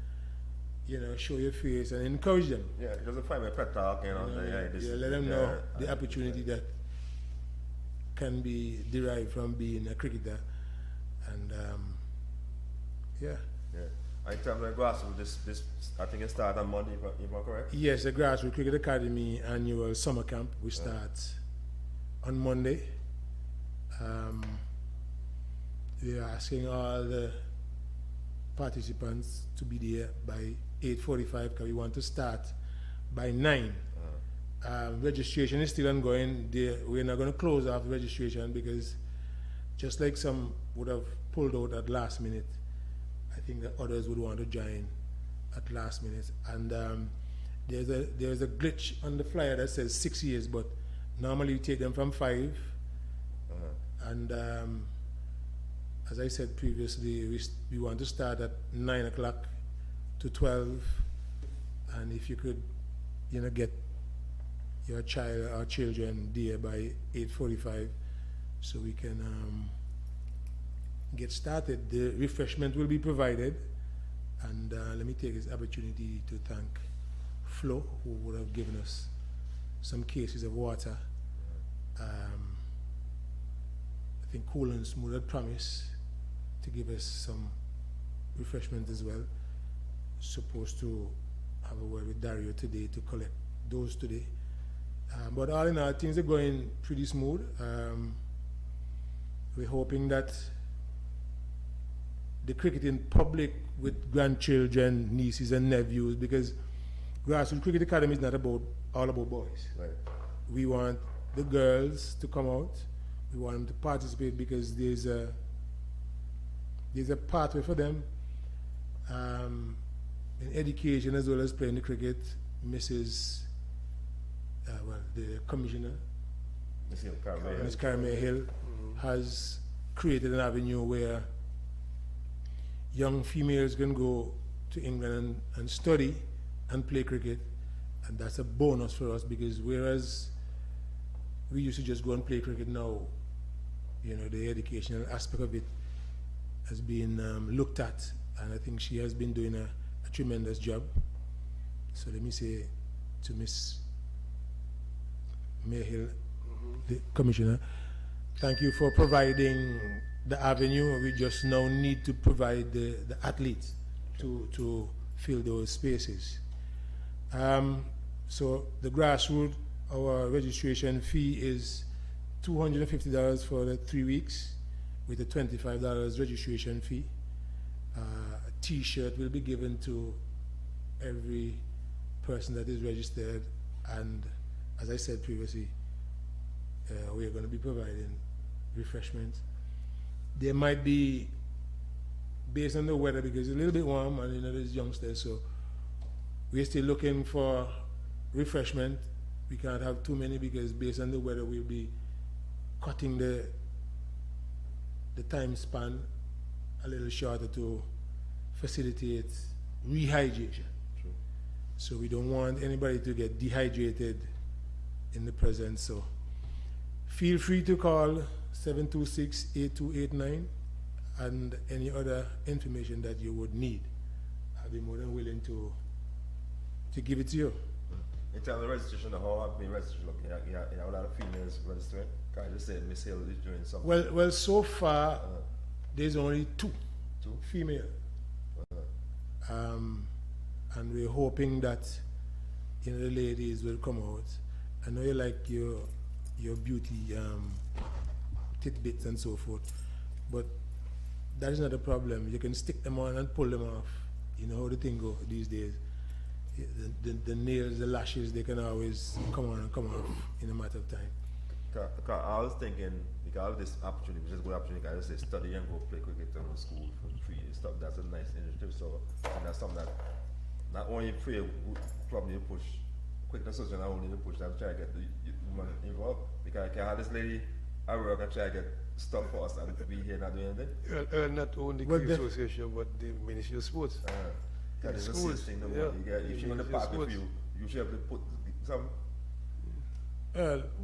show your face and encourage them. Yeah, it doesn't find me a pet talk, Let them know the opportunity that can be derived from being a cricketer, and yeah. In terms of grassroots, this I think it starts on Monday, if I'm correct. Yes, the Grassroots Cricket Academy annual summer camp, which starts on Monday. we are asking all the participants to be there by 8:45 because we want to start by 9. Registration is still ongoing. We're not going to close off registration because just like some would have pulled out at last minute, I think that others would want to join at last minute. And there's a glitch on the flyer that says 6 years, but normally we take them from 5. And as I said previously, we want to start at 9 o'clock to 12. And if you could, get your child or children there by 8:45, so we can get started. The refreshment will be provided. And let me take this opportunity to thank Flo, who would have given us some cases of water. I think Cool and Smooth had promised to give us some refreshment as well. Supposed to have a word with Dario today to collect those today. But all in all, things are going pretty smooth. We're hoping that the cricketing public with grandchildren, nieces and nephews, because Grassroots Cricket Academy is not all about boys. Right. We want the girls to come out. We want them to participate because there's a pathway for them in education as well as playing the cricket. The commissioner, Ms. Carmel Hill, has created an avenue where young females can go to England and study and play cricket, and that's a bonus for us because whereas we used to just go and play cricket, now the educational aspect of it has been looked at, and I think she has been doing a tremendous job. So let me say to Ms. Mayhill, the commissioner, thank you for providing the avenue. We just now need to provide the athletes to fill those spaces. So the grassroots, our registration fee is $250 for the 3 weeks with a $25 registration fee. A t-shirt will be given to every person that is registered, and as I said previously, we are going to be providing refreshments. There might be, based on the weather, because it's a little bit warm and there's youngsters, so we're still looking for refreshment. We can't have too many because based on the weather, we'll be cutting the time span a little shorter to facilitate rehydration. True. So we don't want anybody to get dehydrated in the present. So feel free to call 726-8289 and any other information that you would need. I'll be more than willing to give it to you. In terms of registration, how have been registration looking? You have a lot of females registering. Can I just say Miss Hill is doing something? Well, so far there's only two female, and we're hoping that the ladies will come out. I know you like your beauty tidbits and so forth, but that is not a problem. You can stick them on and pull them off. You know how the thing go these days. The nails, the lashes, they can always come on and come off in a matter of time. I was thinking, because of this opportunity, which is a good opportunity, I just say study and go play cricket in the school for free and stuff. That's a nice initiative. So, and that's something that not only free, probably push cricket association, not only push, I'm trying to get the women involved. Because I can have this lady at work and try to get stuff for us and be here not doing anything. Not only the cricket association, but the Ministry of Sports. That is a schools, thing. yeah. If you're going to park with you, you should have to put some.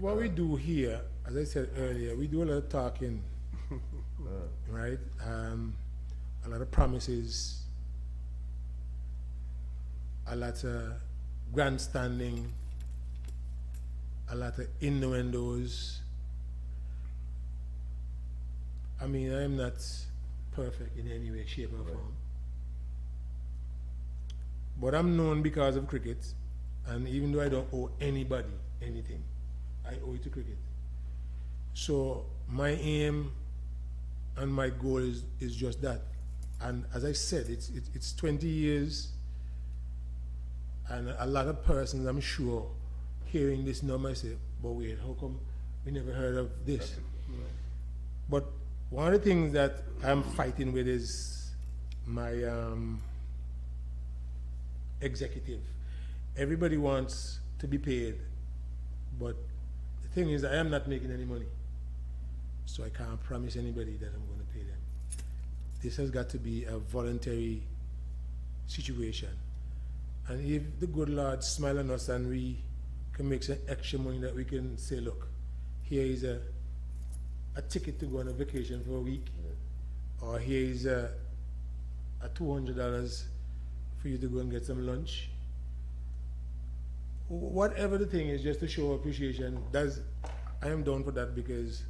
What we do here, as I said earlier, we do a lot of talking, right? A lot of promises, a lot of grandstanding, a lot of innuendos. I mean, I'm not perfect in any way, shape, or form. But I'm known because of cricket, and even though I don't owe anybody anything, I owe it to cricket. So my aim and my goal is just that. And as I said, it's 20 years, and a lot of persons, I'm sure, hearing this now might say, but wait, how come we never heard of this? But one of the things that I'm fighting with is my executive. Everybody wants to be paid, but the thing is I am not making any money. So I can't promise anybody that I'm going to pay them. This has got to be a voluntary situation. And if the good Lord smile on us and we can make some extra money that we can say, look, here is a ticket to go on a vacation for a week, or here is a $200 for you to go and get some lunch. Whatever the thing is, just to show appreciation, I am down for that, because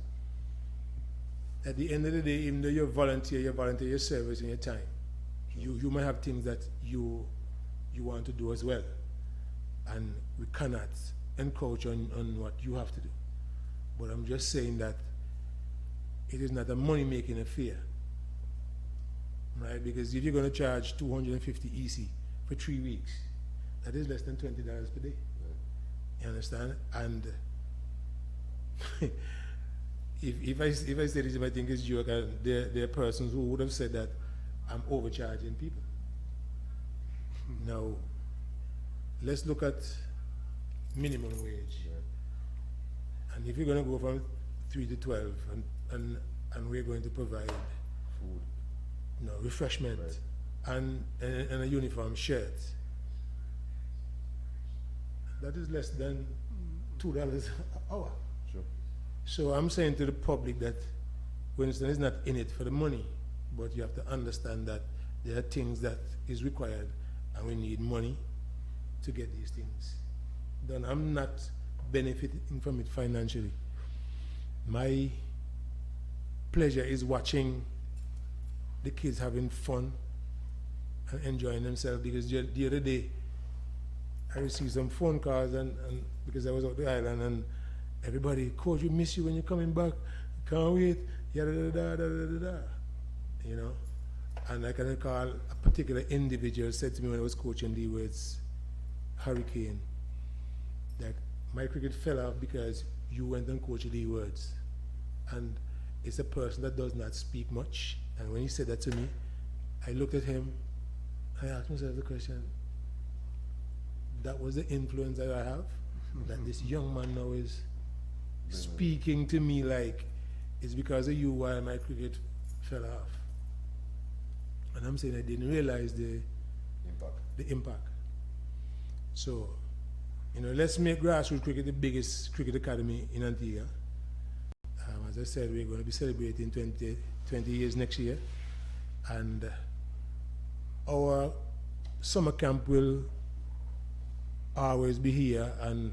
at the end of the day, even though you volunteer your service and your time. You might have things that you want to do as well. And we cannot encroach on what you have to do. But I'm just saying that it is not a money-making affair, right? Because if you're going to charge 250 EC for 3 weeks, that is less than $20 per day. You understand? And if I say this, you might think it's joke. There are persons who would have said that I'm overcharging people. Now, let's look at minimum wage. And if you're going to go from 3 to 12, and we're going to provide food, refreshment, and a uniform shirt, that is less than $2 an hour. Sure. So I'm saying to the public that Winston is not in it for the money, but you have to understand that there are things that is required, and we need money to get these things done. I'm not benefiting from it financially. My pleasure is watching the kids having fun and enjoying themselves, because the other day I received some phone calls, and because I was out the island, and everybody, coach, we miss you when you're coming back, can't wait, yada da da da da da da, you know. And I can recall a particular individual said to me when I was coaching the words Hurricane, that my cricket fell off because you went and coached the words. And it's a person that does not speak much. And when he said that to me, I looked at him, I asked myself the question, that was the influence that I have? That this young man now is speaking to me like it's because of you why my cricket fell off. And I'm saying I didn't realize the impact. So, let's make grassroots cricket the biggest cricket academy in Antigua. As I said, we're going to be celebrating 20 years next year. And our summer camp will always be here, and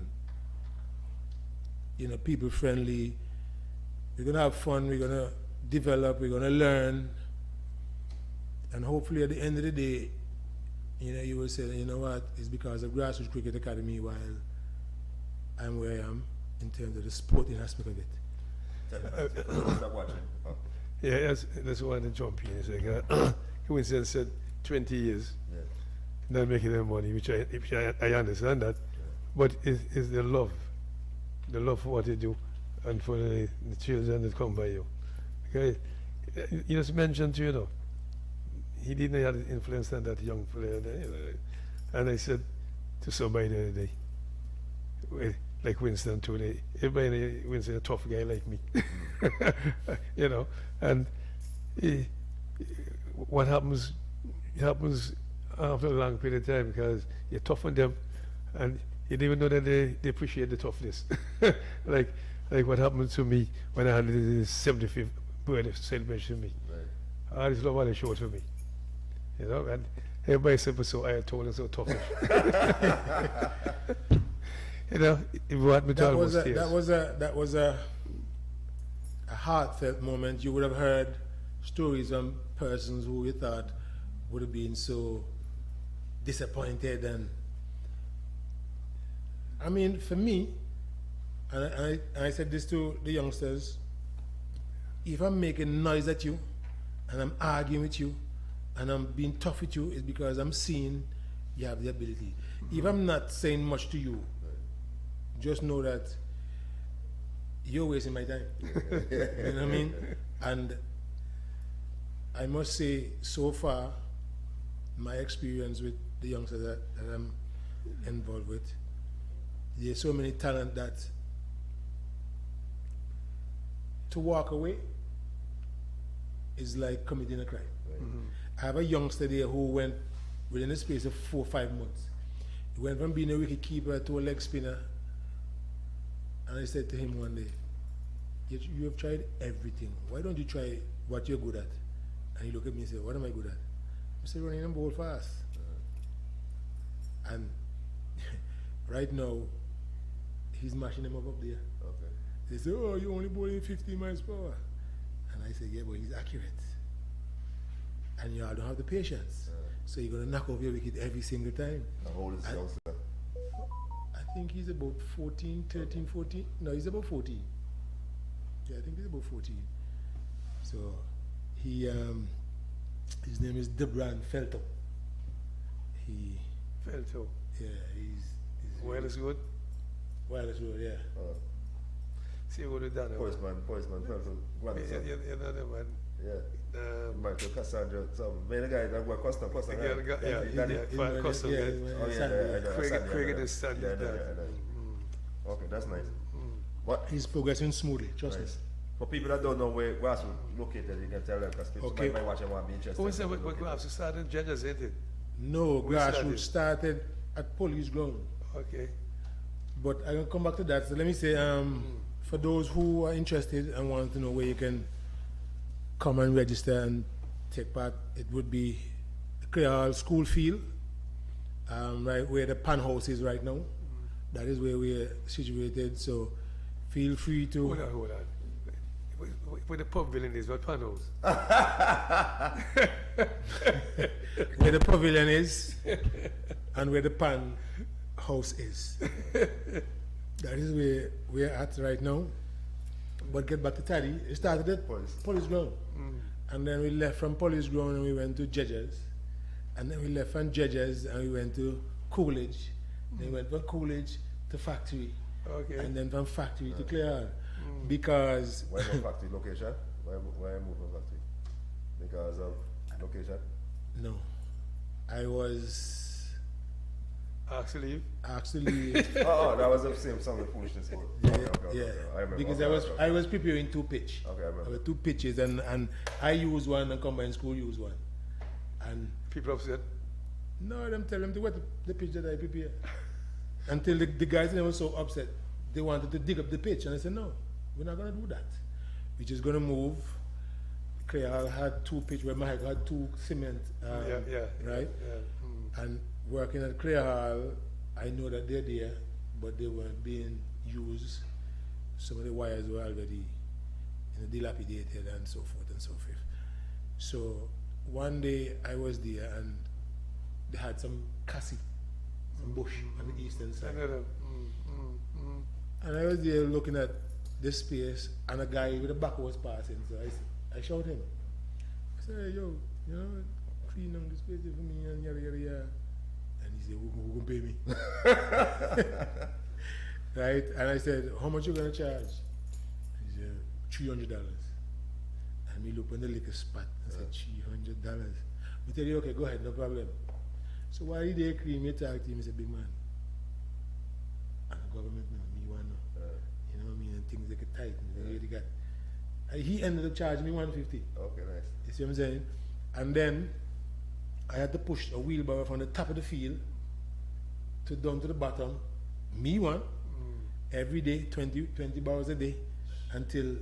people friendly. We're going to have fun, we're going to develop, we're going to learn. And hopefully at the end of the day, you will say, you know what, it's because of Grassroots Cricket Academy while I'm where I am in terms of the sporting aspect of it. Stop watching. Yeah, that's why I jump in. It's like, Winston said 20 years, not making any money, which I understand that. But it's the love for what you do and for the children that come by you. Okay, you just mentioned, he didn't have the influence on that young player. And I said to somebody the other day, like Winston too, everybody Winston a tough guy like me. And what happens after a long period of time, because you toughen them and you didn't even know that they appreciate the toughness. like what happened to me when I had the 75th birthday celebration to me. Right. All this love they showed for me. And everybody said, so I told him so toughish. It brought me to almost tears. That was a heartfelt moment. You would have heard stories from persons who you thought would have been so disappointed. And I mean, for me, and I said this to the youngsters, if I'm making noise at you, and I'm arguing with you, and I'm being tough with you, it's because I'm seeing you have the ability. If I'm not saying much to you, just know that you're wasting my time. You know what I mean? And I must say, so far, my experience with the youngsters that I'm involved with, there's so many talent that to walk away is like committing a crime. I have a youngster there who went within the space of 4 or 5 months. He went from being a wicket keeper to a leg spinner. And I said to him one day, you have tried everything. Why don't you try what you're good at? And he looked at me and said, what am I good at? I said, running the ball fast. And right now, he's mashing them up there. Okay. They say, oh, you only bowling 50 miles per hour. And I said, yeah, but he's accurate. And you all don't have the patience. So you're going to knock off your wicket every single time. How old is the youngster? I think he's about 14, 13, 14. No, he's about 14. Yeah, I think he's about 14. So he, his name is Debran Felto. Felto. Yeah, he's Wireless good? Wireless Road, yeah. See what we done. Postman, Felton, grandson. You know the man. Yeah. Michael Cassandra, some many guys that work custom, Yeah, for custom. Oh, yeah, Craig is standing there. Okay, that's nice. What? He's progressing smoothly, trust me. Nice. For people that don't know where grassroots located, you can tell them because people might watch and want to be interested. Who is that? What grassroots started? Judges, ain't it? No, We grassroots started at police ground. Okay. But I can come back to that. So let me say, for those who are interested and want to know where you can come and register and take part, it would be Clear Hall School Field, right where the pan house is right now. That is where we are situated. So feel free to. Hold on. Where the pavilion is, what pan house? Where the pavilion is and where the pan house is. That is where we're at right now. But get back to Taddy, it started at police ground. And then we left from police ground and we went to Judges. And then we left from Judges and we went to Coolidge. Then we went from Coolidge to Factory. Okay. And then from Factory to Clear Hall. Because Why no factory location? Why move from factory? Because of location? no, I was Asked to leave? asked to leave. That was the same some of the foolishness. Okay. Yeah, I remember. because Okay, I was preparing 2 pitch. Okay, I remember. There were 2 pitches and I used one and combined school used one. And People upset. no, them tell them to wet the pitch that I prepare. Until the guys they were so upset, they wanted to dig up the pitch, and I said no, we're not gonna do that. We're just gonna move. Clear had 2 pitch where Mike had 2 cement. Right? Yeah. And working at Clear Hall, I know that they're there, but they weren't being used. Some of the wires were already dilapidated and so forth and so forth. So one day I was there and they had some cassie, some bush on the eastern side. And I was there looking at this space and a guy with a back was passing. So I shouted him. I said, hey, yo, you know, clean on this space for me and yada yada yada. And he said, who gonna pay me? Right? And I said, how much you gonna charge? He said, $300. And me look on the liquor spot and said, $300. We tell you, okay, go ahead, no problem. So why did they cream me talk to him? He said, big man. And the government, me one know. You know what I mean? And things like a tight. And they really got. And he ended up charging me $150. Okay, nice. You see what I'm saying? And then I had to push a wheelbarrow from the top of the field to down to the bottom. Me one. Every day, 20 barrels a day, until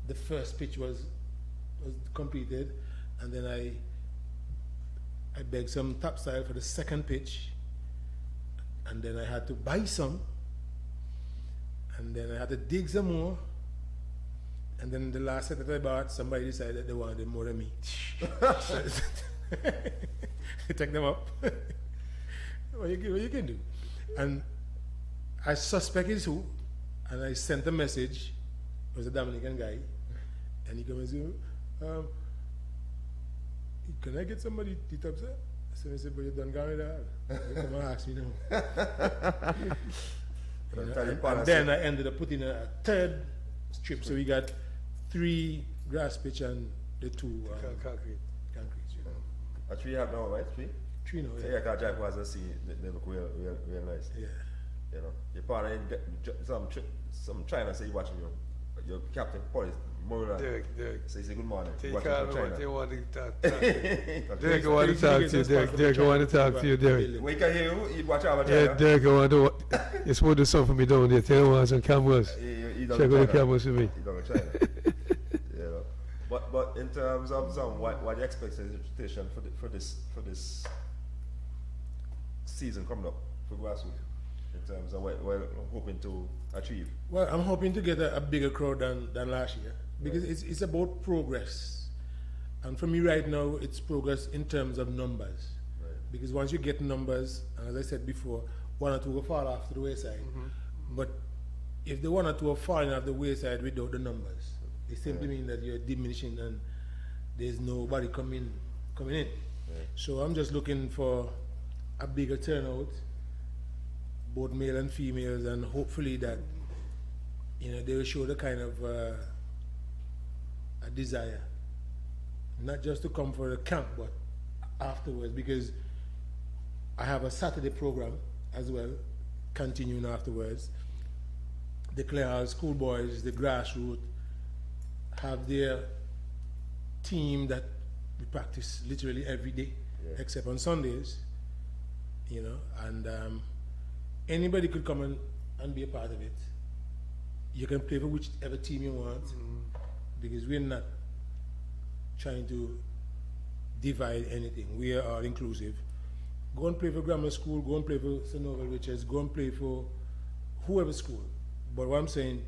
the first pitch was completed, and then I begged some topsoil for the second pitch, and then I had to buy some, and then I had to dig some more, and then the last set that I bought, somebody decided that they wanted more than me. I took them up. What you can do? And I suspect it's who, and I sent a message. It was a Dominican guy, And he come and say, can I get somebody to tip sir? So I said, but you done got me that. You come and ask me now. You know, and then I ended up putting a third strip. So we got 3 grass pitch and the 2 Concrete. concrete. You know. A 3 you have now, right? 3? 3 now, So yeah. yeah, because Jack was to see they look real nice. Yeah. You know, your partner some China say he watching you. Your captain police, Morila. Derek. Say good morning. They Watching call from me China. what they want to talk to you. Derek, I So want you to talk get to you, this Derek. part from Derek, I want to China, talk to you, Derek. We can hear you, you watch out Yeah, China. Derek, I want to. You're supposed to do something for me down there. Tell him what's on cameras. He Check out the cameras for me. He done with China. You know. But in terms of what the expectation for this season coming up for grassroots, in terms of what we're hoping to achieve. Well, I'm hoping to get a bigger crowd than last year because it's about progress. And for me right now, it's progress in terms of numbers. Right. Because once you get numbers, and as I said before, 1 or 2 will fall off to the wayside. But if the 1 or 2 are falling off the wayside without the numbers, it simply means that you're diminishing and there's nobody coming in. So I'm just looking for a bigger turnout, both male and females, and hopefully that they will show the kind of a desire, not just to come for the camp, but afterwards, because I have a Saturday program as well, continuing afterwards. The Clare schoolboys, the grassroots, have their team that we practice literally every day, except on Sundays, and anybody could come and be a part of it. You can play for whichever team you want, because we're not trying to divide anything. We are all inclusive. Go and play for grammar school, go and play for St. Novel Richards, go and play for whoever school. But what I'm saying,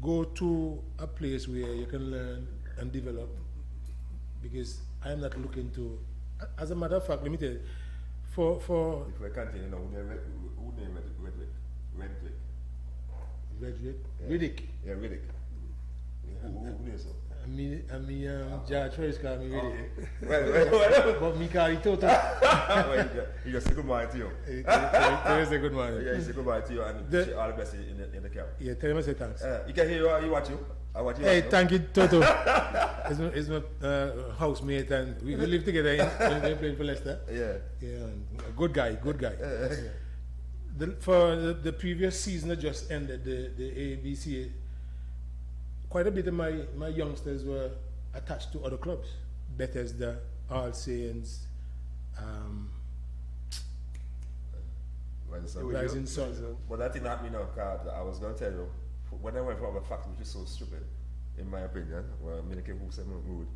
go to a place where you can learn and develop, because I'm not looking to, as a matter of fact, let me tell you, for If we continue, who name Redcliffe? Redrick, Yeah. Riddick. Yeah, Riddick. Who names so? George Ferris called me Riddick. Okay. Well. But me call it Toto. He just say good morning to you. Tell us a good morning. Yeah, he say good morning to you and wish you all the best in the camp. Yeah, tell him I say thanks. You can hear you watch you. I watch you. Hey, watch thank you, Toto. It's my housemate, and we live together when playing for Leicester. Yeah. Yeah, good guy. For the previous season that just ended, the ABC, quite a bit of my youngsters were attached to other clubs. Bethesda, All Saints, Rising Sun. But that didn't happen now, because I was going to tell you, when I went from a fact which is so stupid, in my opinion, where America who said rude,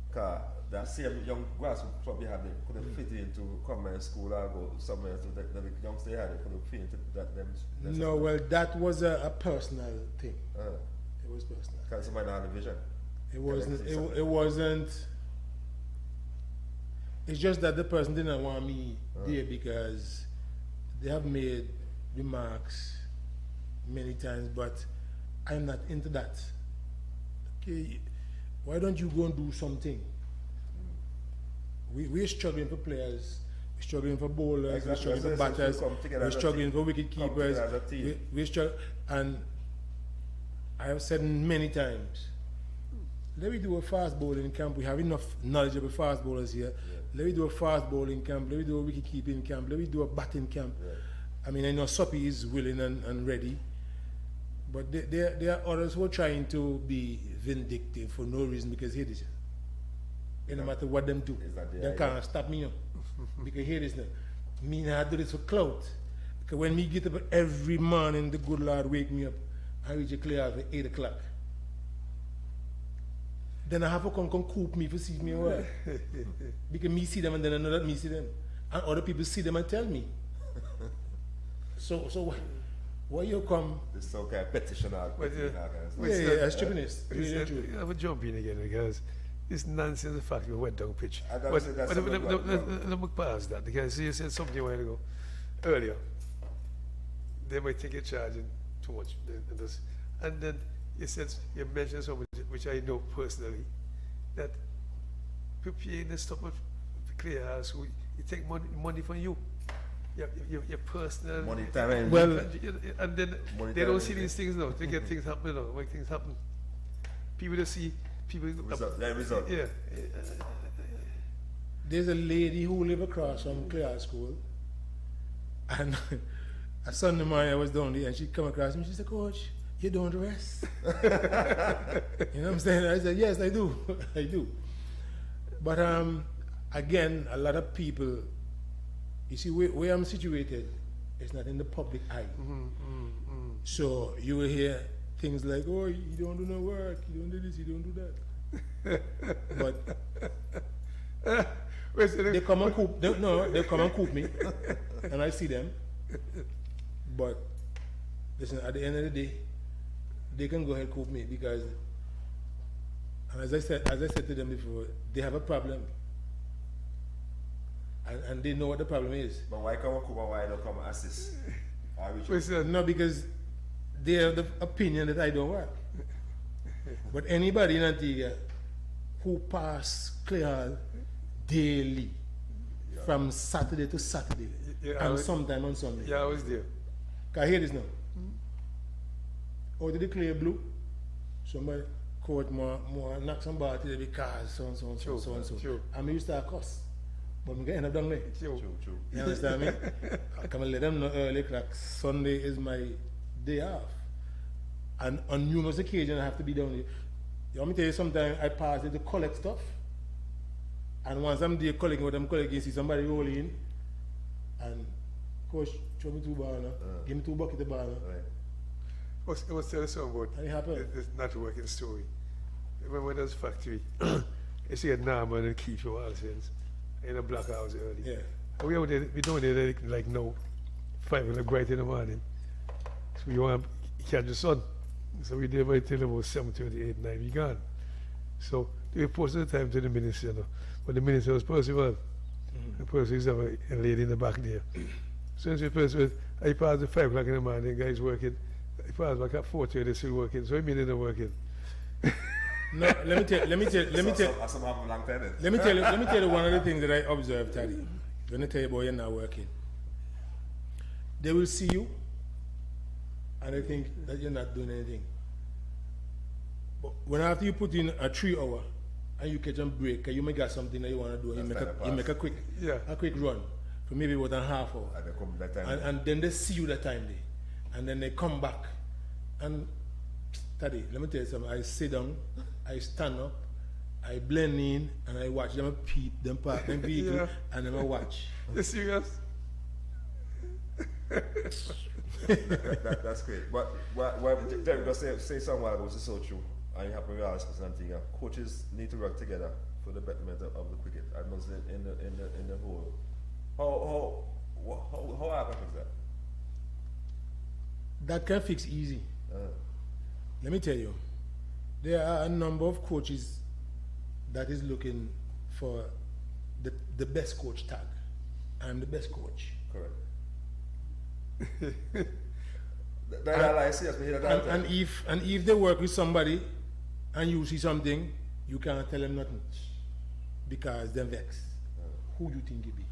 because that same young grassroots club they had, they couldn't fit into common school or go somewhere, so the youngsters they had, they couldn't fit into them. No, well, that was a personal thing. It was personal. Because somebody had a vision. It wasn't. It's just that the person didn't want me there because they have made remarks many times, but I'm not into that. Okay, why don't you go and do something? We're struggling for players, we're struggling for bowlers, Exactly. we're struggling for batters, we're struggling for wicket keepers, we're struggling, and I have said many times, let me do a fast bowling camp. We have enough knowledgeable fast bowlers here. Let me do a fast bowling camp. Let me do a wicket keeping camp. Let me do a batting camp. I mean, I know Soppy is willing and ready, but there are others who are trying to be vindictive for no reason, because here this is. No matter what them do, they can't stop me. Because here this now. Me not do this for clout. Because when me get up every morning, the good Lord wake me up, I reach a clear at 8 o'clock. Then I have to come coop me to see me away. Because me see them and then I know that me see them. And other people see them and tell me. So why you come? This so kind of petition out. Yeah, stupidness. You have a jump in again, because it's nonsense the fact we went down pitch. I don't But say that's let something me look past that, because you said something a while ago, earlier. They might think you're charging too much. And then you said, you mentioned something which I know personally, that preparing the stuff of clear so you take money from you. Your personal Money, time, and Well, and then Money, they time, don't see and- these things now. They get things happen now. When things happen, people just see people. result. Yeah. there's a lady who live across from Clear School, and a Sunday morning I was down there, and she come across me. She said, "Coach, you don't rest." You know what I'm saying? I said, "Yes, I do, I do." But again, a lot of people, you see, where I'm situated, it's not in the public eye. So you will hear things like, "Oh, you don't do no work, you don't do this, you don't do that." But they come and coop. They come and coop me, and I see them. But listen, at the end of the day, they can go ahead and coop me because, and as I said to them before, they have a problem, and they know what the problem is. But why come and why don't come and assist? Or reach out? Listen, No, because they have the opinion that I don't work. But anybody in Antigua who pass Clear daily, from Saturday to Saturday, Yeah, and sometime on Sunday. yeah, I was there. Can I hear this now? Out of the Clear Blue, somebody court more knock somebody to the because so and so and so True, so and so. true. I'm used to a cuss. But I'm going to end up down there. True. True. You understand me? I come and let them know early, like Sunday is my day off. And on numerous occasions I have to be down there. You want me to tell you, sometimes I pass there to collect stuff. And once I'm there collecting what I'm collecting, you see somebody roll in and, "Coach, show me 2 bars now. Give me 2 buckets of bars now." Right. I was telling something about And it happened. this not working story. When we was factory, you see a Norman and Keith for all sense in a black house early. Yeah. And we out there, we doing it like now, 5 o'clock bright in the morning. So we want to catch the sun. So we there by till about 7:30, 8, 9, we gone. So we posted the time to the minister, you know. But the minister was Percival. The person is a lady in the back there. So the person, I passed at 5 o'clock in the morning, guys working. I passed back at 4:30, still working. So I mean they're working. No, let me tell Some have a long time then. let me tell you one of the things that I observed, Taddy. When I tell you about you're not working, they will see you and they think that you're not doing anything. But when after you put in a 3 hour and you catch a break, and you may got something that you want to do, and you That's make a quick run for maybe about a half hour, And they come that time. and then they see you that time there, and then they come back, and Taddy, let me tell you something. I sit down, I stand up, I blend in, and I watch them peep, them park, them vehicle, Yeah. and then I watch. You serious? That's great. But Derek just say something while ago, which is so true. And you have to realize something. Coaches need to work together for the betterment of the cricket. I must say in the whole. How I can fix that? That can fix easy. Let me tell you, there are a number of coaches that is looking for the best coach tag. I'm the best coach. Correct. That I see us, we hear that all the time. And if they work with somebody and you see something, you can't tell them nothing because they're vexed. Who you think you be?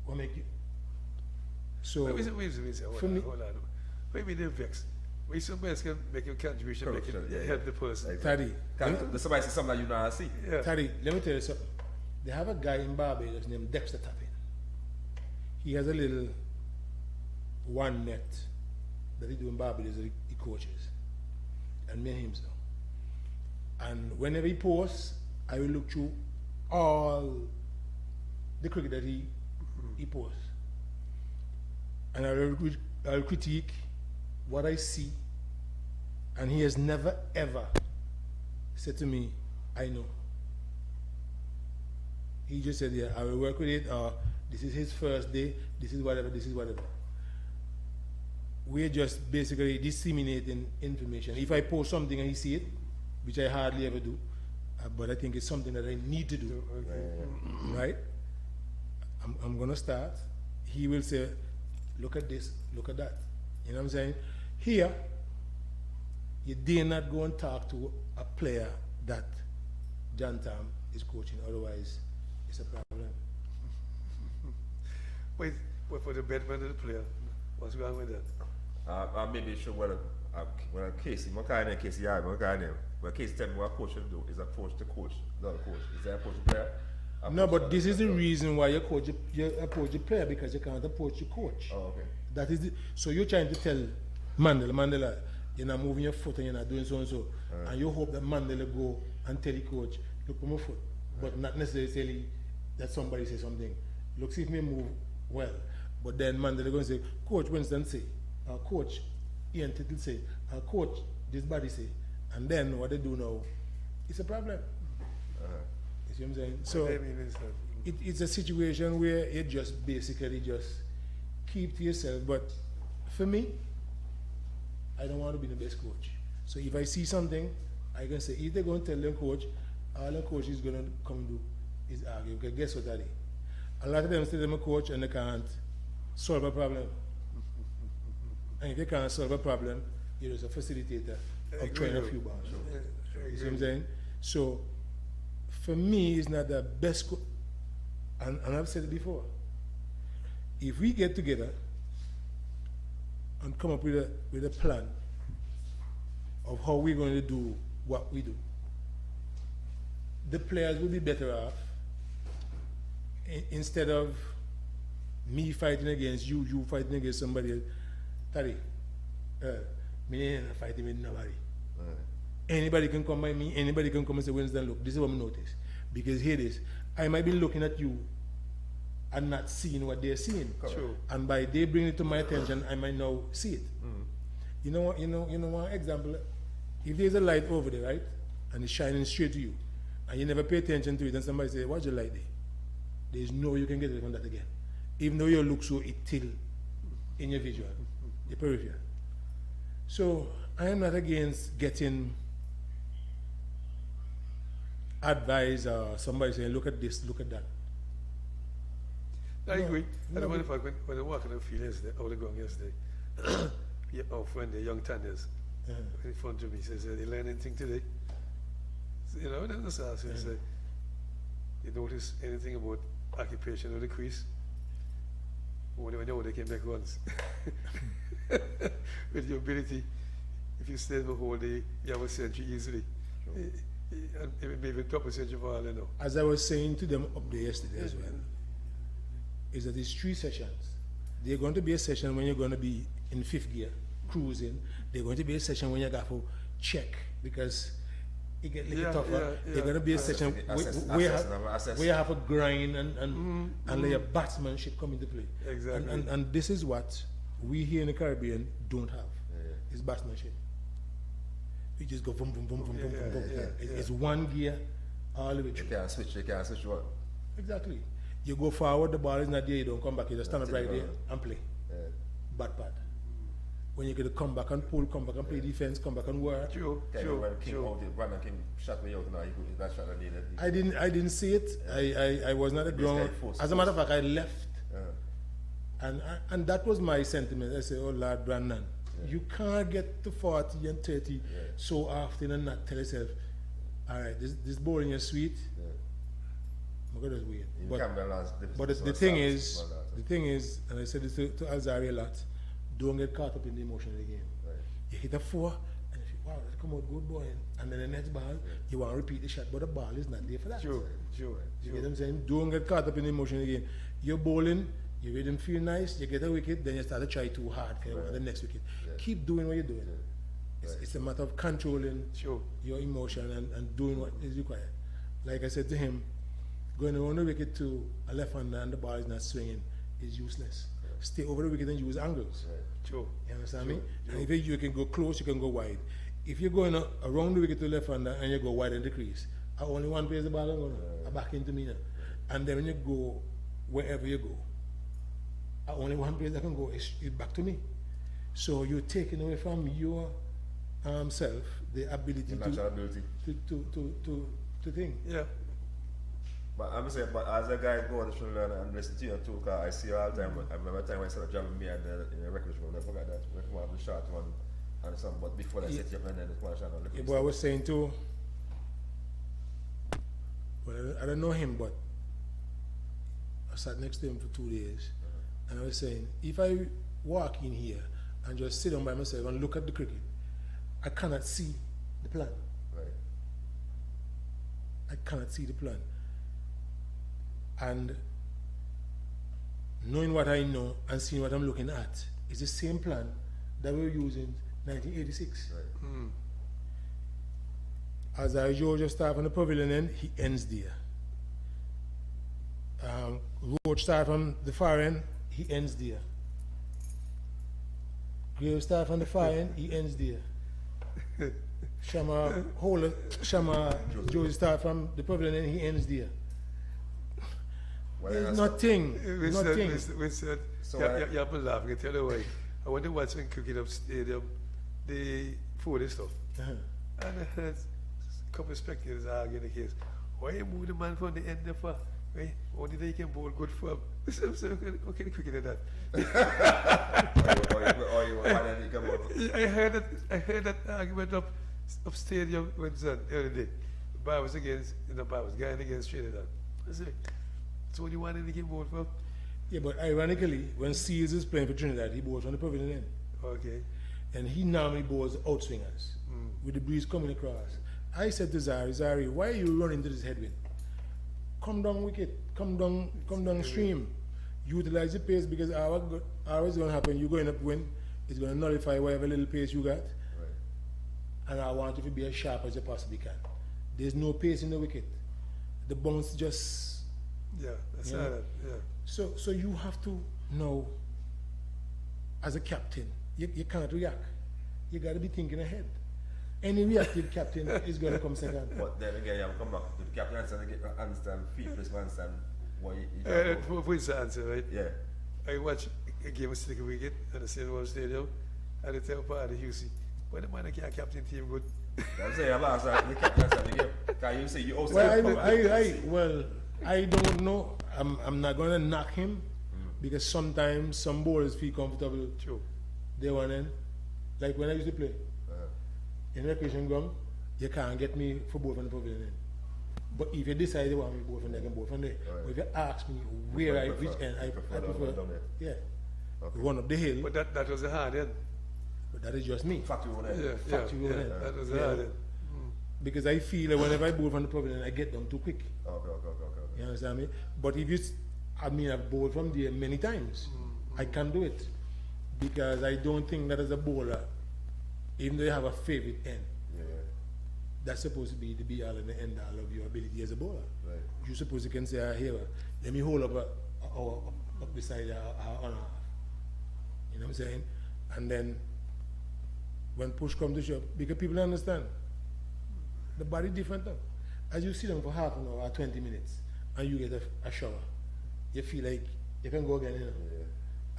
What make you? So Wait a minute. for me- Hold on. Wait a minute, vex. Wait, somebody else can make a contribution, Correct, make it yeah, help the person. Taddy, There's somebody say something that you don't see. Yeah. Taddy, let me tell you something. They have a guy in Barbados named Dexter Tappin. He has a little one net that he do in Barbados that he coaches. And me and him so. And whenever he posts, I will look through all the cricket that he posts. And I'll critique what I see. And he has never ever said to me, "I know." He just said, "Yeah, I will work with it," or "This is his first day, this is whatever, this is whatever." We're just basically disseminating information. If I post something and he see it, which I hardly ever do, but I think it's something that I need to do, right? I'm going to start. He will say, "Look at this, look at that." You know what I'm saying? Here, you dare not go and talk to a player that John Tam is coaching, otherwise it's a problem. Wait, for the betman of the player, what's wrong with that? Maybe sure when Casey, my kind of Casey, my kind of when Casey tell me what a coach should do is approach the coach, not the coach. Is that approach the player? No, but this is the reason why you approach the player, because you can't approach your coach. Oh, okay. That is so you're trying to tell Mandela, you're not moving your foot and you're not doing so and so, and you hope that Mandela go and tell the coach, look on my foot, but not necessarily that somebody say something. Look, see if me move well, but then Mandela going to say, Coach Winston say, Coach Ian Tittle say, Coach this body say, and then what they do now, it's a problem. You see what I'm saying? So it's a situation where you just basically just keep to yourself. But for me, I don't want to be the best coach. So if I see something, I can say, if they're going to tell them coach, all the coach is going to come do is argue. Because guess what that is? A lot of them say they're a coach and they can't solve a problem. And if they can't solve a problem, you're just a facilitator of trying a few balls. You see what I'm saying? So for me, it's not the best and I've said it before. If we get together and come up with a plan of how we're going to do what we do, the players will be better off instead of me fighting against you, you fighting against somebody else. Tari, me ain't fighting with nobody. Anybody can come by me, anybody can come and say, Winston, look, this is what I notice. Because here it is, I might be looking at you and not seeing what they're seeing. True. And by they bring it to my attention, I might now see it. You know what, you know one example, if there's a light over there, right? And it's shining straight to you, and you never pay attention to it, and somebody says, what's the light there? There's no way you can get it from that again. Even though you look so ill in your visual, your peripheral. So I am not against getting advice or somebody saying, look at this, look at that. I agree. And the fact when I walk on the field yesterday, out the ground yesterday, our friend, the young Tanyas, in front of me, says, "You learn anything today?" So, you know, then just ask him, say, "You notice anything about occupation of the crease?" When they came back once. With your ability, if you stay the whole day, you have a century easily. And maybe a couple century for all you know. As I was saying to them up there yesterday as well, is that it's 3 sessions. There's going to be a session when you're going to be in 5th gear, cruising. There's going to be a session when you got to check because it gets a little tougher. There's going to be a session where you have a grind and let your batsmanship come into play. Exactly. And this is what we here in the Caribbean don't have. It's batsmanship. We just go boom, boom, boom, boom, boom, boom, boom. It's one gear all the way through. You can't switch one. Exactly. You go forward, the ball is not there, you don't come back, you just stand up right there and play. Bad pad. When you get to come back and pull, come back and play defense, come back and work. True. When King shot me out now, that shot I needed. I didn't see it. I was not at the ground. As a matter of fact, I left. And that was my sentiment. I said, oh Lord Brandon, you can't get to 40 and 30 so often and not tell yourself, all right, this bowling is sweet. My God, that's weird. But the thing is, and I said this to Alzari a lot, don't get caught up in the emotion of the game. You hit a 4, and you think, wow, that come out good boy. And then the next ball, you want to repeat the shot, but the ball is not there for that. Sure. You get what I'm saying? Don't get caught up in the emotion of the game. You're bowling, you didn't feel nice, you get a wicket, then you start to try too hard, the next wicket. Keep doing what you're doing. It's a matter of controlling your emotion and doing what is required. Like I said to him, going around the wicket to a left-hander and the ball is not swinging is useless. Stay over the wicket and use angles. True. You understand me? And if you can go close, you can go wide. If you're going around the wicket to the left-hander and you go wide in the crease, only one plays the ball, I'm going back into me now. And then when you go wherever you go, only one place that can go is back to me. So you're taking away from your self the ability to think. Yeah. But I'm saying, but as a guy go on the show and listen to you too, because I see you all the time. I remember a time when I started jamming me in the record room, I forgot that. We come out of the short one, and some, but before I set you up and then the squash and all the Yeah, but I was saying too, well, I don't know him, but I sat next to him for 2 days, and I was saying, if I walk in here and just sit down by myself and look at the cricket, I cannot see the plan. Right. I cannot see the plan. And knowing what I know and seeing what I'm looking at is the same plan that we were using 1986. Right. As I Georgia start from the pavilion end, he ends there. Roach start from the far end, he ends there. Grave start from the far end, he ends there. Shama Joe start from the pavilion end, he ends there. Well, There's that's nothing. We Nothing. said, So you have to laugh, I can tell you why. I went to watch when cricket up stadium, the food and stuff. Uh-huh. And I heard a couple of spectators arguing the case. Why you move the man from the end of right? Only they can bowl good for him. So okay, the cricket at that. or you want to come out. I heard that argument up stadium when the other day. The bar was against, the bar was going against Trinidad. I said, so what do you want to get bowled for? Yeah, but ironically, when Seals is playing for Trinidad, he bowls on the pavilion end. Okay. And he normally bowls outswingers with the breeze coming across. I said to Zari, why are you running to this headwind? Come down wicket, come down stream. Utilize the pace because what's going to happen, you're going upwind, it's going to nullify whatever little pace you got. Right. And I want you to be as sharp as you possibly can. There's no pace in the wicket. The bounce just... Yeah, that's Yeah. that. Yeah. So you have to know, as a captain, you can't react. You got to be thinking ahead. Any reactive captain is going to come second. But then again, you have to come back to the captain and understand, feel plus understand what you For instance, right? yeah. I watch a game of Sticky Wicket at the St. World Stadium, and the tell part of the UC, why the man can't captain team good? I'm saying about the captain understand the game. Can you say you also I don't know. I'm not going to knock him because sometimes some bowlers feel comfortable. True. They want in. Like when I used to play in recreation ground, you can't get me for both on the pavilion end. But if you decide you want me both from there, I can both from there. Right. But if you ask me where I which end, I prefer down there. yeah. Okay. Run up the hill. But that was a hard end. But that is just me. Fact you want Yeah, to Fact you yeah, want it. that was a Yeah. hard end. Because I feel that whenever I bowl from the pavilion, I get down too quick. Okay. You understand me? But if I've bowled from there many times. I can do it. Because I don't think that as a bowler, even though you have a favorite end, Yeah. that's supposed to be the be all and the end all of your ability as a bowler. Right. You suppose you can say, here, let me hold up up beside on half. You know what I'm saying? And then when push comes to shove, because people understand, the body different now. As you sit down for half an hour or 20 minutes and you get a shower, you feel like you can go again, you know. Yeah.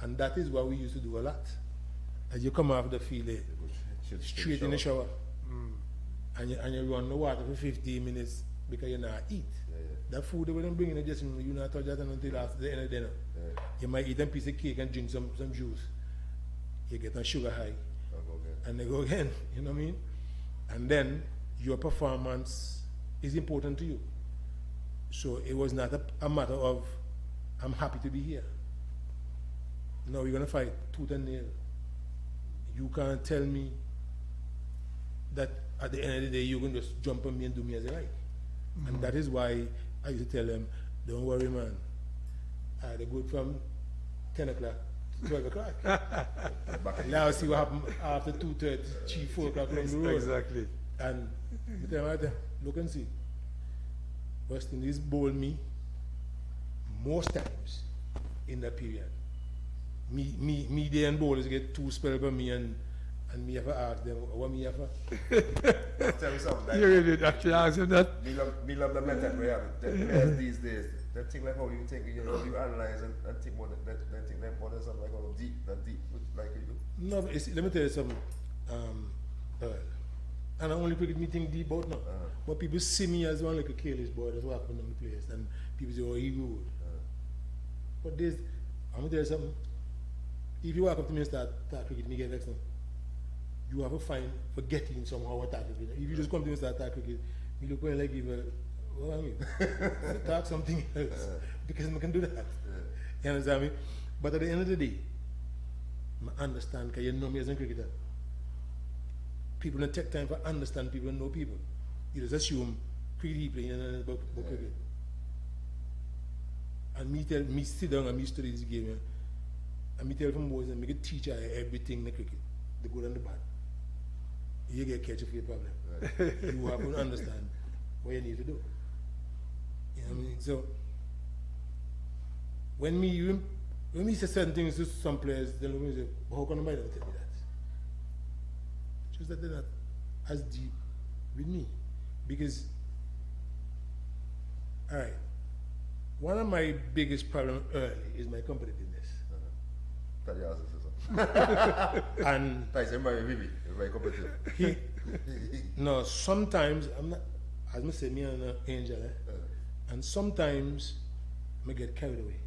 And that is what we used to do a lot. As you come off the field, straight in the shower, and you run the water for 15 minutes because you not eat. Yeah. That food they wouldn't bring in the dressing room, you not touch that until after the end of dinner. Yeah. You might eat a piece of cake and drink some juice. You get a sugar high, and they go again, you know what I mean? And then your performance is important to you. So it was not a matter of, I'm happy to be here. No, we're going to fight tooth and nail. You can't tell me that at the end of the day, you're going to just jump on me and do me as you like. And that is why I used to tell them, don't worry, man. I had a good from 10 o'clock to 12 o'clock. Now see what happened after 2:30, 3, 4 o'clock on the road. Exactly. And I tell them right there, look and see. West Indies bowled me most times in that period. Me there and bowlers get 2 spells by me and me have to ask them what me have to. Tell me something. You really actually asked him that? Me love the mental we have. There's these days. That thing like how you think, you analyze and think what that thing like what is something like how deep, like you do. No, but let me tell you something. And I only cricket me think deep about now. But people see me as one like a careless boy that's walking on the place, and people say, oh, he rude. But I'm going to tell you something. If you walk up to me and start cricket, me get vexed now. you have to find forgetting somehow attack cricket. If you just come to me and start attack cricket, you look when like evil. What I mean, talk something else because I can do that. You understand me? But at the end of the day, I understand because you know me as a cricketer. People don't take time to understand people and know people. You just assume cricket playing and about cricket. And me sit down and me study this game. And me tell from boys and make a teacher everything in the cricket, the good and the bad. You get catch for your problem. You have to understand what you need to do. You know what I mean? So when me say certain things to some players, they look at me and say, well, how can nobody ever tell me that? Just that they're not as deep with me. Because, all right, one of my biggest problems early is my competitiveness. And very competitive. No, sometimes I'm not, as I say, me and an angel, and sometimes I get carried away.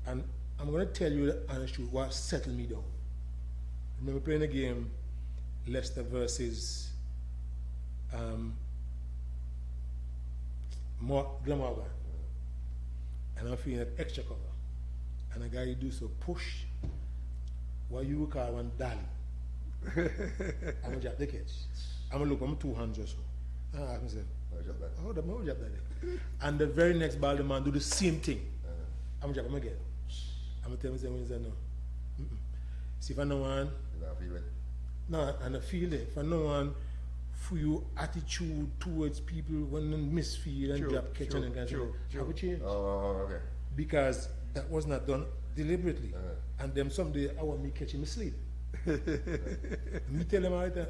And I'm going to tell you the honest truth, what settled me down. I remember playing a game, Leicester versus Glamorgan, and I'm feeling that extra cover. And a guy you do so push what you would call one dolly. I'm gonna drop the catch. I'm gonna look, I'm 2 hands or so. I ask myself, how the man drop that? And the very next ball, the man do the same thing. I'm gonna drop him again. I'm gonna tell myself when he said no. See if I know one. No, and I feel it. If I know one for your attitude towards people when they misfeel and drop catch and kind of have a change. Oh, okay. Because that was not done deliberately. And then someday I want me catching me sleep. Me tell them all the time,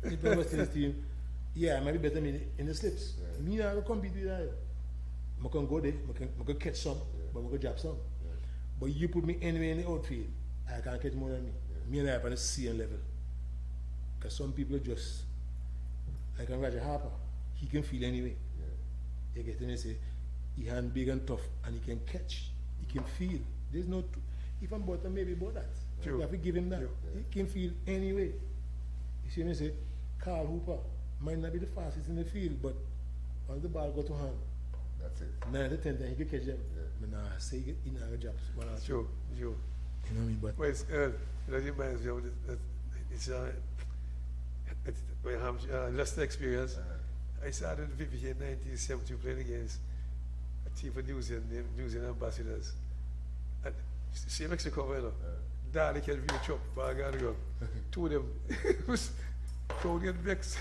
if I was telling this team, yeah, I might be better me in the slips. Me not going to compete with that. I can go there, I can catch some, but I can drop some. But you put me anywhere in the outfield, I can't catch more than me. Me and I are on the same level. Because some people just, like Roger Harper, he can feel anyway. You get me say, he hand big and tough and he can catch. He can feel. There's no, if I'm bottom, maybe about that. You have to give him that. He can feel anyway. You see me say, Carl Hooper might not be the fastest in the field, but once the ball go to hand, that's it. 9 to 10 times he can catch them. But now I say he never drops. True. You know what I mean? But Well, it's, that reminds me of it's my Leicester experience. I started in VPK in 1970 playing against a team from New Zealand named New Zealand Ambassadors. And same extra cover, you know. Daddy can really chop, but I gotta go. Two of them was crowd get vexed.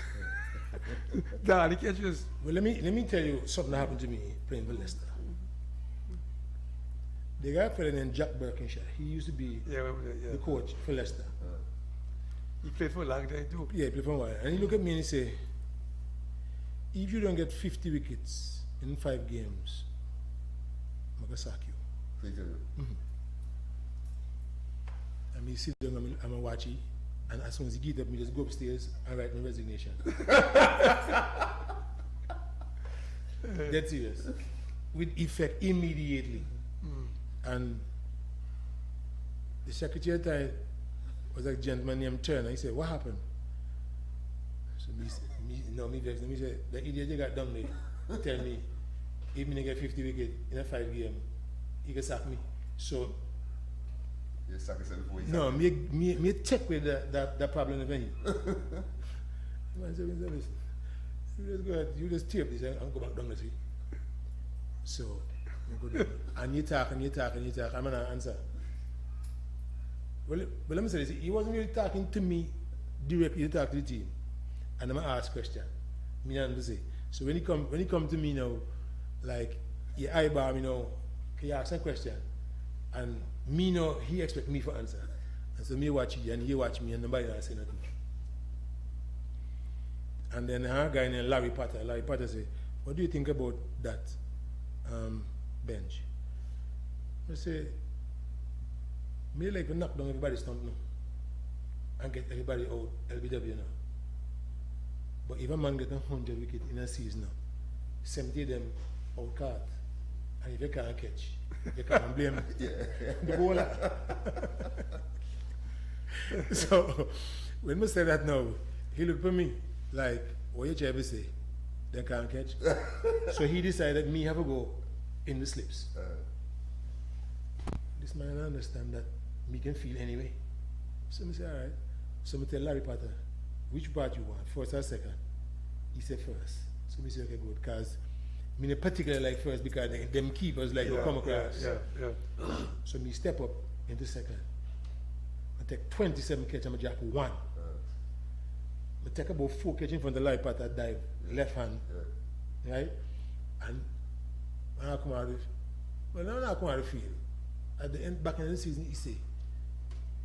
Daddy can just. well, let me tell you something that happened to me playing for Leicester. The guy playing named Jack Birkinshaw, he used to be the coach for Leicester. He played for a long time too. Yeah, he played for a while. And he looked at me and he said, if you don't get 50 wickets in 5 games, I'm going to sack you. And me sit down, I'm a watchy, and as soon as he get up, me just go upstairs and write my resignation. That's serious. With effect immediately. And the secretary at the time was a gentleman named Turner. He said, what happened? So me vexed. Me said, the idiot you got down there tell me if me get 50 wickets in a 5 game, he can sack me. So You sack yourself before you no, sack me check with that problem of him. Man said, listen, you just go ahead, you just tape this and go back down the sea. So you go down. And you talk, I'm gonna answer. Well, let me say this, he wasn't really talking to me directly, he talked to the team. And I'm gonna ask question. Me not to say. So when he come to me now, like he eyeball me now, he ask a question. And me know he expect me for answer. And so me watch you and he watch me and nobody not say nothing. And then a guy named Larry Potter say, what do you think about that bench? I say, me like to knock down everybody's stump now and get everybody out LBW now. But if a man get 100 wickets in a season now, 70 of them out card. And if you can't catch, you can't blame the bowler. So when I say that now, he looked at me like, what you trying to say? They can't catch. So he decided me have a go in the slips. This man understand that me can feel anyway. So I say, all right. So I tell Larry Potter, which part you want, first or second? He said first. So I say, okay, good, because I mean, particularly like first because them keepers like will come across. So me step up into second. I take 27 catch and I drop one. I take about 4 catch in front of the light part, I dive left hand. Right? And when I come out of when I come out of the field, at the end back in the season he say,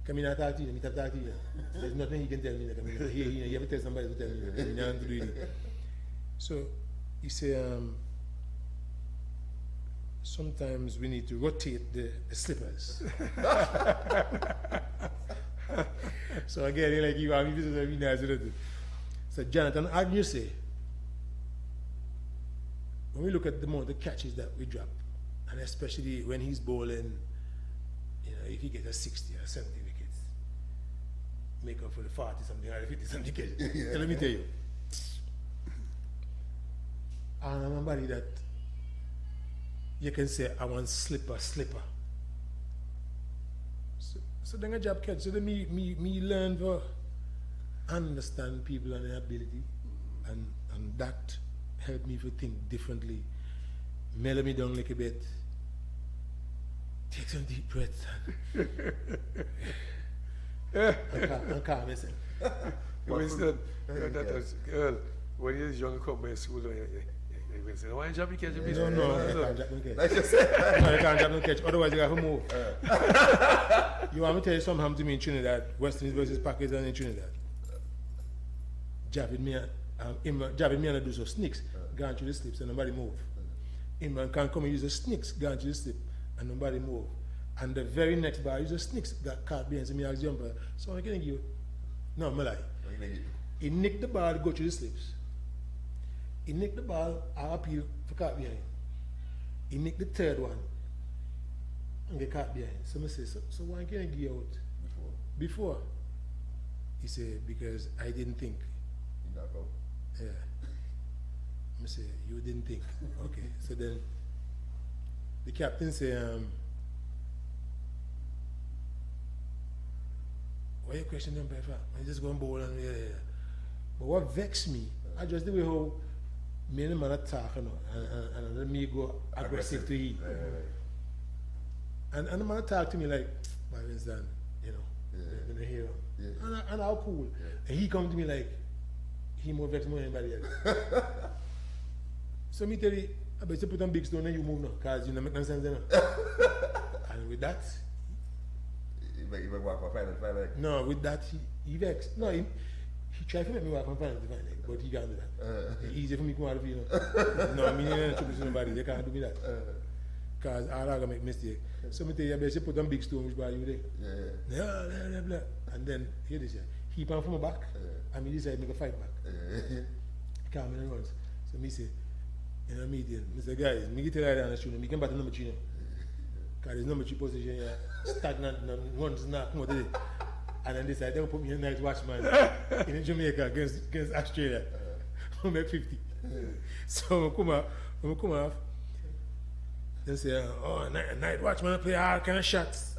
come in and talk to you, talk to you. There's nothing he can tell me. Come in here, you have to tell somebody to tell me. You know to do it. So he say sometimes we need to rotate the slippers. So again, like you have to be nice with it. So Jonathan, how do you say, when we look at the amount of catches that we drop, and especially when he's bowling, you know, if he gets a 60 or 70 wickets, make up for the 40 something or 50 something catches. So let me tell you, I'm somebody that you can say, I want slipper. So then I job catch. So then me learn to understand people and their ability, and that helped me to think differently. Mellow me down like a bit. Take some deep breaths and calm myself. Winston, that was girl. When you was young, come by school, you say, why jump you catch a piece? No, you can't drop no catch. No, you can't drop no catch. Otherwise, you have to move. You want me to tell you something happened to me in Trinidad, West Indies versus Pakistan in Trinidad. Javid me and do some sneaks, gone through the slips and nobody move. Imran can come and use the sneaks, gone through the slip and nobody move. And the very next bar, use the sneaks, got caught behind me as jumper. So I can give you. No, I'm lie. He nicked the ball, go through the slips. He nicked the ball, I appeal for caught behind. He nicked the third one and get caught behind. So I say, so why can't I give you out? Before? He said, because I didn't think. Yeah. I say, you didn't think. Okay. So then the captain say, why you question them by far? I just go and bowl and yeah. But what vexed me, I just the way how me and the man attack, you know, and let me go aggressive to him. And the man talk to me like, by Winston, you know, you're a hero. And how cool. And he come to me like, he more vexed more than anybody else. So me tell you, I bet you put on big stone and you move now, because you don't make no sense, you know. And with that, You walk for final leg. no, with that, he vexed. No, he tried to make me walk from final to final leg, but he can't do that. It's easy for me to come out of you know. No, I mean, you don't to nobody, they can't do me that. Because all I gonna make mistake. So me tell you, I bet you put on big stone, which by you there. Blah, blah, blah. And then, here this, he pan from my back, and me decide to make a fight back. Come in and runs. So me say, in a meeting, Mr. Guys, me get a ride on the street, me can bat number 3 now. Because there's number 3 position here, stagnant, runs not come out today. And then they say, they will put me in night watchman in Jamaica against Australia. I'll make 50. So I come off. They say, oh, night watchman play all kind of shots.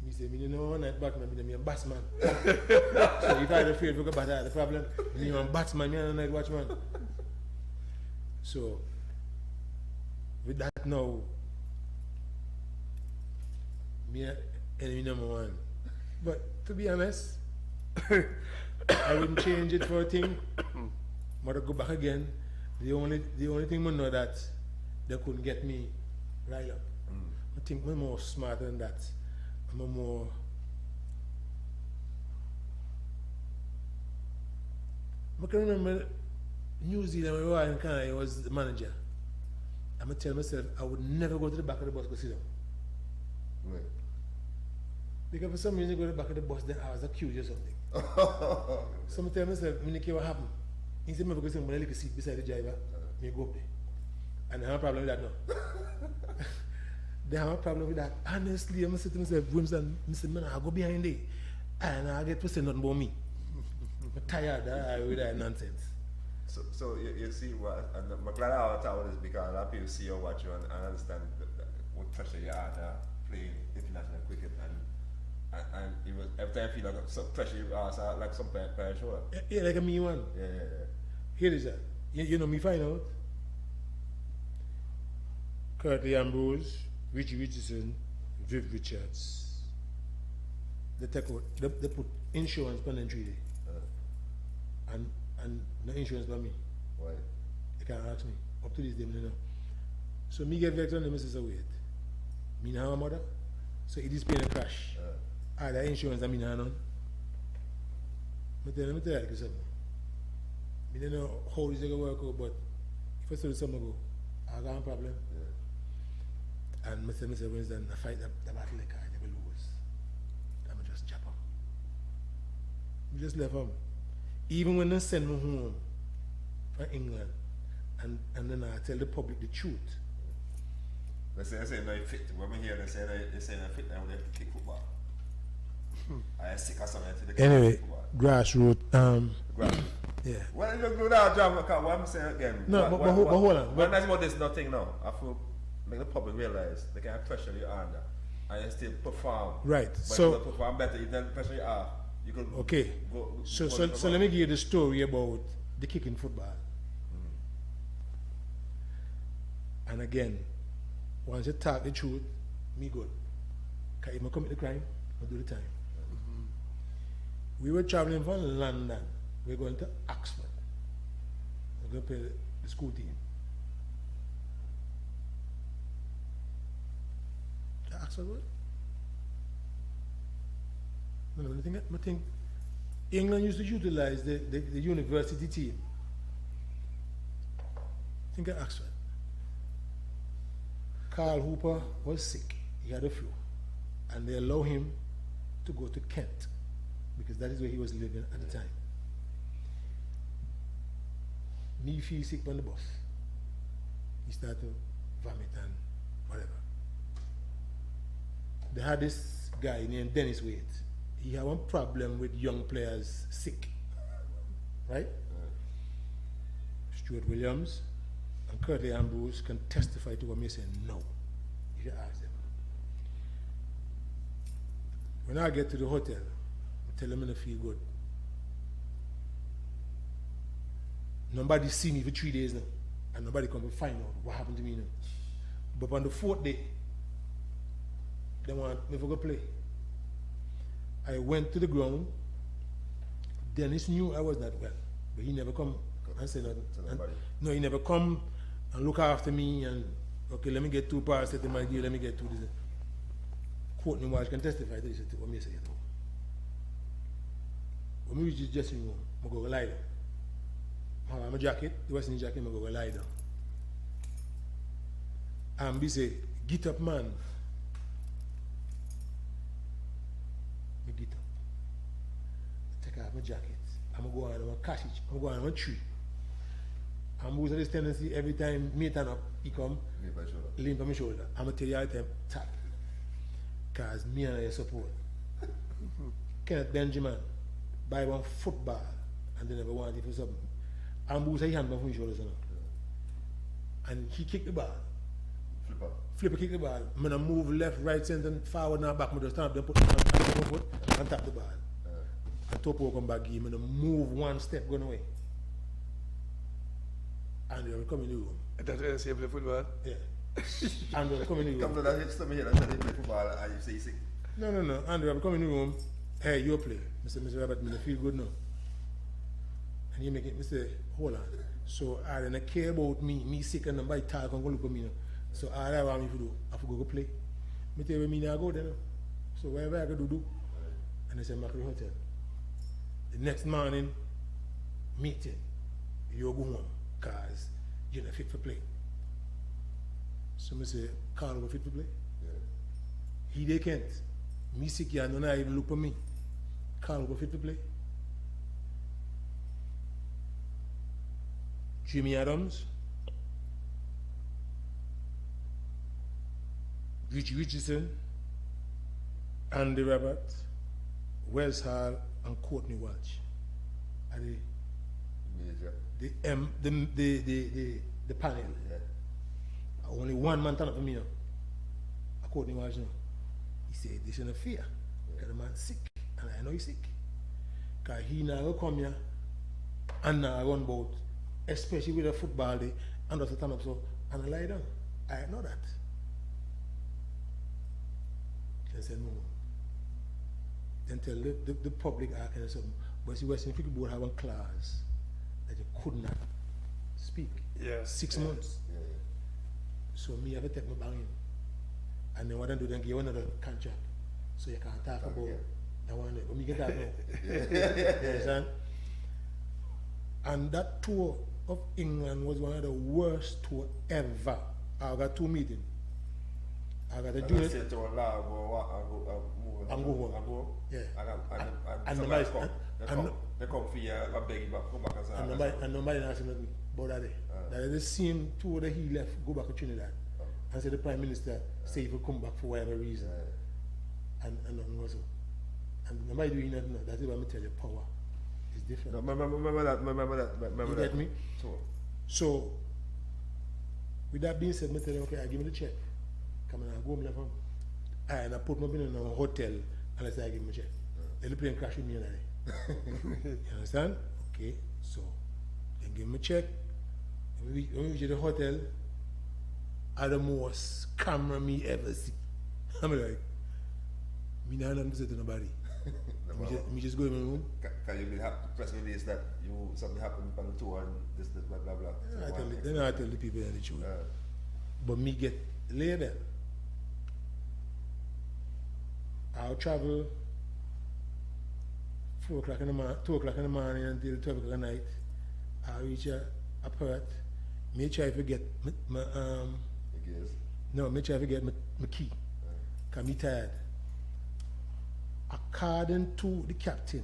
Me say, me know night batman, me a batsman. So if I afraid to go bat the problem, me a batsman, me a night watchman. So with that now, me enemy number 1. But to be honest, I wouldn't change it for a thing. But I go back again. The only thing I know that they couldn't get me right up. I think I'm more smarter than that. I'm more. I can remember New Zealand where I was the manager. I'm gonna tell myself I would never go to the back of the bus to sit down. Right. Because for some reason I go to the back of the bus, then I was accused or something. So I tell myself, I don't care what happened. Instead of going to the seat beside the driver, I go up there. And I have a problem with that now. They have a problem with that. Honestly, I'm saying to myself, Winston, man, I'll go behind there. And I get to say nothing about me. I'm tired with that nonsense. So you see what, and I'm glad I have talk about this because a lot of people see you watch you and understand what pressure you are playing international cricket and it was every time I feel like some pressure you are like some parent shoulder. Yeah, like a me one. Yeah. Here is that. You know me find out. Curtly Ambrose, Richie Richardson, Viv Richards. They take out, they put insurance on them 3 days. And no insurance by me. Why? They can't ask me. Up to this day, I know. So me get vexed on them and say, wait. Me not have a mother. So it is paying a crash. The insurance that me not none. Let me tell you something. I don't know how this is going to work out, but if I saw something go, I got a problem. Yeah. And I say, Wednesday, I fight the battle like I never lose. I'm just chop him. I just left him. Even when they send me home from England, and then I tell the public the truth. They say no fit. When we hear they say no fit, now they have to kick football. I sick or something. Anyway, grassroots. Yeah. Well, you don't do that, John. Because what I'm saying again. No, but hold on. But that's about this nothing now. I feel make the public realize they can pressure you under and you still perform. Right. But So you perform better. You don't pressure you off. You could okay. So let me give you the story about the kicking football. And again, once you talk the truth, me good. Because if I commit the crime, I do the time. We were traveling from London. We're going to Oxford. We're going to play the school team. Oxford what? No, I think England used to utilize the university team. I think at Oxford. Carl Hooper was sick. He had a flu. And they allowed him to go to Kent because that is where he was living at the time. Me feel sick on the bus. He started to vomit and whatever. They had this guy named Dennis Wade. He had one problem with young players sick. Right? Stuart Williams and Curtly Ambrose can testify to what me saying no. If you ask them. When I get to the hotel, I tell them I don't feel good. Nobody see me for 3 days now. And nobody come to find out what happened to me now. But on the 4th day, they want me to go play. I went to the ground. Dennis knew I was not well. But he never come and said nothing. No, he never come and look after me and, okay, let me get 2 paracetamol, let me get 2 this. Courtney Walsh can testify to this. What me say? When we reach the dressing room, I go lie down. I have my jacket, the Western jacket, I go lie down. And we say, get up, man. I get up. I take off my jacket. I'm going to go on a cottage. I'm going on a tree. I'm losing this tendency every time me turn up, he come, lean on my shoulder. I'm going to tell you all the time, tap. Because me and I support. Kenneth Benjamin buy one football and they never want it for something. And Bruce had hand from his shoulders. And he kicked the ball. Flipper kicked the ball. I'm going to move left, right, center, forward, and back. I'm just stand up, then put my foot and tap the ball. And Topo come back, I'm going to move 1 step, going away. And they'll come in the room. That's why I say play football? Yeah. And they'll come in the room. Come to that hit here and play football and you say sick. No. And they'll come in the room. Hey, you play. Mr. Robert, I feel good now. And you make it, Mr. Hold on. So I don't care about me sick and nobody talk and go look at me now. So all I want me to do, I have to go play. Me tell you, me now go there now. So whatever I can do. And I say, Macri Hotel. The next morning, meeting. You go home, because you're not fit for play. So I say, Carl go fit for play? Yeah. He they can't. Me sick here, none even look at me. Carl go fit for play? Jimmy Adams, Richie Richardson, Andy Robert, Wells Hall, and Courtney Walsh. Are the Major. the panel. Yeah. Only one man turn up for me now. Courtney Walsh now. He said, this is a fear. Because the man's sick. And I know he's sick. Because he now come here and now run boat, especially with a football day, and just turn up so, and I lie down. I know that. She said, no. Then tell the public I can something. But see, Western Cricket Board have one clause that you could not speak. Yeah. 6 months. Yeah. So me have to take my bang in. And then what I do, then give you another contract. So you can't talk about that one day. But me get that now. You understand? And that tour of England was one of the worst tour ever. I got 2 meetings. I got a junior. Say to a lab or what, And go home. And go. Yeah. And somebody come. They come for you, I beg you back, come back and say. And nobody asked me nothing about that day. That is the same tour that he left, go back to Trinidad. And said the Prime Minister say he will come back for whatever reason. And nothing also. And nobody doing nothing. That's why I tell you, power is different. No, remember that. You get me? So, with that being said, I tell him, okay, I give me the check. Come on, I go home left home. And I put my money in a hotel and I say I give him a check. Then the plane crash with me and you understand? Okay, so then give him a check. When we reach the hotel, are the most camera me ever see. I'm like, me not nothing to say to nobody. me just go in my room. Can you be happy to press release that something happened on the tour and this blah blah blah. Then I tell the people the truth. But me get later. I'll travel 2 o'clock in the morning until 12 o'clock at night. I'll reach a Perth. Me try to get my me try to get my key. Cause me tired. According to the captain,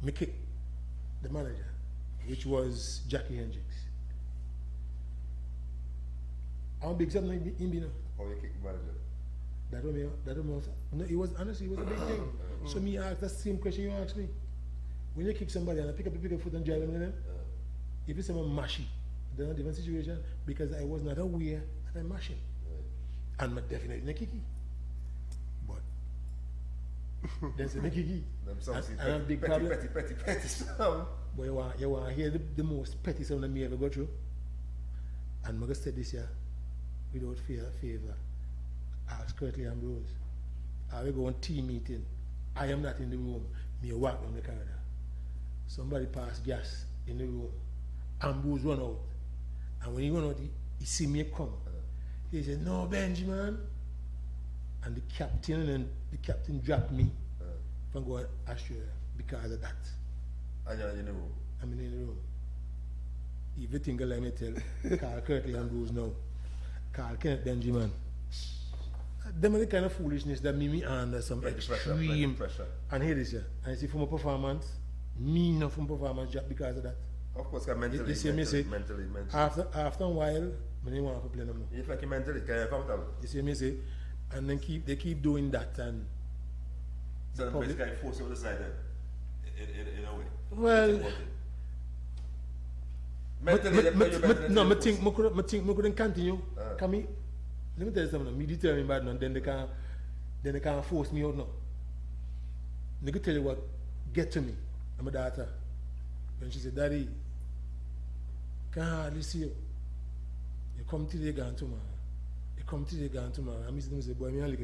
me kick the manager, which was Jackie Hendricks. How big something in now? How you kick the manager? That was no, it was honestly, it was a big thing. So me asked that same question you asked me. When you kick somebody and I pick up the foot and drive them, if it's a mashy, they're not a different situation because I was not aware that I'm mashing. And I'm definitely in a kicky. But there's a kicky. And a big problem. Petty sound. But you want to hear the most petty sound that me ever go through? And I'm going to say this here without favor. Ask Curtly Ambrose. I will go on team meeting. I am not in the room. Me walk down the corridor. Somebody pass gas in the room. Ambrose run out. And when he run out, he see me come. He said, "No, Benjamin." And the captain dropped me from going Australia because of that. And you're in the room? I'm in the room. If you think I let me tell Carl Curtly Ambrose now, Carl Kenneth Benjamin. Them are the kind of foolishness that me under some extreme pressure. And here this year. And I see from a performance, me not from performance just because of that. Of course, mentally. You see me say, mentally. after a while, I don't want to play no more. You feel like mentally, can you comfortable? You see me say, and then they keep doing that and so the basically force you to the side then, in a way. well, I think I couldn't continue. Can let me tell you something. Me determined bad now. Then they can't force me out now. They could tell you what get to me. I'm a daughter. When she said, "Daddy, can't hardly see you. You come today, gone tomorrow. You come today, gone tomorrow." And I say, "Boy, me only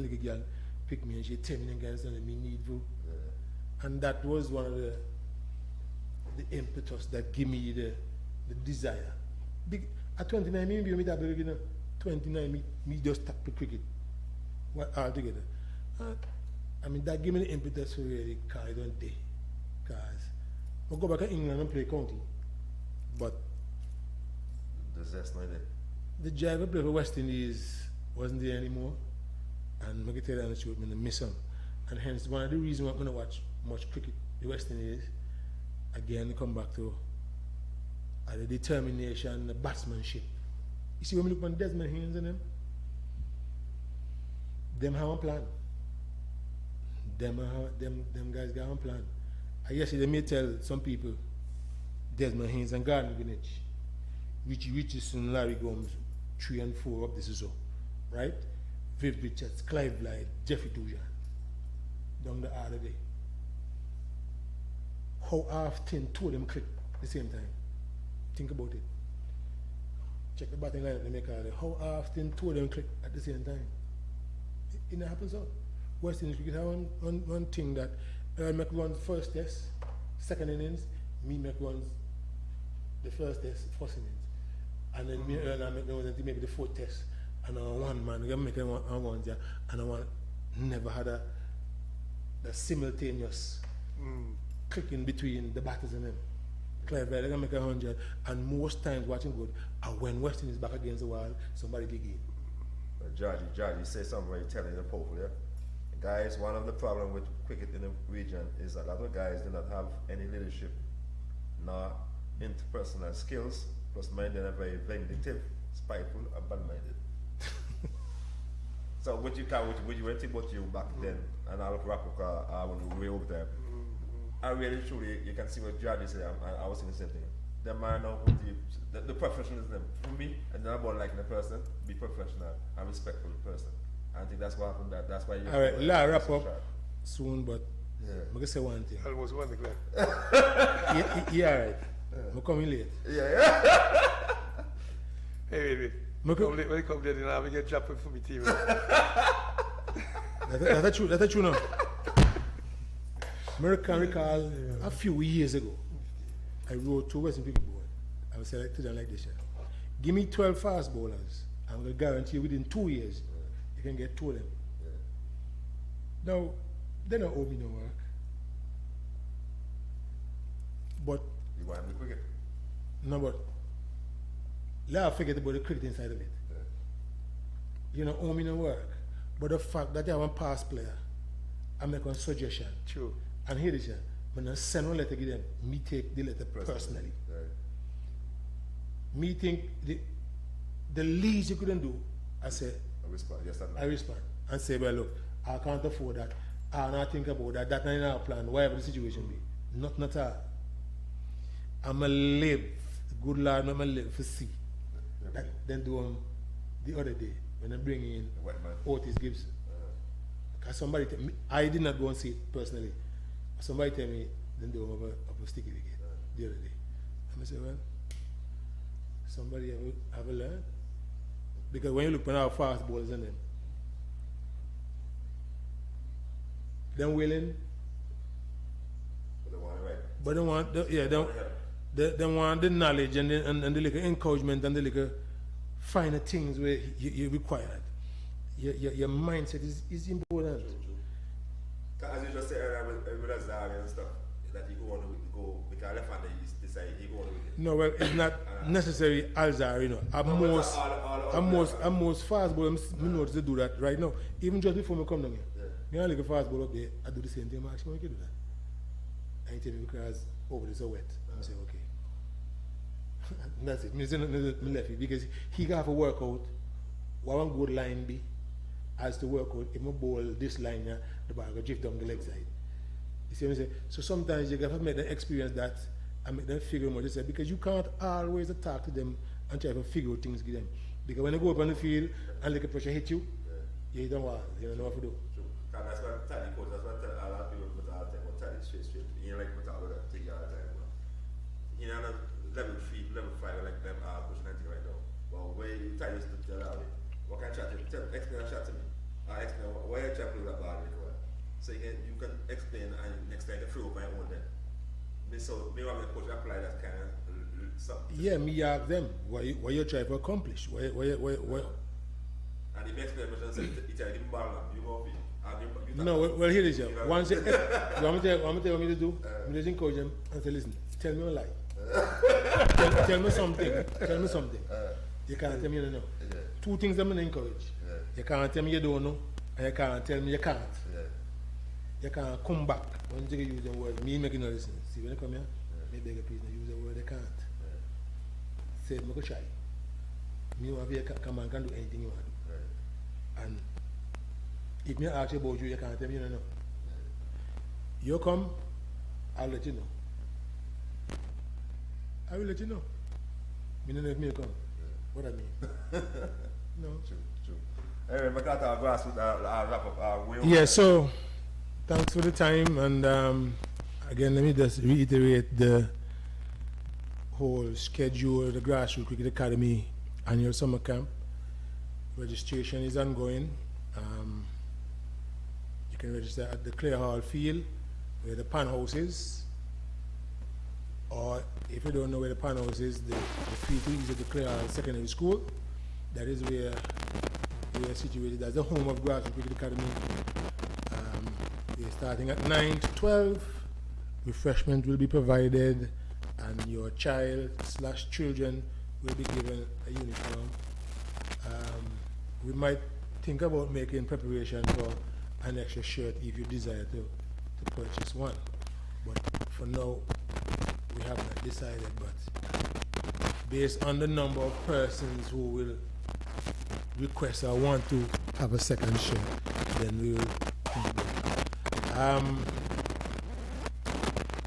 get girl pick me," and she tell me against and me need you. And that was one of the impetus that give me the desire. At 29, me be that big, you know. 29, me just stop the cricket. What altogether? I mean, that gave me the impetus for really because I don't day. Because I go back to England and play county. But the zest not there. the drive I play for West Indies wasn't there anymore. And I can tell you the truth, I miss him. And hence, one of the reasons why I don't watch much cricket, the West Indies, again, come back to the determination, the batsmanship. You see when we look on Desmond Haynes and them have a plan. them guys got on plan. I guess they may tell some people Desmond Haynes and Gardner Greenwich, Richie Richardson, Larry Gomes, 3 and 4 up this is so, right? Viv Richards, Clive Blythe, Jeffrey Dujan, down the other day. How often two of them click at the same time? Think about it. Check the batting line, they make all that. How often two of them click at the same time? It not happens so. West Indies cricket have one thing that make runs first test, second innings, me make runs the first test, first innings. And then me I make runs until maybe the fourth test. And one man, I make one there, and I want never had a simultaneous clicking between the batters and them. Clive Blythe, I make 100, and most times watching good, and when Weston is back against the wall, somebody dig in. George, you say something very telling and powerful, yeah? Guys, one of the problems with cricket in the region is a lot of guys do not have any leadership, nor interpersonal skills, plus many are very vindictive, spiteful, and bad-minded. So what you think about you back then, and I'll wrap up when we way over there. I really truly, you can see what George is saying, I was saying the same thing. The man now, the professionalism for me, and not about liking the person, be professional and respectful of the person. I think that's what happened. That's why you. All right, let's wrap up soon, but I'm gonna say one thing. Almost 1 o'clock. Yeah, all right. I'm coming late. Yeah. Hey, wait. When you come there, then I get dropped for me team. That's true now. I can recall a few years ago, I wrote to Western Cricket Board. I was selected and like this year. Give me 12 fast bowlers. I'm going to guarantee you within 2 years, you can get 2 of them. Now, they don't owe me no work. But You want to cricket? no, but let's forget about the cricket inside of it. You don't owe me no work. But the fact that you have a past player, I make one suggestion. True. And here is it. When I send one letter to them, me take the letter personally. Right. Me think the least you couldn't do, I say, I respond. Yes, or no? I respond and say, well, look, I can't afford that. I not think about that. That's not in our plan, whatever the situation be. Not at all. I'm going to live. Good Lord, I'm going to live for see. That, then do the other day when I bring in Otis Gibson. Because somebody tell me, I did not go and see it personally. Somebody tell me, then they were up a sticky wicket the other day. And I say, well, somebody have learned. Because when you look at our fast bowlers and them willing, but they want, they want the knowledge and the little encouragement and the little finer things where you require. Your mindset is important. As you just said earlier with Azari and stuff, that you go on to go, because left-handed you decide you go on to No, well, it's not necessarily Alzheimer, you know. I'm most fast bowlers, I know to do that right now. Even just before I come down here. You know, like a fast ball up there, I do the same thing. I actually can do that. And he tell me because over there so wet. I say, okay. That's it. Me left it because he got to work out what one good line be as to work out if I bowl this line here, the ball will drift down the leg side. You see what I'm saying? So sometimes you got to make them experience that and make them figure out what they say, because you can't always talk to them and try to figure out things with them. Because when you go up on the field and like a pressure hit you, you don't want, you don't know what to do. True. And that's what Tally coach, that's what a lot of people put all the time, what Tally straight. You know, like put all of that, take you all the time. You know, level 3, level 5, like them pushing anything right now. Well, where you Tally used to tell me, what can I chat to you? Explain a chat to me. Explain why you try to play that ball really well. So you can explain and next time you throw up my own then. So maybe I'm the coach apply that kind of something. Yeah, me ask them what you try to accomplish. Why? And the next time he said, he tell him ball now, you go for no, well here it is. Once you want me to tell what me to do, I just encourage them and say, listen, tell me a lie. tell me something. Tell me something. You can't tell me you don't know. Yeah. 2 things I'm going to encourage. Yeah. You can't tell me you don't know, and you can't tell me you can't. Yeah. You can't come back when you use the word, me making no listen. See, when you come here, me beg a please, use the word you can't. Say, I'm going to try. Me want to come and can do anything you want to do. And if me ask you about you can't tell me you don't know. You come, I'll let you know. I will let you know. Me don't know if me come. What I mean? No. True. Anyway, I got our grass with wrap up. Yeah, so thanks for the time, and again, let me just reiterate the whole schedule, the Grassroots Cricket Academy annual summer camp. Registration is ongoing. You can register at the Clare Hall field where the pan house is, or if you don't know where the pan house is, the field is at the Clare Hall Secondary School. That is where we are situated. That's the home of Grassroots Cricket Academy. We are starting at 9 to 12. Refreshment will be provided, and your child/children will be given a uniform. We might think about making preparation for an extra shirt if you desire to purchase one. But for now, we have not decided. But based on the number of persons who will request or want to have a second shirt, then we will think about it.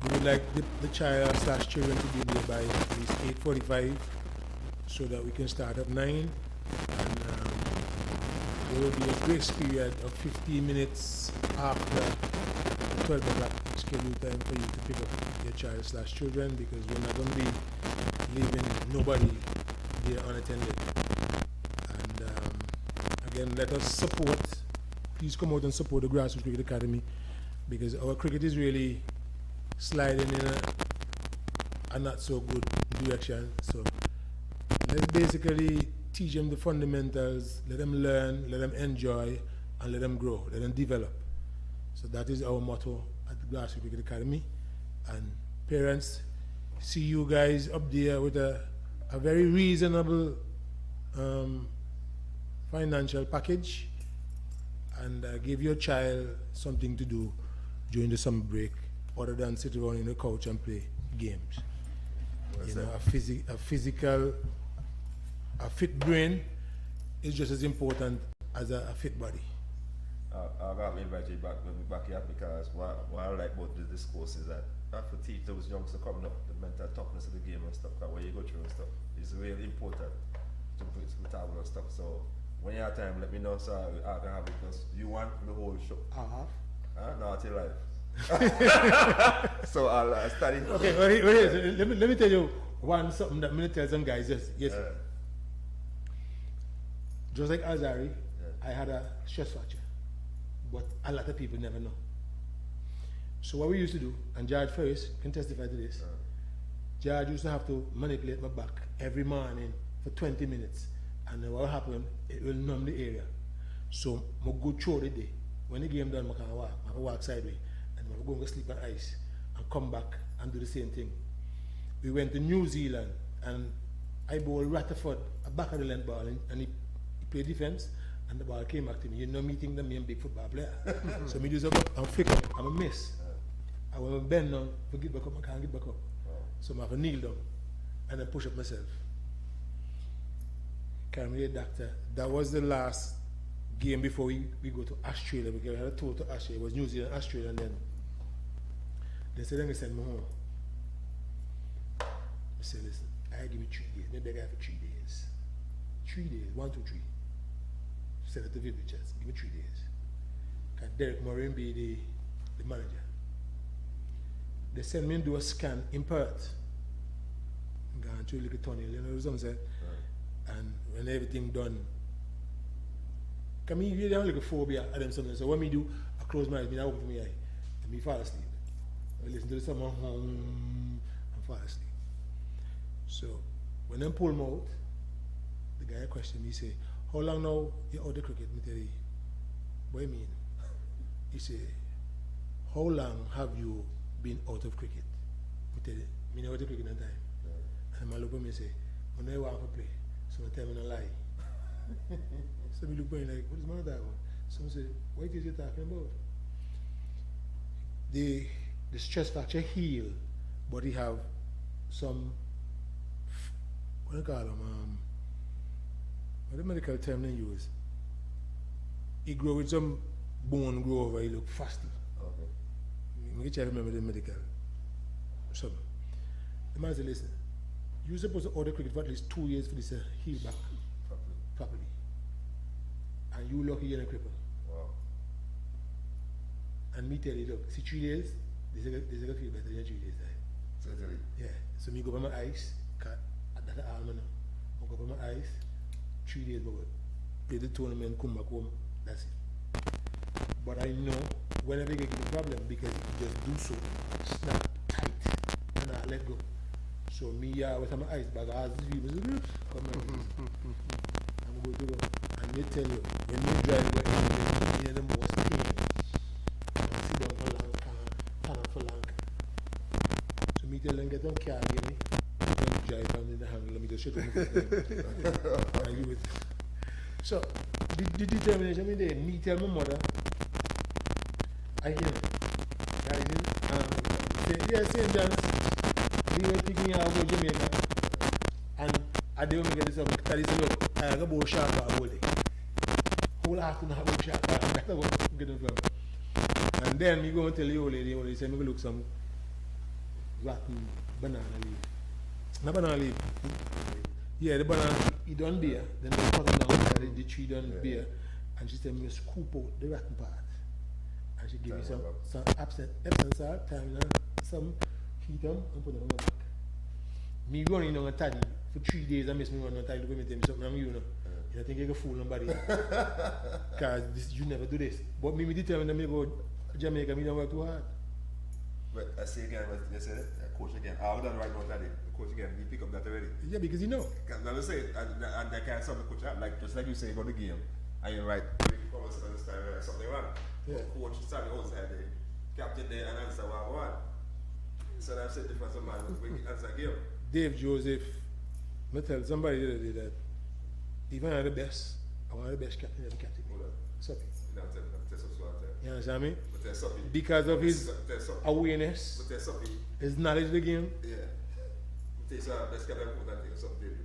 We would like the child/children to be there by at least 8:45 so that we can start at 9. And there will be a grace period of 15 minutes after 12 o'clock scheduled time for you to pick up your child/children, because we're not going to be leaving nobody there unattended. And again, let us support, please come out and support the Grassroots Cricket Academy, because our cricket is really sliding in a not so good direction. So let's basically teach them the fundamentals, let them learn, let them enjoy, and let them grow, let them develop. So that is our motto at the Grassroots Cricket Academy. And parents, see you guys up there with a very reasonable financial package, and give your child something to do during the summer break, other than sit around in the couch and play games. You know, a fit brain is just as important as a fit body. I got to invite you back here, because what I like about the discourse is that I have to teach those youngsters coming up the mental toughness of the game and stuff, because what you go through and stuff is really important to talk about stuff. So when you have time, let me know, so I can have it, because you want the whole show. No, until live. So I'll study. Okay, well, let me tell you something that I'm going to tell some guys. Yes. Just like Azari, I had a stress fracture, but a lot of people never know. So what we used to do, and George Ferris can testify to this, George used to have to manipulate my back every morning for 20 minutes, and then what will happen, it will numb the area. So I go through the day. When the game done, I can walk sideways, and I go and sleep on ice, and come back and do the same thing. We went to New Zealand, and I bowled Rutherford a back of the length ball, and he played defense, and the ball came back to me. You know me think that me a big football player. So me do something and flick up, I'm a miss. I will bend down, get back up, I can't get back up. So I have to kneel down and then push up myself. Carry me to the doctor. That was the last game before we go to Australia, because we had a tour to Australia. It was New Zealand, Australia, and then they said, then they send me home. I said, listen, I give me 3 days. Maybe I got for 3 days. 3 days, 1, 2, 3. Send it to Vivid Chats. Give me 3 days. Because Derek Morin be the manager. They send me and do a scan in Perth. I'm going to look at tunnel, you know what I'm saying? And when everything done, because me really have like a phobia of them something. So what me do, I close my eyes, I open my eye, and me fall asleep. I listen to the song, and fall asleep. So when them pull me out, the guy questioned me, he say, how long now you out of cricket? Me tell you, what do you mean? He say, how long have you been out of cricket? Me tell you, me never out of cricket in time. And I look at me and say, when I want to play, so I tell me no lie. So me look at me like, what is the matter with that one? So I say, what is you talking about? The stress fracture healed, but he have some, what do you call them? What the medical term they use? He grow with some bone grow over, he look fasty. Okay. I try to remember the medical. So, the man said, listen, you're supposed to order cricket for at least 2 years for this heal back properly. And you lucky you're in a cripple. Wow. And me tell you, look, see 3 days, this is going to feel better than 3 days time. Certainly. Yeah. So me go by my ice, that's all man. I go by my ice, 3 days, but play the tournament, come back home, that's it. But I know whenever you get the problem, because you just do so, snap tight, and I let go. So me, with my ice bag, as people say, come on, I'm going to go. And they tell you, when you drive, you hear the most pain. Sit down for long, stand up for long. So me tell them, get on car, give me. Don't drive and in the handle, let me just shut them. And you with. So, the determination, I mean, me tell my mother, I hear, yeah, St. John's, we were picking out about Jamaica, and I didn't get this up, that is, look, I got a bowl sharp all day. Whole afternoon I have a sharp, that's what I'm getting from. And then we go and tell the old lady said, me go look some rotten banana leaf. Not banana leaf. Yeah, the banana, it done beer, then they cut it down, carry the tree done beer, and she said, me scoop out the rotten part. And she give me some Epsom salt, time, some heat them, and put them on my back. Me running on a taddy for 3 days, I miss me running on a taddy, look at me, tell me something, I'm you know. I think you can fool nobody. Because you never do this. But me determined that me go to Jamaica, me don't work too hard. But I say again what you said, coach again. I've done right now today. Coach again, you pick up that already. Yeah, because you know. I'm saying, and I can't solve the coach out. Like, just like you say, go the game, and you're right. You come and understand something wrong. Yeah. Coach started outside there, captain there, and answer what I want. So I've said different man, we answer game. Dave Joseph, I tell somebody the other day that even at the best, I want the best captain of the captain. Something. You understand me? Because of his awareness, his knowledge of the game. Yeah. Best captain of something.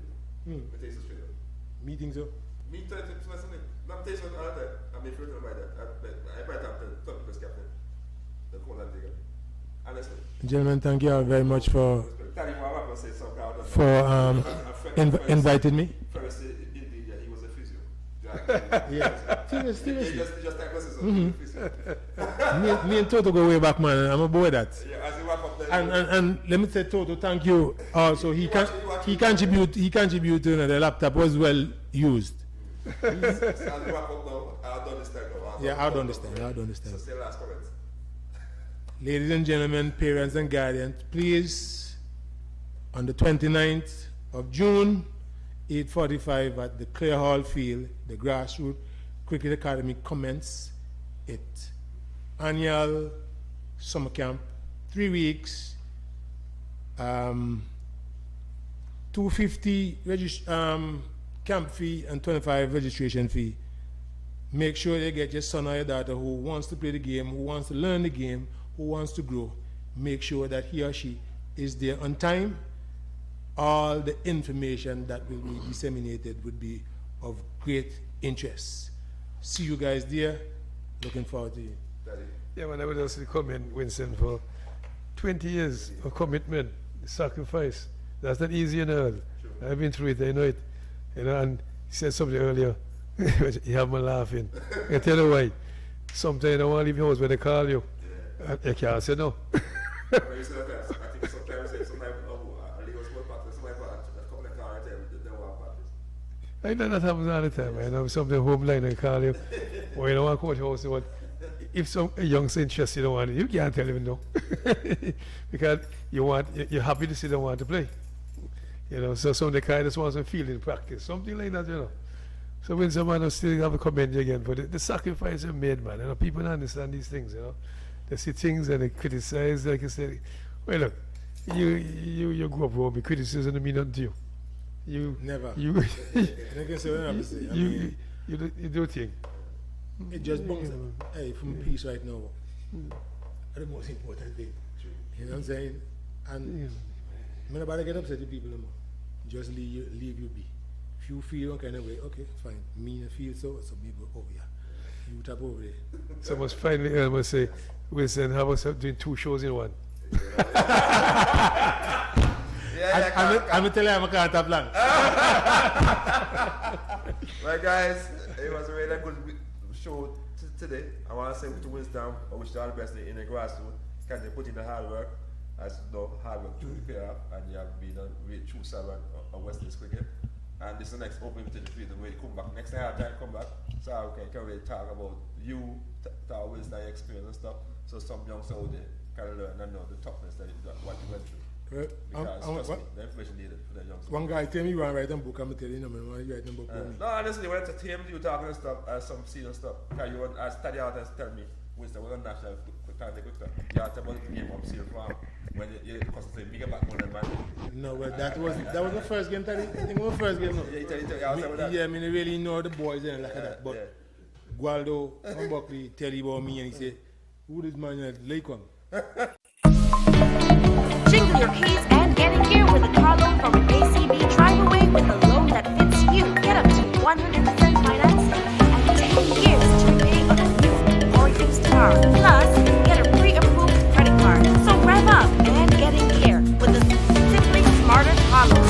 Me think so. Me tell you something. I'm telling you all that. I'm influenced by that. I might have the top best captain. The corner digger. Honestly. Gentlemen, thank you all very much for inviting me. Yeah, seriously. Just like us. Me and Toto go way back, man. I'm aboard that. Yeah, as you wrap up there. And let me say, Toto, thank you. Also, he contributed to the laptop was well used. As you wrap up now, I don't understand. Yeah, I don't understand. So say last comments. Ladies and gentlemen, parents and guardians, please, on the 29th of June, 8:45 at the Clare Hall Field, the Grassroots Cricket Academy commence its annual summer camp, 3 weeks, $250 camp fee and $25 registration fee. Make sure you get your son or your daughter who wants to play the game, who wants to learn the game, who wants to grow. Make sure that he or she is there on time. All the information that will be disseminated would be of great interest. See you guys there. Looking forward to you. Daddy. Yeah, man, I would also comment, Winston, for 20 years of commitment, sacrifice. That's not easy, you know. Sure. I've been through it, I know it. You know, and he said something earlier. You have me laughing. I tell you why. Sometimes you don't want to leave your house when they call you. Yeah. You can't say no. I know that happens all the time. I know something home line and call you. Or you don't want to go to house. What? If a youngster interested, you don't want it, you can't tell him no. Because you're happy to see them want to play. You know, so some of the kind just want some feeling practice, something like that, you know. So when someone still have to commend you again for the sacrifice you made, man. You know, people don't understand these things, you know. They see things and they criticize, like you said. Well, look, you grew up wrong, criticism don't mean nothing to you. You never. You do think. It just brings hey, from peace right now. That's the most important thing. You know what I'm saying? And nobody get upset with people no more. Just leave you be. If you feel one kind of way, okay, fine. Me I feel so people over here. You tap over there. So must finally, I must say, Wilson, how was doing 2 shows in one? I'm tell you, I'm a can't have plan. Right, guys, it was a really good show today. I want to say to Wisdom, I wish you all the best in the grassroots. Can they put in the hard work? As you know, hard work truly pay off, and you have been a great true servant of West Indies cricket. And this is the next open invitation for you to really come back. Next time I have time, come back. So I can really talk about you, talk wisdom, your experience and stuff. So some youngsters out there can learn and know the toughness that what you went through. Because trust me, the information needed for the youngsters. One guy tell me you want to write a book, I'm telling you, man, you write a book for me. No, honestly, when it's a team, you talking and stuff, some senior stuff. Because you want to study out and tell me, wisdom, we're national quicker. You have to about the game of Seal Farm. When you constantly bigger back more than man. No, well, that was the first game, Teddy. I think it was the first game, no? Yeah, I mean, I really know the boys and like that. But Gualdo and Buckley tell you about me and he said, who this man at Lakon? Jingle your keys and get in gear with a car loan from ACB. Drive away with a loan that fits you. Get up to 100% financing and 10 years to repay on a new or used car. Plus, get a pre-approved credit card. So rev up and get in gear with a simply smarter car loan.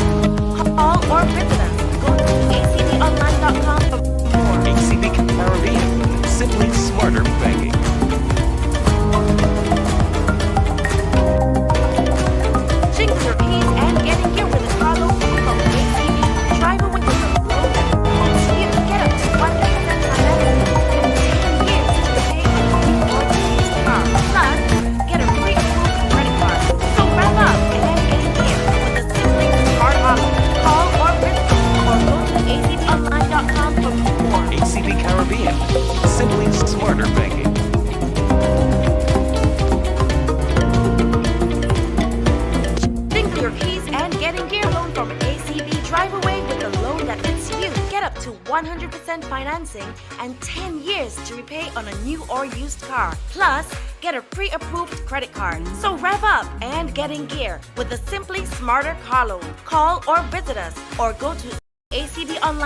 Call or visit us. Go to acbonline.com for more. ACB Caribbean. Simply smarter banking. Jingle your keys and get in gear with a car loan from ACB. Drive away with a loan that fits you. Get up to 100% financing and 10 years to repay on a new or used car. Plus, get a pre-approved credit card. So rev up and get in gear with a simply smart car loan. Call or visit or go to acbonline.com for more. ACB Caribbean. Simply smarter banking. Jingle your keys and get in gear loan from ACB. Drive away with a loan that fits you. Get up to 100% financing and 10 years to repay on a new or used car. Plus, get a pre-approved credit card. So rev up and get in gear with a simply smarter car loan. Call or visit us or go to acbonline.com